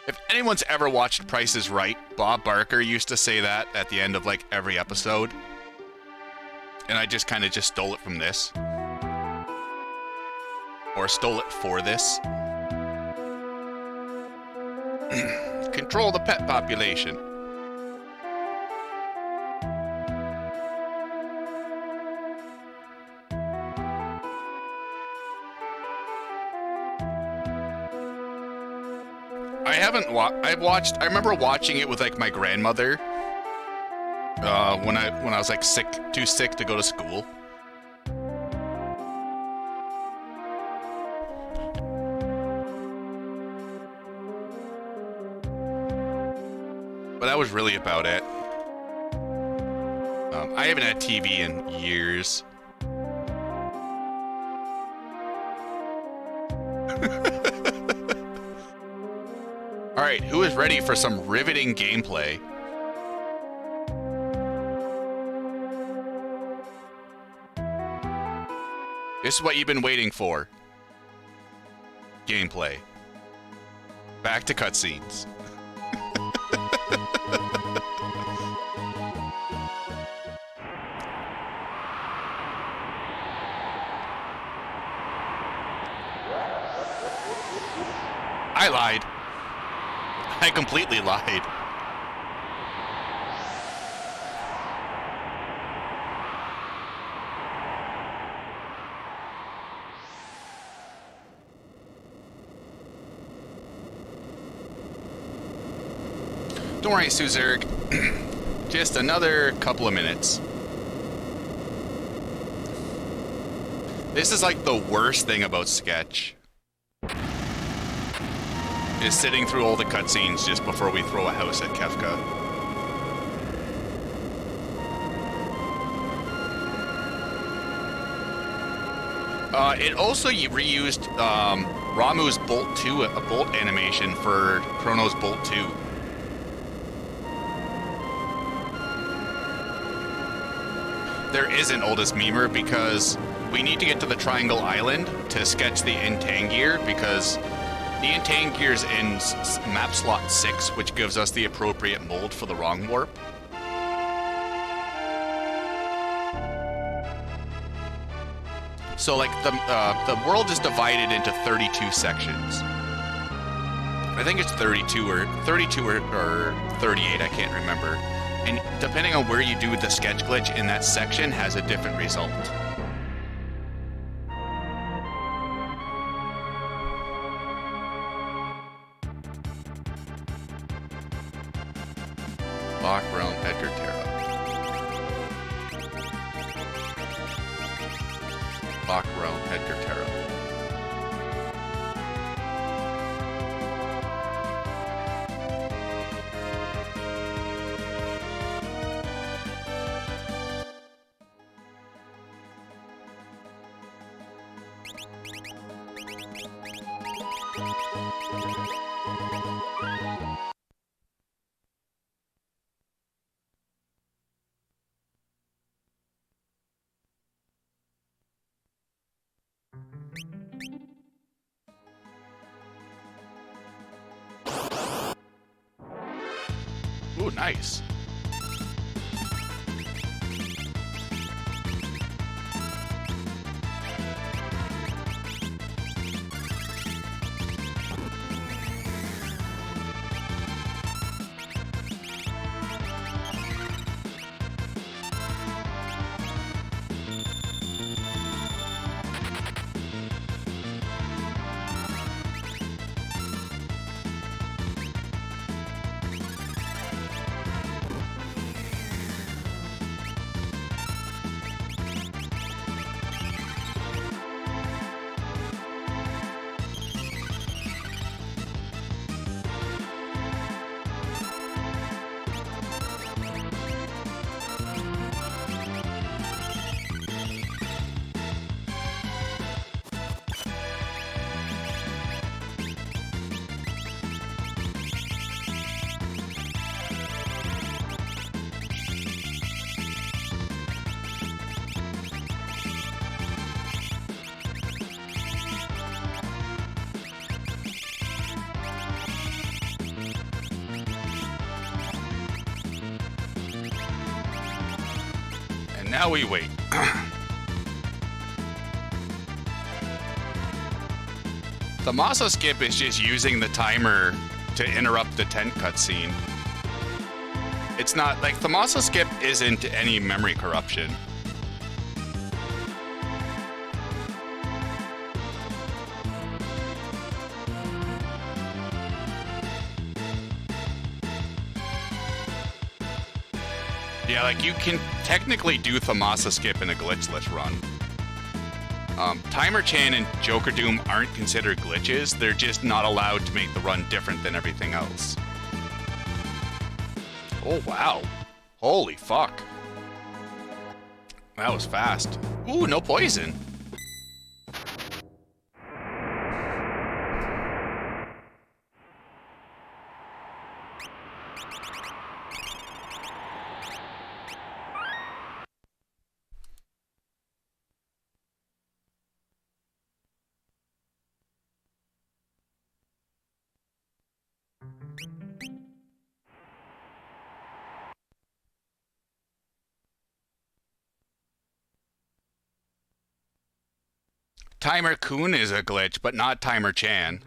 if anyone's ever watched Price is Right, Bob Barker used to say that at the end of, like, every episode. And I just kind of just stole it from this. Or stole it for this. Control the pet population. I remember watching it with like my grandmother when I was like too sick to go to school. But that was really about it. I haven't had TV in years. Alright, who is ready for some riveting gameplay? This is what you've been waiting for. Gameplay. Back to cutscenes. I lied. I completely lied. Don't worry, Suzerg. Just another couple of minutes. This is like the worst thing about Sketch. Is sitting through all the cutscenes just before we throw a house at Kefka. It also reused Ramuh's Bolt 2, a bolt animation for Chrono's Bolt 2. There isn't Oldest Memer because we need to get to the Triangle Island to sketch the Intangir because the Intangir's in map slot 6, which gives us the appropriate mold for the wrong warp. So, like, the world is divided into 32 sections. I think it's 32 or 38, I can't remember. And depending on where you do the sketch glitch in that section has a different result. Lock Realm Edgar Terra. Lock Realm Edgar Terra. Ooh, nice. Now we wait. The Masa skip is just using the timer to interrupt the tent cutscene. It's not like the Masa skip isn't any memory corruption. Yeah, like you can technically do Thamasa skip in a glitchless run. Timer Chan and Joker Doom aren't considered glitches, they're just not allowed to make the run different than everything else. Oh wow. Holy fuck. That was fast. Ooh, no poison. Timer Kun is a glitch, but not Timer Chan.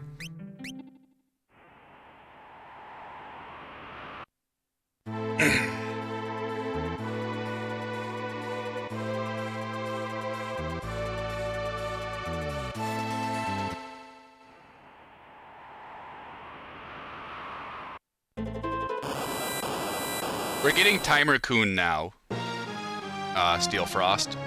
We're getting Timer Kun now. Steel Frost.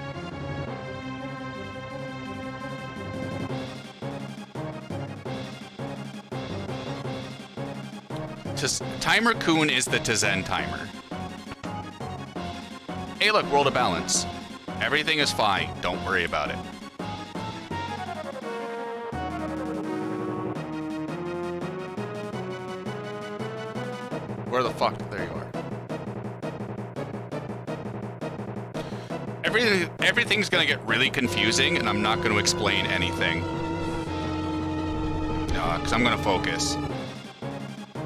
Timer Kun is the Tizen timer. Hey look, World of Balance. Everything is fine, don't worry about it. Where the fuck? There you are. Everything's gonna get really confusing, and I'm not gonna explain anything. Because I'm gonna focus.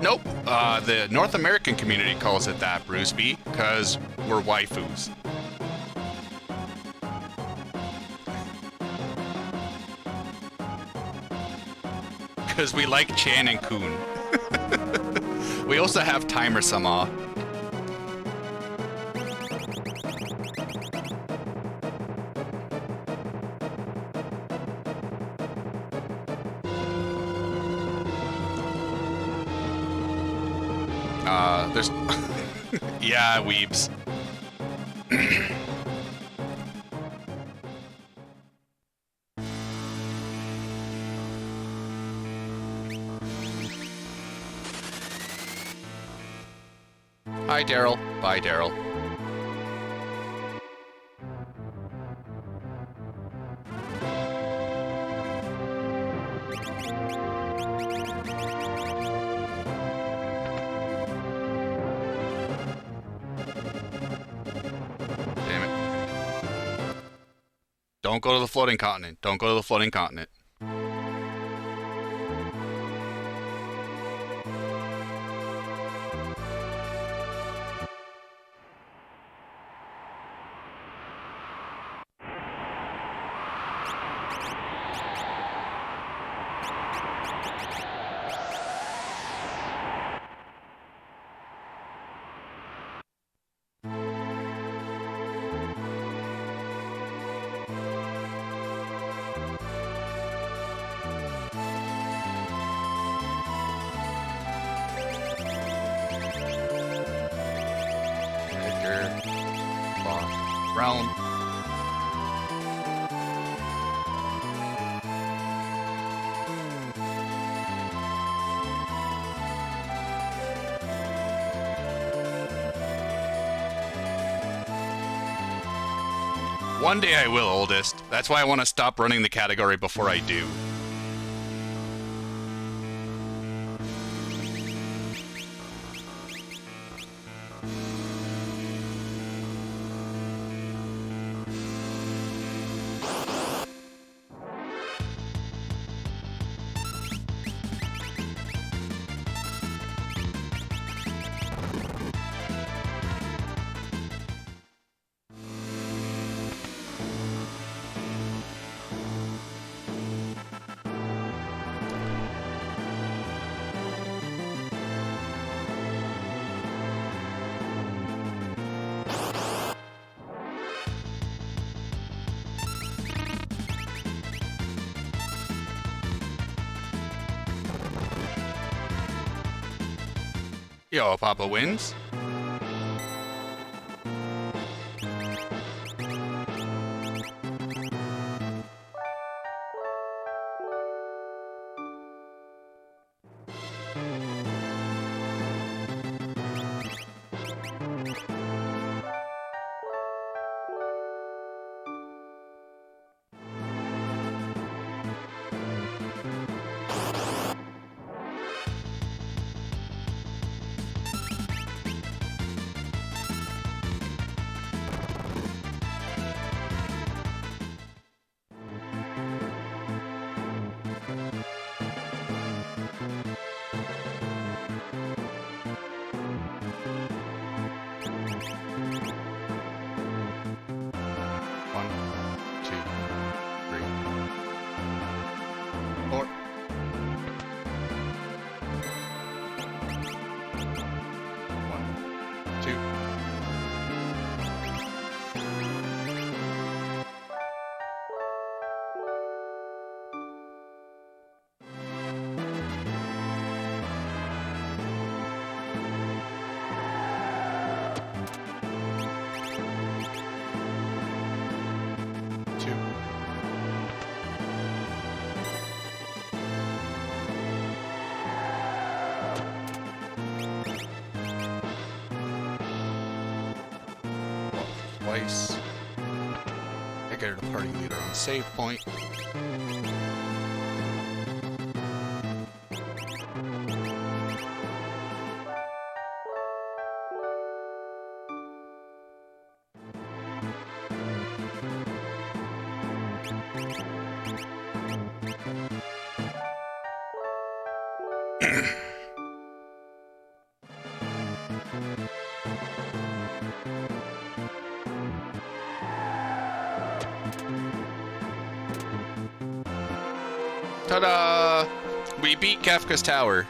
Nope, the North American community calls it that, Bruceby, because we're waifus. Because we like Chan and Kun. We also have Timer Sama. There's... yeah, weebs. Hi, Daryl. Bye, Daryl. Don't go to the floating continent. Don't go to the floating continent. Realm. One day I will, oldest. That's why I want to stop running the category before I do. Yo, Papa wins. One, two, three, four. One, two. Two. Twice. I get her the party leader on save point. Ta-da! We beat Kefka's tower.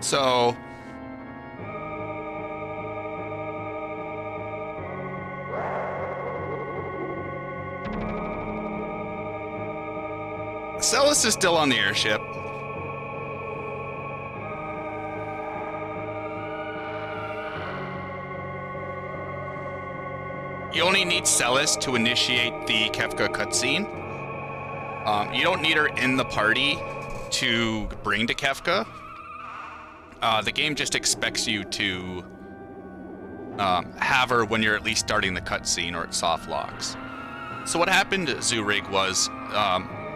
So Celis is still on the airship. You only need Celis to initiate the Kefka cutscene. You don't need her in the party to bring to Kefka. The game just expects you to have her when you're at least starting the cutscene or it soft locks. So what happened, Zurich, was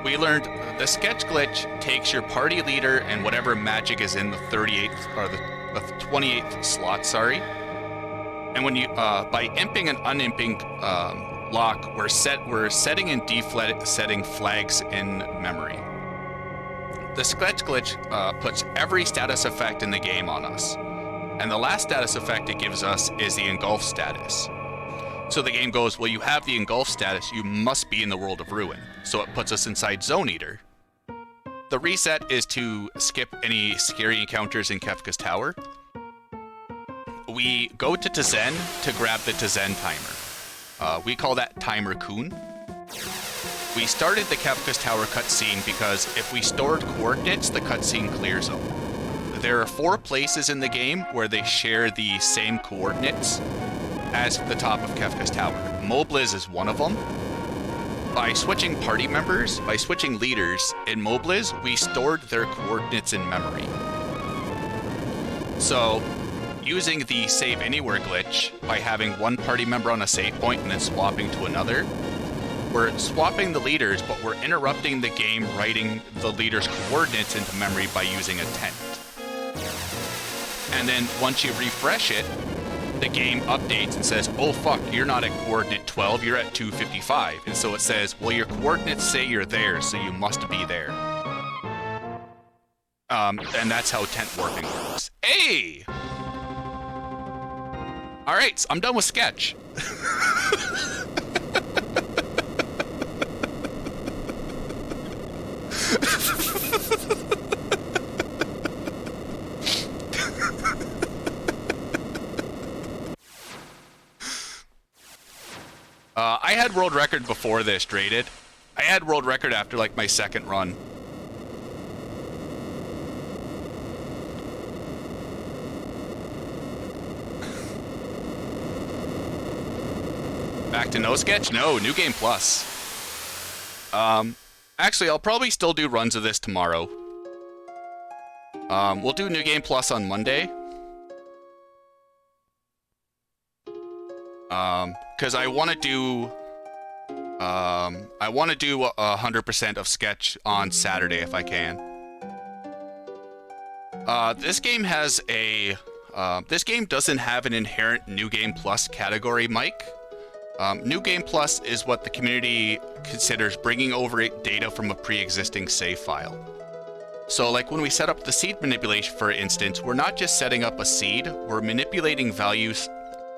we learned the sketch glitch takes your party leader and whatever magic is in the 38th or the 28th slot, sorry. And when you by imping and unimping lock, we're setting and setting flags in memory. The sketch glitch puts every status effect in the game on us, and the last status effect it gives us is the engulf status. So the game goes, well, you have the engulf status, you must be in the world of ruin. So it puts us inside Zone Eater. The reset is to skip any scary encounters in Kefka's tower. We go to Tizen to grab the Tizen timer. We call that Timer Kun. We started the Kefka's tower cutscene because if we stored coordinates, the cutscene clears them. There are 4 places in the game where they share the same coordinates as the top of Kefka's tower. Mobliz is one of them. By switching party members, by switching leaders in Mobliz, we stored their coordinates in memory. So, using the save anywhere glitch by having one party member on a save point and then swapping to another, we're swapping the leaders, but we're interrupting the game writing the leader's coordinates into memory by using a tent. And then once you refresh it, the game updates and says, oh fuck, you're not at coordinate 12, you're at 255. And so it says, well, your coordinates say you're there, so you must be there. And that's how tent warping works. Hey! Alright, so I'm done with sketch. I had world record before this traded. I had world record after like my second run. Back to no sketch? No, new game plus. Actually, I'll probably still do runs of this tomorrow. We'll do new game plus on Monday. Because I want to do 100% of sketch on Saturday if I can. This game has a this game doesn't have an inherent new game plus category, Mike. New game plus is what the community considers bringing over data from a pre-existing save file. So like when we set up the seed manipulation, for instance, we're not just setting up a seed, we're manipulating values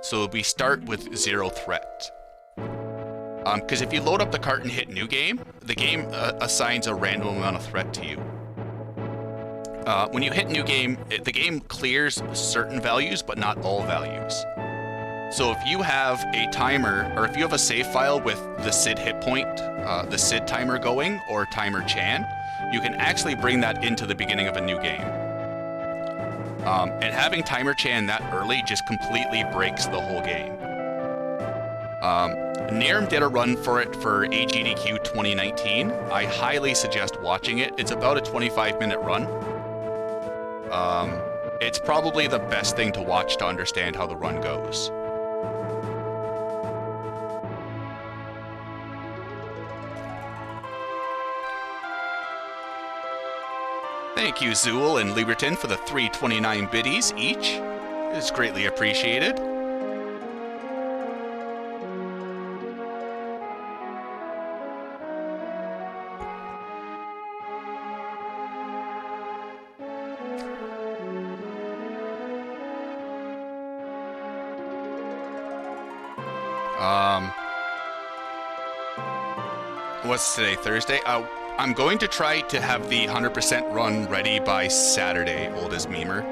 so we start with 0 threat. Because if you load up the cart and hit new game, the game assigns a random amount of threat to you. When you hit new game, the game clears certain values, but not all values. So if you have a timer, or if you have a save file with the SID hit point, the SID timer going, or timer Chan, you can actually bring that into the beginning of a new game. And having timer Chan that early just completely breaks the whole game. Nirm did a run for it for AGDQ 2019. I highly suggest watching it. It's about a 25-minute run. It's probably the best thing to watch to understand how the run goes. Thank you, Zool and Lieberton, for the 329 biddies each. It's greatly appreciated. What's today, Thursday? I'm going to try to have the 100% run ready by Saturday, oldest memer.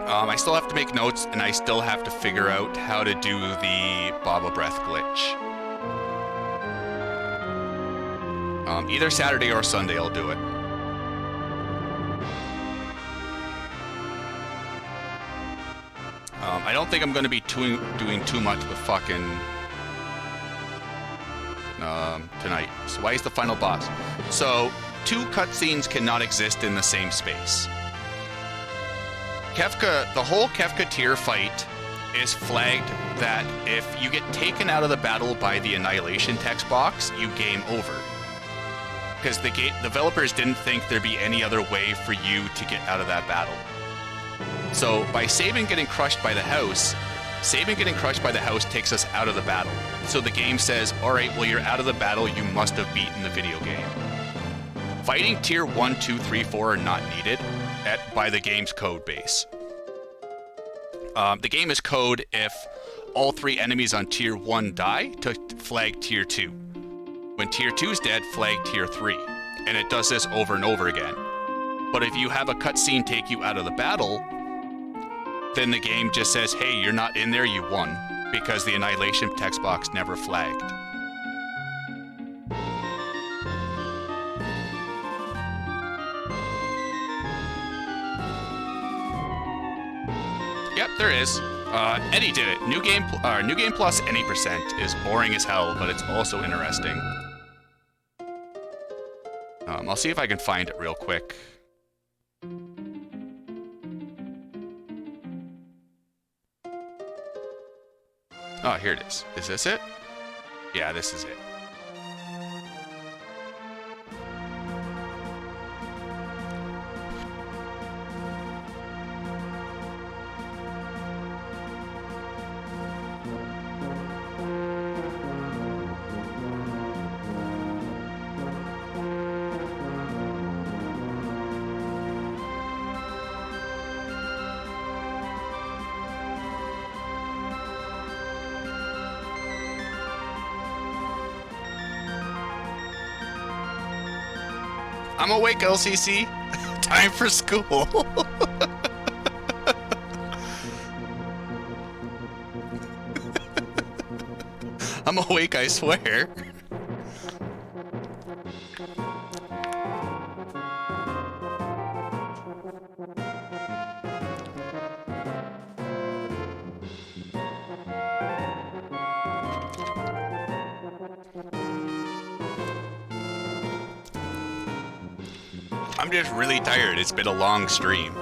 I still have to make notes, and I still have to figure out how to do the Baba Breath glitch. Either Saturday or Sunday I'll do it. I don't think I'm going to be doing too much with fucking... tonight. So why is the final boss? So, 2 cutscenes cannot exist in the same space. Kefka, the whole Kefka tier fight is flagged that if you get taken out of the battle by the Annihilation text box, you game over. Because the developers didn't think there'd be any other way for you to get out of that battle. So, by saving getting crushed by the house, saving getting crushed by the house takes us out of the battle. So the game says, alright, well you're out of the battle, you must have beaten the video game. Fighting tier 1, 2, 3, 4 are not needed by the game's code base. The game is code if all 3 enemies on tier 1 die to flag tier 2. When tier 2 is dead, flag tier 3. And it does this over and over again. But if you have a cutscene take you out of the battle, then the game just says, hey, you're not in there, you won. Because the Annihilation text box never flagged. Yep, there is. Eddie did it. New game plus any percent is boring as hell, but it's also interesting. I'll see if I can find it real quick. Oh, here it is. Is this it? Yeah, this is it. I'm awake, LCC. Time for school. I'm awake, I swear. I'm just really tired. It's been a long stream.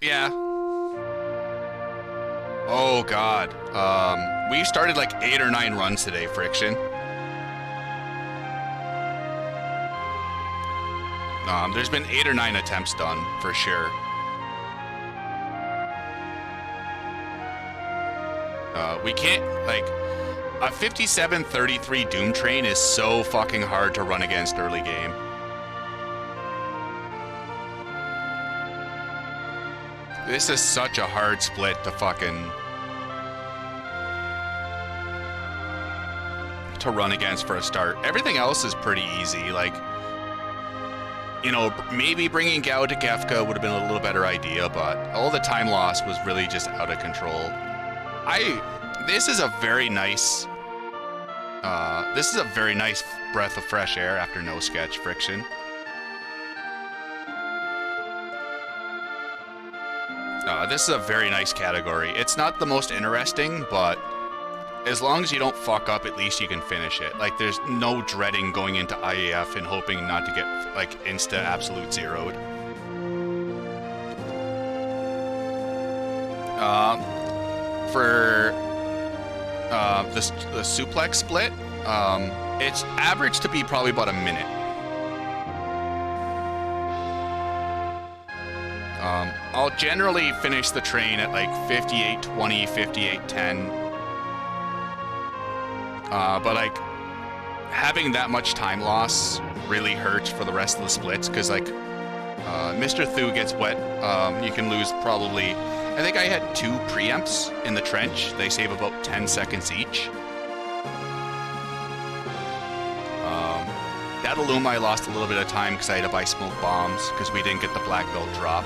Yeah. Oh god. We started like 8 or 9 runs today, Friction. There's been 8 or 9 attempts done, for sure. We can't, like, a 57-33 Doom Train is so fucking hard to run against early game. This is such a hard split to run against for a start. Everything else is pretty easy, like, you know, maybe bringing Gao to Kefka would have been a little better idea, but all the time loss was really just out of control. This is a very nice breath of fresh air after no sketch, Friction. This is a very nice category. It's not the most interesting, but as long as you don't fuck up, at least you can finish it. Like, there's no dreading going into IAF and hoping not to get, like, insta-absolute zeroed. For the suplex split, it's averaged to be probably about a minute. I'll generally finish the train at like 58:20, 58:10. But like, having that much time loss really hurts for the rest of the splits, because like, Mr. Thu gets wet, you can lose probably, I think I had 2 preempts in the trench. They save about 10 seconds each. That Illuma, I lost a little bit of time because I had to buy smoke bombs because we didn't get the black belt drop.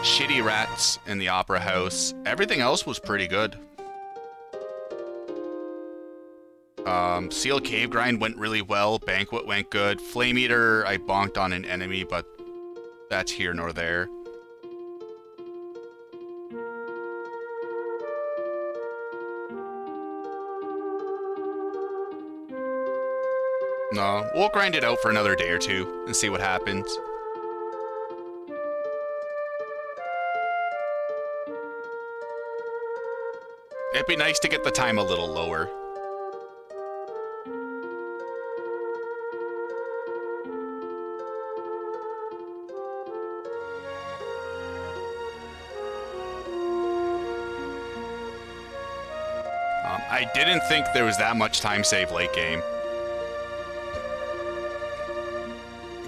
Shitty rats in the Opera House. Everything else was pretty good. Seal Cave Grind went really well. Banquet went good. Flame Eater, I bonked on an enemy, but that's here nor there. No, we'll grind it out for another day or two and see what happens. It'd be nice to get the time a little lower. I didn't think there was that much time save late game.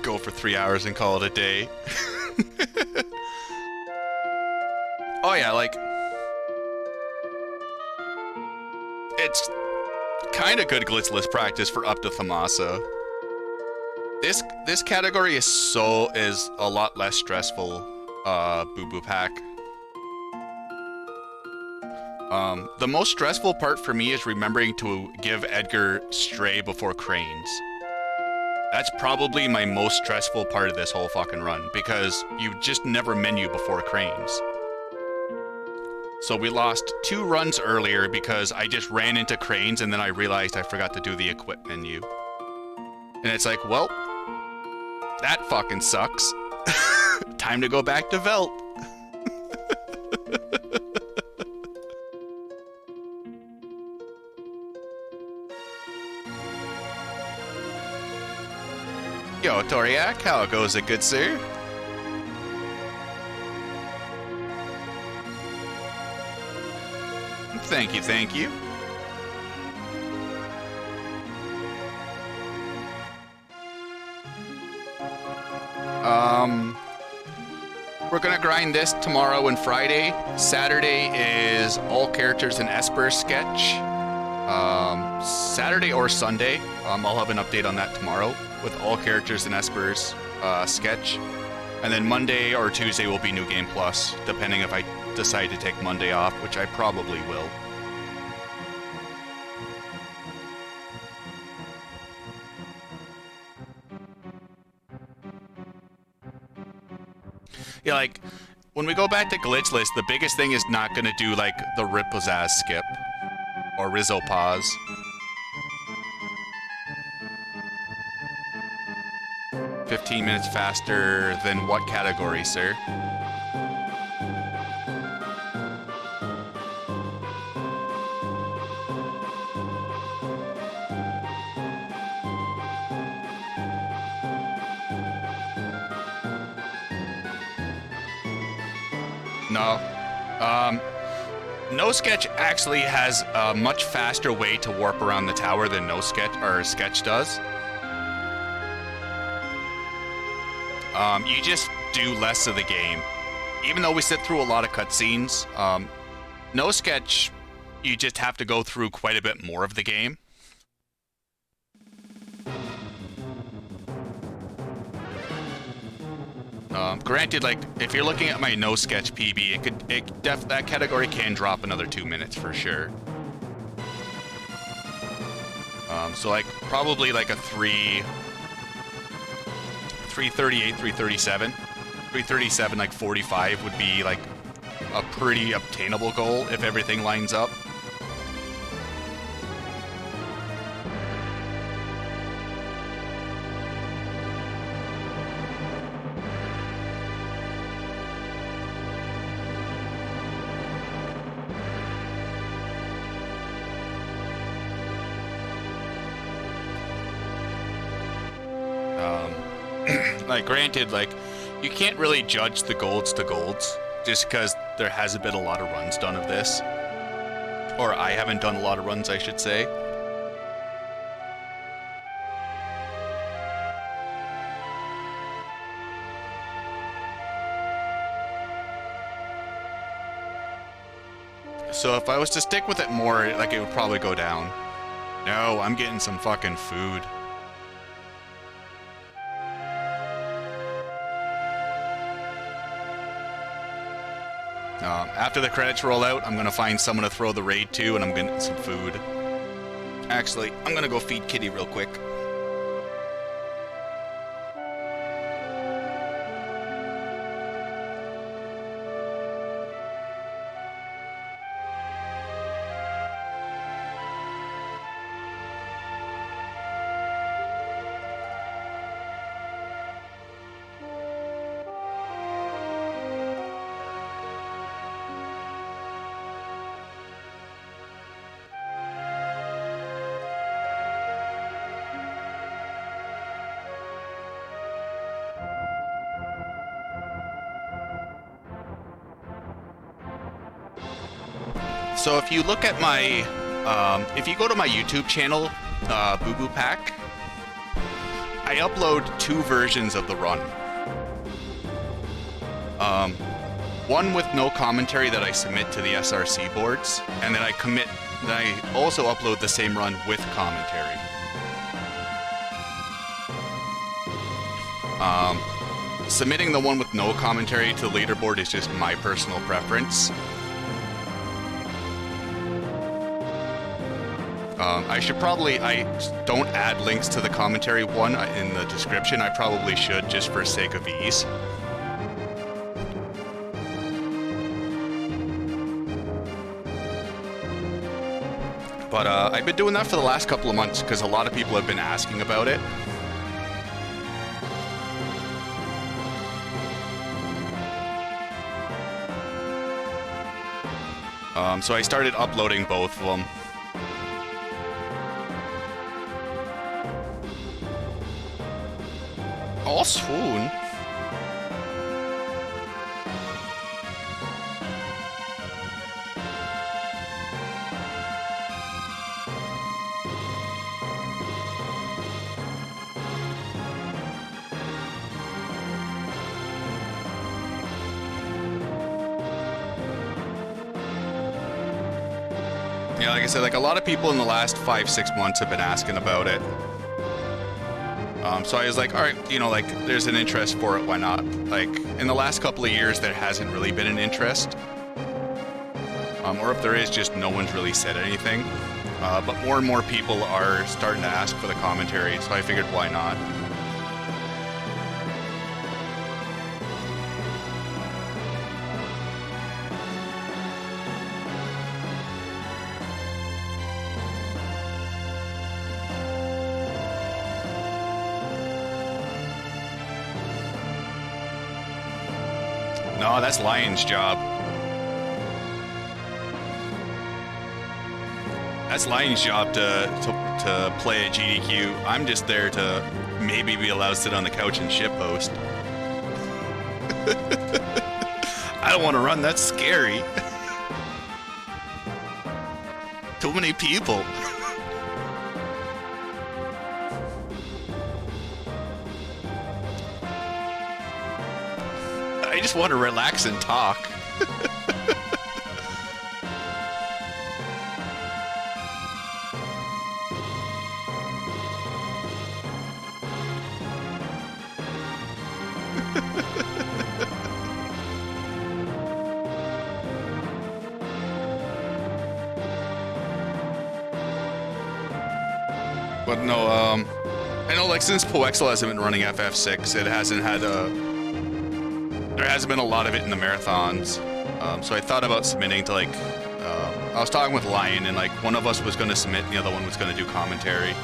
Go for 3 hours and call it a day. Oh yeah, like, it's kind of good glitzless practice for up to Thamasa. This category is a lot less stressful. Boo Boo Pack. The most stressful part for me is remembering to give Edgar Stray before Cranes. That's probably my most stressful part of this whole fucking run, because you just never menu before Cranes. So we lost 2 runs earlier because I just ran into Cranes and then I realized I forgot to do the equip menu. And it's like, well, that fucking sucks. Time to go back to Velt. Yo, Toriak, how goes it, good sir? Thank you, thank you. We're gonna grind this tomorrow and Friday. Saturday is all characters in Esper sketch. Saturday or Sunday, I'll have an update on that tomorrow with all characters in Esper's sketch. And then Monday or Tuesday will be New Game Plus, depending if I decide to take Monday off, which I probably will. Yeah, like, when we go back to glitch list, the biggest thing is not gonna do, like, the Rip Pizzazz skip. Or Rizzo pause. "15 minutes faster than what category, sir?" No. No Sketch actually has a much faster way to warp around the tower than No Sketch or Sketch does. You just do less of the game. Even though we sit through a lot of cutscenes, No Sketch, you just have to go through quite a bit more of the game. Granted, like, if you're looking at my No Sketch PB, that category can drop another 2 minutes for sure. So like, probably like a 338, 337. 337, like 45 would be like a pretty obtainable goal if everything lines up. Like, granted, like, you can't really judge the golds to golds, just because there hasn't been a lot of runs done of this. Or I haven't done a lot of runs, I should say. So if I was to stick with it more, like, it would probably go down. No, I'm getting some fucking food. After the credits roll out, I'm gonna find someone to throw the raid to, and I'm gonna get some food. Actually, I'm gonna go feed Kitty real quick. So if you look at my, if you go to my YouTube channel, Boo Boo Pack, I upload 2 versions of the run. One with no commentary that I submit to the SRC boards, and then I also upload the same run with commentary. Submitting the one with no commentary to the leaderboard is just my personal preference. I don't add links to the commentary one in the description. I probably should, just for sake of ease. But I've been doing that for the last couple of months because a lot of people have been asking about it. So I started uploading both of them. Oh, swoon. Yeah, like I said, like a lot of people in the last 5-6 months have been asking about it. So I was like, all right, you know, like there's an interest for it, why not? Like in the last couple of years, there hasn't really been an interest. Or if there is, just no one's really said anything. But more and more people are starting to ask for the commentary, so I figured why not? No, that's Lion's job. That's Lion's job to play at GDQ. I'm just there to maybe be allowed to sit on the couch and shitpost. I don't want to run, that's scary. Too many people. I just want to relax and talk. But no, I know like since Poexel hasn't been running FF6, it hasn't had there hasn't been a lot of it in the marathons. So I thought about submitting to like, I was talking with Lion and like one of us was going to submit and the other one was going to do commentary.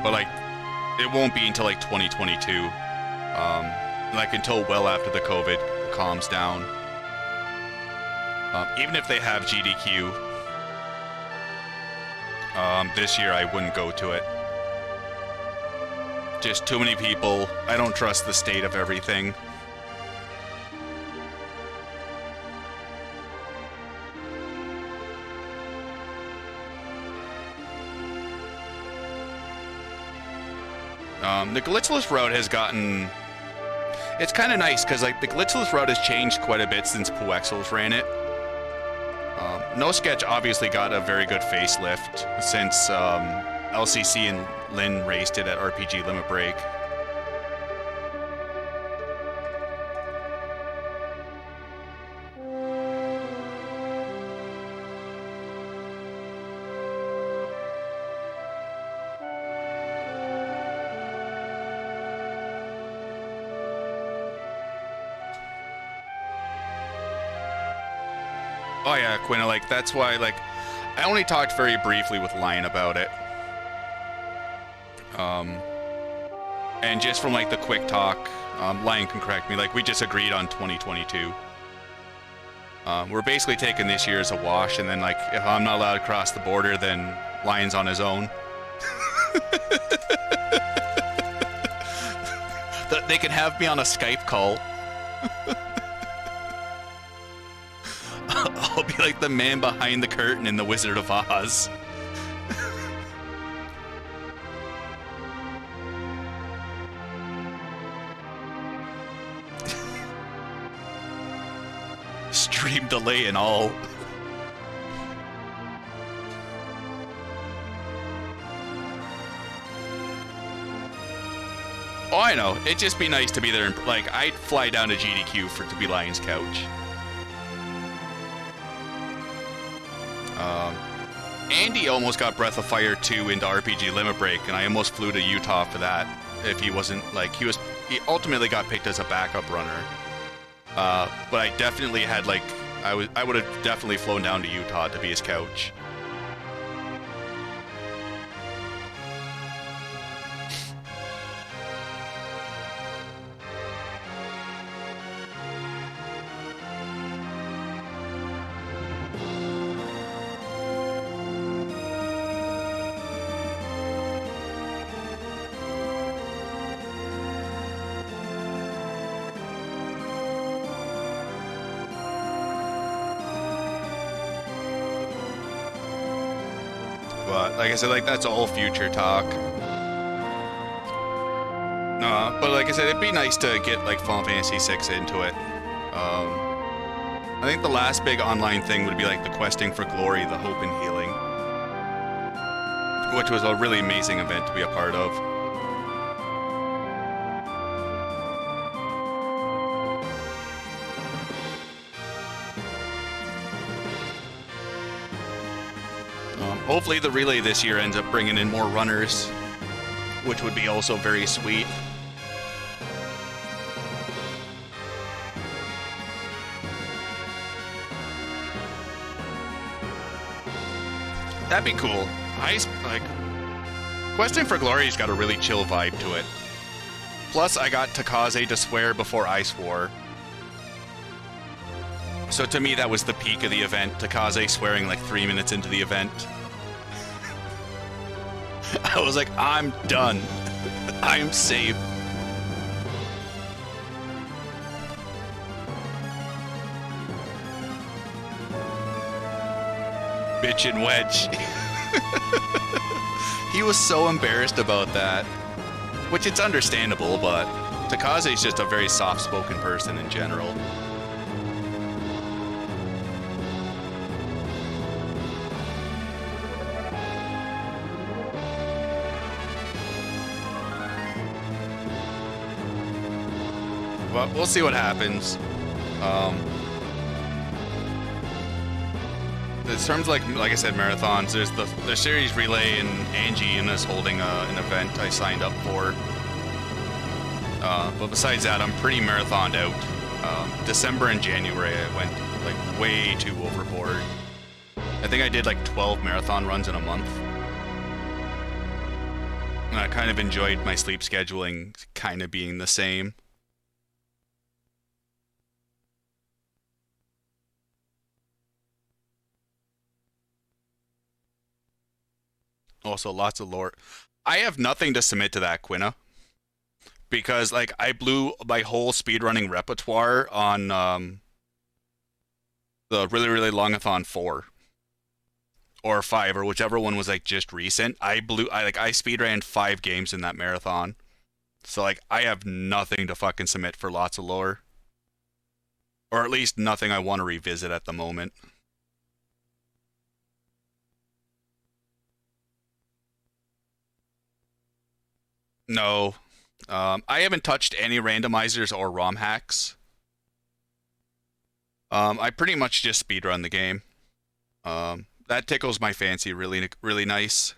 But like, it won't be until like 2022. Like until well after the COVID calms down. Even if they have GDQ, this year I wouldn't go to it. Just too many people. I don't trust the state of everything. The glitchless route has gotten... It's kind of nice, because like the glitchless route has changed quite a bit since Poexels ran it. No Sketch obviously got a very good facelift since LCC and Lynn raced it at RPG Limit Break. Oh yeah, Quinn, like, that's why, like, I only talked very briefly with Lion about it. And just from, like, the quick talk, Lion can correct me, like, we just agreed on 2022. We're basically taking this year as a wash, and then, like, if I'm not allowed to cross the border, then Lion's on his own. They can have me on a Skype call. I'll be like the man behind the curtain in The Wizard of Oz. Stream delay and all. Oh, I know. It'd just be nice to be there. Like, I'd fly down to GDQ to be Lion's couch. Andy almost got Breath of Fire 2 into RPG Limit Break, and I almost flew to Utah for that. If he wasn't, like, he ultimately got picked as a backup runner. But I definitely had, like, I would have definitely flown down to Utah to be his couch. But like I said, like, that's all future talk. No, but like I said, it'd be nice to get like Final Fantasy VI into it. I think the last big online thing would be like the Questing for Glory, the Hope and Healing, which was a really amazing event to be a part of. Hopefully the relay this year ends up bringing in more runners, which would be also very sweet. That'd be cool. Questing for Glory's got a really chill vibe to it. Plus, I got Takaze to swear before I swore. So to me, that was the peak of the event. Takaze swearing like 3 minutes into the event. I was like, I'm done. I'm safe. Bitch and Wedge. He was so embarrassed about that. Which it's understandable, but Takaze's just a very soft-spoken person in general. But we'll see what happens. In terms like I said, marathons, there's the series relay, and Angie and us holding an event I signed up for. But besides that, I'm pretty marathoned out. December and January, I went like way too overboard. I think I did like 12 marathon runs in a month. And I kind of enjoyed my sleep scheduling kind of being the same. Also, lots of lore. I have nothing to submit to that, Quina, because like I blew my whole speedrunning repertoire on the really longathon 4 or 5 or whichever one was like just recent. I speedran 5 games in that marathon, so like I have nothing to fucking submit for lots of lore, or at least nothing I want to revisit at the moment. No. I haven't touched any randomizers or ROM hacks. I pretty much just speedrun the game. That tickles my fancy really nice.